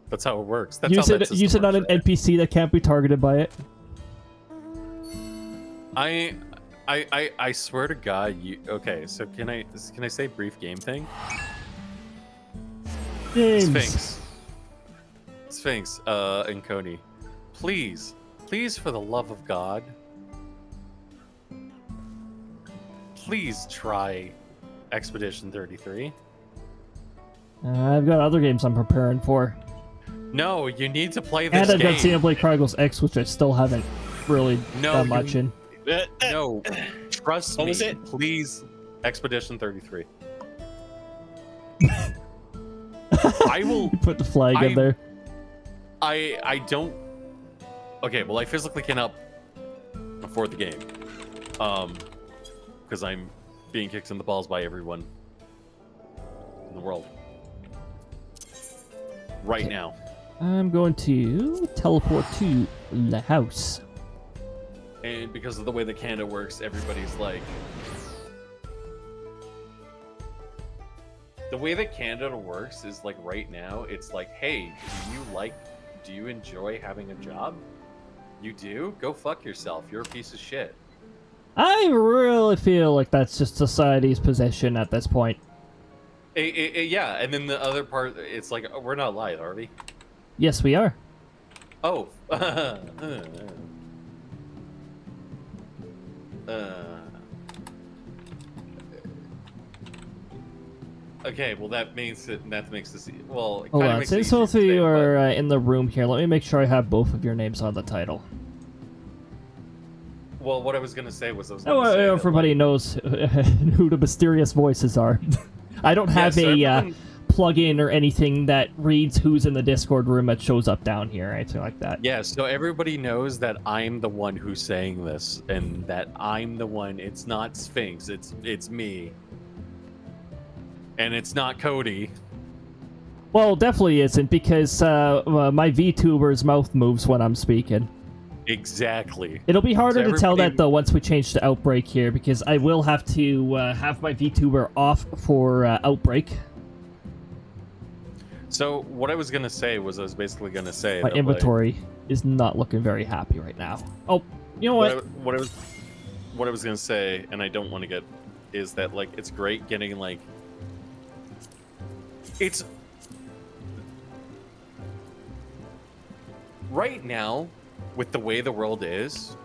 That's how it works. That's Use how that it system on an works, right? NPC that can't be targeted by it. I swear to God, you okay? So can I say brief game thing? Games. Sphinx, and Cody, please, for the love of God, please try Expedition 33. I've got other games I'm preparing for. No, you need to play this And I've got game. Xenoblade Chronicles X, which I still haven't really done much in. No, trust What me. was it? Please, Expedition 33. I will. You put the flag in there. I don't. Okay, well, I physically cannot afford the game, because I'm being kicked in the balls by everyone in the world. right now. I'm going to teleport to the house. And because of the way the Canada works, everybody's like... The way that Canada works is like right now, it's like, hey, do you enjoy having a job? You do? Go fuck yourself. You're a piece of shit. I really feel like that's just society's position at this point. Yeah, and then the other part, it's like, oh, we're not live, are we? Yes, we are. Oh. Okay, well that makes this well. It Hold kinda on, makes it since easier both to of say, you but- are in the room here, let me make sure I have both of your names on the title. Well, what I was gonna say was Oh, everybody knows who the mysterious voices are. I don't have a plug-in or anything that reads who's in the Discord room that shows up down here or anything like that. Yeah, so everybody knows that I'm the one who's saying this, and that I'm the one. It's not Sphinx. It's me. And it's not Cody. Well, definitely isn't, because my VTuber's mouth moves when I'm speaking. Exactly. It'll be harder So to tell that, everybody- though, once we change to Outbreak here, because I will have to have my VTuber off for Outbreak. So what I was gonna say was I was basically gonna say My that, inventory is not looking very happy right now. Oh, you know what? What I was gonna say, and I don't want to get, is that like it's great getting like it's right now with the way the world is.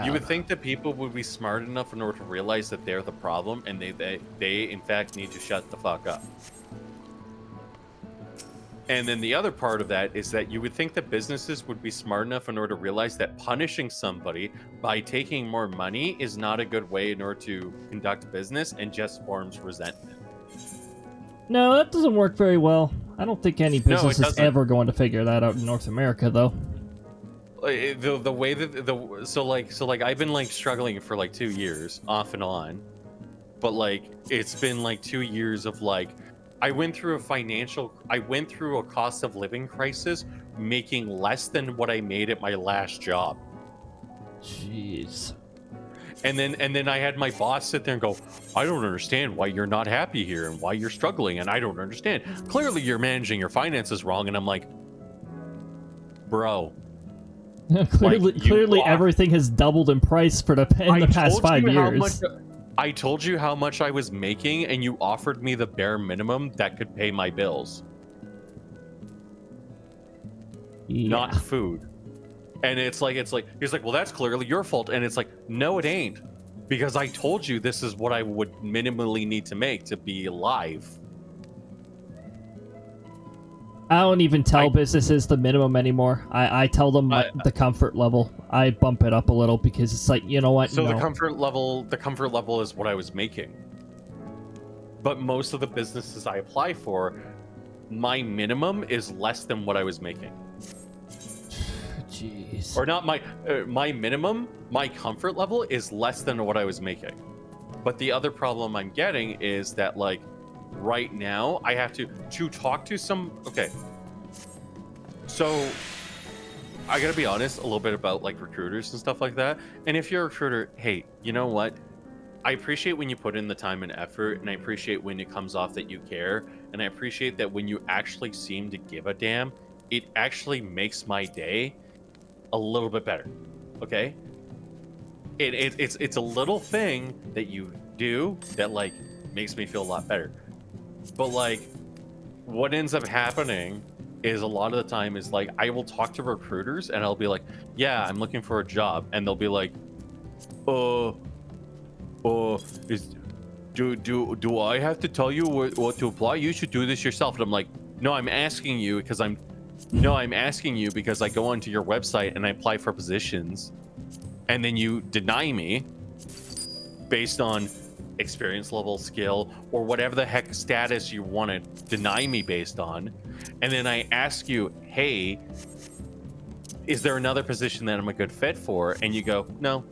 You would think that people would be smart enough in order to realize that they're the problem, and they in fact need to shut the fuck up. And then the other part of that is that you would think that businesses would be smart enough in order to realize that punishing somebody by taking more money is not a good way in order to conduct business, and just forms resentment. No, that doesn't work very well. I don't think any No, it business is doesn't. ever going to figure that out in North America, though. The way that so like I've been like struggling for like 2 years off and on, but like it's been like 2 years of like I went through a cost of living crisis, making less than what I made at my last job. Jeez. And then I had my boss sit there and go, I don't understand why you're not happy here and why you're struggling, and I don't understand. Clearly you're managing your finances wrong. And I'm like, bro. Clearly, are. everything has doubled in price in the past 5 years. I told you how much I was making, and you offered me the bare minimum that could pay my bills, Yeah. not food. And it's like he's like, well, that's clearly your fault. And it's like, no, it ain't, because I told you this is what I would minimally need to make to be alive. I don't even tell businesses the minimum anymore. I tell them the comfort level. I bump it up a little because it's like, you know what? So no. the comfort level is what I was making. But most of the businesses I apply for, my minimum is less than what I was making. Jeez. Or not my minimum, my comfort level is less than what I was making. But the other problem I'm getting is that like right now I have to talk to some. Okay, so I gotta be honest a little bit about like recruiters and stuff like that. And if you're a recruiter, hey, you know what? I appreciate when you put in the time and effort, and I appreciate when it comes off that you care, and I appreciate that when you actually seem to give a damn, it actually makes my day a little bit better. Okay, it's a little thing that you do that like makes me feel a lot better. But like what ends up happening is a lot of the time is like I will talk to recruiters and I'll be like, yeah, I'm looking for a job, and they'll be like, do I have to tell you what to apply? You should do this yourself. And I'm like, no, I'm asking you because I go onto your website and I apply for positions, and then you deny me based on experience level, skill, or whatever the heck status you want to deny me based on. And then I ask you, hey, is there another position that I'm a good fit for? And you go, no.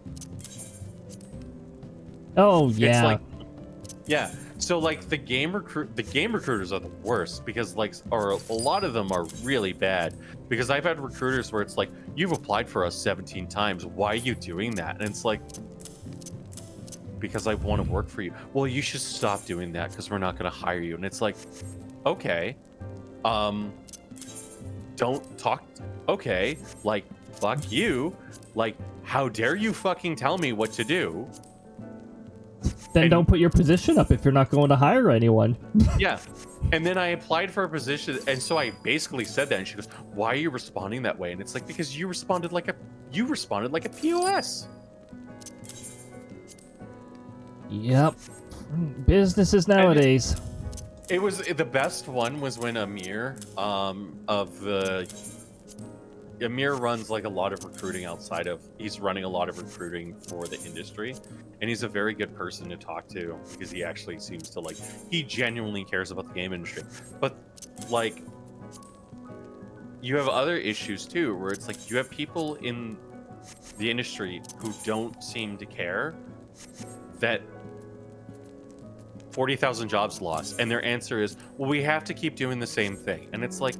Oh, yeah. It's like, yeah. So like the game recruiters are the worst because like, or a lot of them are really bad because I've had recruiters where it's like, you've applied for us 17 times. Why are you doing that? And it's like, because I want to work for you. Well, you should stop doing that because we're not going to hire you. And it's like, okay, don't talk. Okay, like, fuck you. Like, how dare you fucking tell me what to do? Then don't put your position up if you're not going to hire anyone. Yeah. And then I applied for a position, and so I basically said that, and she goes, "Why are you responding that way?" And it's like, because you responded like a POS. Yep. Businesses nowadays. It was the best one was when Amir Amir runs like a lot of recruiting he's running a lot of recruiting for the industry, and he's a very good person to talk to because he actually seems to like, he genuinely cares about the game industry. But like, you have other issues too, where it's like you have people in the industry who don't seem to care that 40,000 jobs lost, and their answer is, well, we have to keep doing the same thing. And it's like,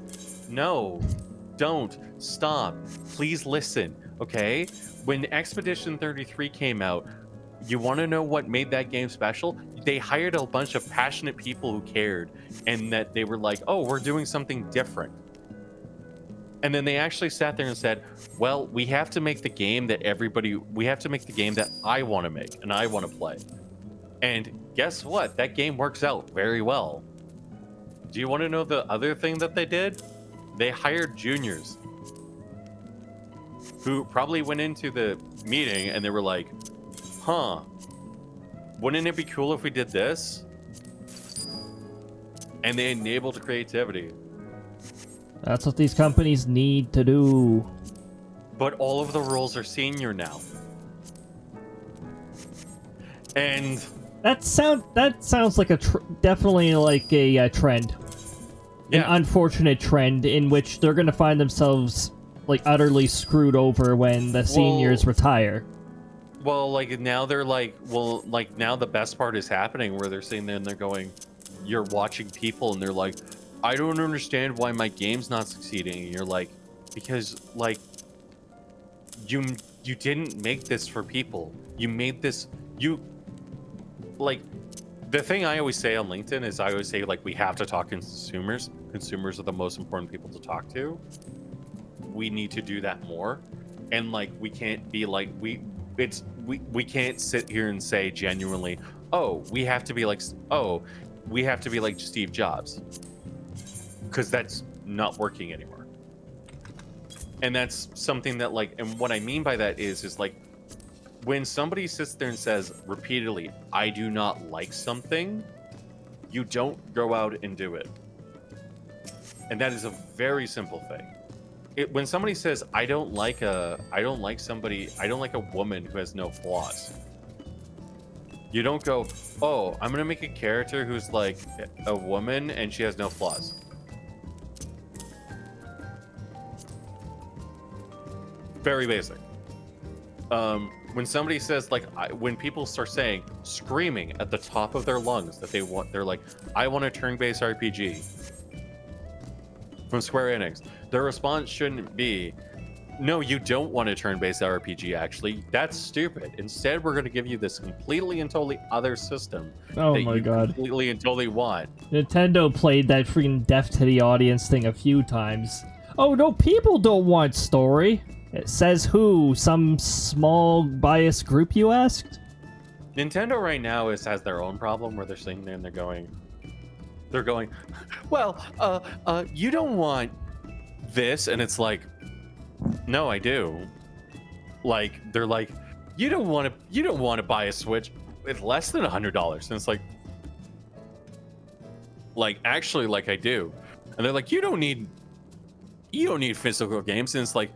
no, don't stop, please listen. Okay, when Expedition 33 came out, you want to know what made that game special? They hired a bunch of passionate people who cared, and that they were like, oh, we're doing something different. And then they actually sat there and said, well, we have to make the game that I want to make and I want to play. And guess what? That game works out very well. Do you want to know the other thing that they did? They hired juniors who probably went into the meeting and they were like, huh, wouldn't it be cool if we did this? And they enabled creativity. That's what these companies need to do. But all of the roles are senior now. And that sounds like definitely like a trend. Yeah. An unfortunate trend in which they're going to find themselves like utterly screwed over when the seniors retire. Well, like now they're like, now the best part is happening where they're sitting there and they're going, you're watching people and they're like, I don't understand why my game's not succeeding. And you're like, because like you didn't make this for people. You made this, like, the thing I always say on LinkedIn is I always say, like, we have to talk to consumers. Consumers are the most important people to talk to. We need to do that more. And like, we can't be like, we can't sit here and say genuinely, oh, we have to be like Steve Jobs. Because that's not working anymore. And that's something that like, and what I mean by that is like, when somebody sits there and says repeatedly, I do not like something, you don't go out and do it. And that is a very simple thing. When somebody says, I don't like a woman who has no flaws. You don't go, oh, I'm gonna make a character who's like a woman and she has no flaws. Very basic. When somebody says, like, when people start saying, screaming at the top of their lungs that they're like, I want a turn-based RPG from Square Enix, their response shouldn't be, no, you don't want a turn-based RPG, actually. That's stupid. Instead, we're going to give you this completely and totally other system oh that my you God. completely and totally want. Nintendo played that freaking deaf to the audience thing a few times. Oh, no, people don't want story. It says who? Some small biased group, you asked? Nintendo right now has their own problem where they're sitting there and they're going, well, you don't want this, and it's like, no, I do. Like, they're like, you don't want to buy a Switch with less than $100, and it's like actually, like, I do. And they're like, you don't need physical games, and it's like,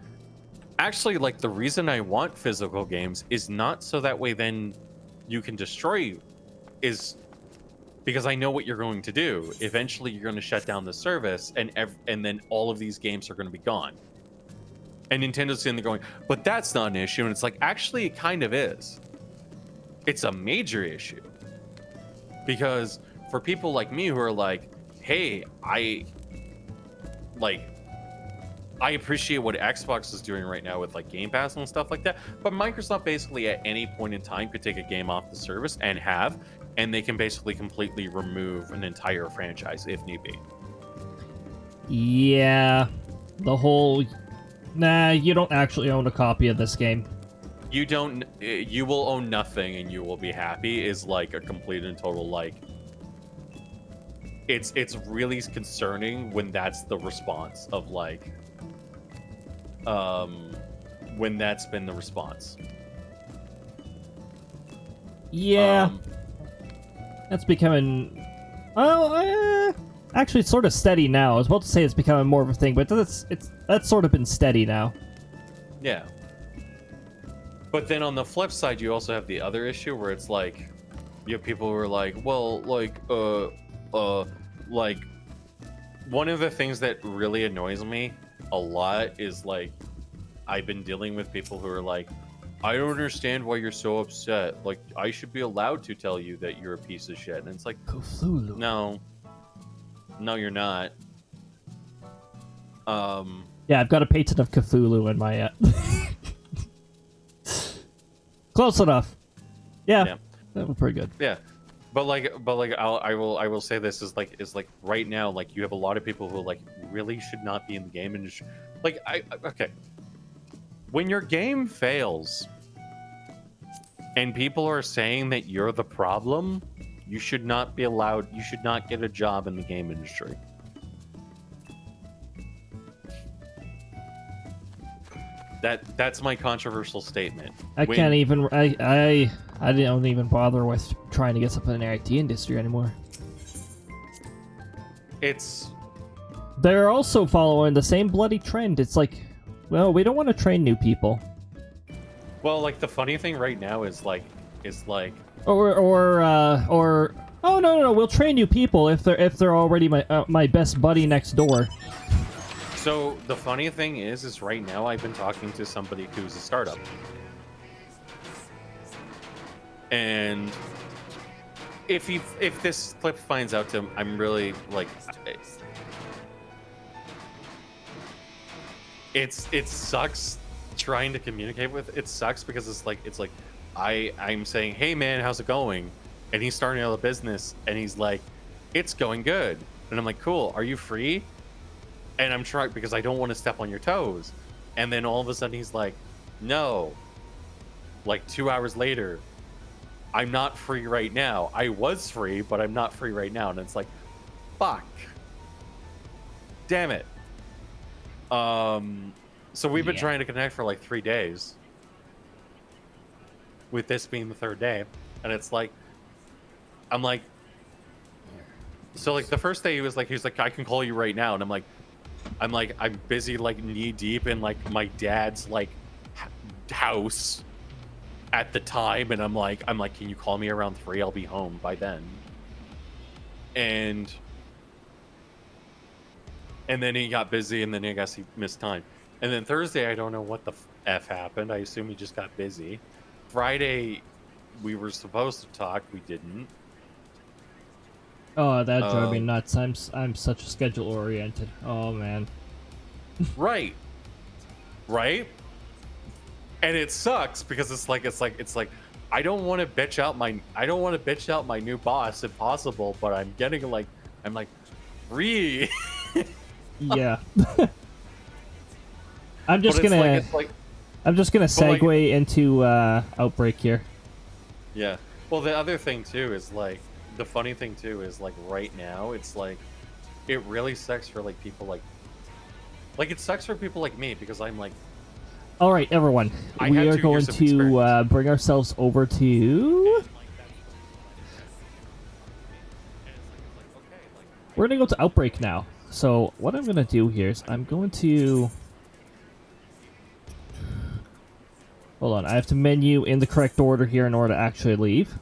actually, like, the reason I want physical games is not so that way then you can destroy, is because I know what you're going to do. Eventually, you're going to shut down the service, and then all of these games are going to be gone. And Nintendo's sitting there going, but that's not an issue. And it's like, actually, it kind of is. It's a major issue. Because for people like me who are like, hey, I appreciate what Xbox is doing right now with like Game Pass and stuff like that, but Microsoft basically at any point in time could take a game off the service and they can basically completely remove an entire franchise if need be. Yeah, the whole... Nah, you don't actually own a copy of this game. You don't. You will own nothing and you will be happy is like a complete and total like. It's really concerning when that's the response of like. When that's been the response. Yeah, that's becoming. Well, actually, it's sort of steady now. I was about to say it's becoming more of a thing, but that's sort of been steady now. Yeah. But then on the flip side, you also have the other issue where it's like, you have people who are like, well, like, like, one of the things that really annoys me a lot is like, I've been dealing with people who are like, I don't understand why you're so upset. Like, I should be allowed to tell you that you're a piece of shit. And it's like, Cthulhu. No, you're not. Yeah, I've got a patent of Cthulhu in my. Close enough. Yeah, that was pretty good. Yeah, but I will say this is like right now, like you have a lot of people who like really should not be in the game industry. Like okay, when your game fails and people are saying that you're the problem, you should not be allowed. You should not get a job in the game industry. That's my controversial statement. I can't even. I don't even bother with trying to get something in the IT industry anymore. They're also following the same bloody trend. It's like, well, we don't want to train new people. Well, like the funny thing right now is like, or oh no, we'll train new people if they're already my best buddy next door. So the funny thing is right now I've been talking to somebody who's a startup, and if this clip finds out to him, I'm really like, it sucks trying to communicate with. It sucks because it's like I'm saying, hey man, how's it going? And he's starting out a business, and he's like, it's going good, and I'm like, cool. Are you free? And I'm trying because I don't want to step on your toes. And then all of a sudden he's like, no. Like 2 hours later, I'm not free right now. I was free, but I'm not free right now. And it's like, fuck. Damn it. So we've been trying to connect for like 3 days. With this being the third day. And it's like, I'm like, so like the first day he was like, I can call you right now. And I'm busy like knee deep in like my dad's like house at the time, and I'm like, can you call me around 3? I'll be home by then. And then he got busy, and then I guess he missed time. And then Thursday, I don't know what the F happened. I assume he just got busy. Friday, we were supposed to talk. We didn't. Oh, that drove me nuts. I'm such schedule oriented. Oh man. Right. And it sucks because it's like I don't want to bitch out my new boss if possible, but I'm getting like free. Yeah. I'm just gonna segue into Outbreak here. Yeah. Well, the other thing too is like, the funny thing too is like right now it's like, it really sucks for like people like it sucks for people like me because I'm like, all right, everyone, we are going to bring ourselves over to. We're gonna go to Outbreak now. So what I'm gonna do here is I'm going to. Hold on, I have to menu in the correct order here in order to actually leave.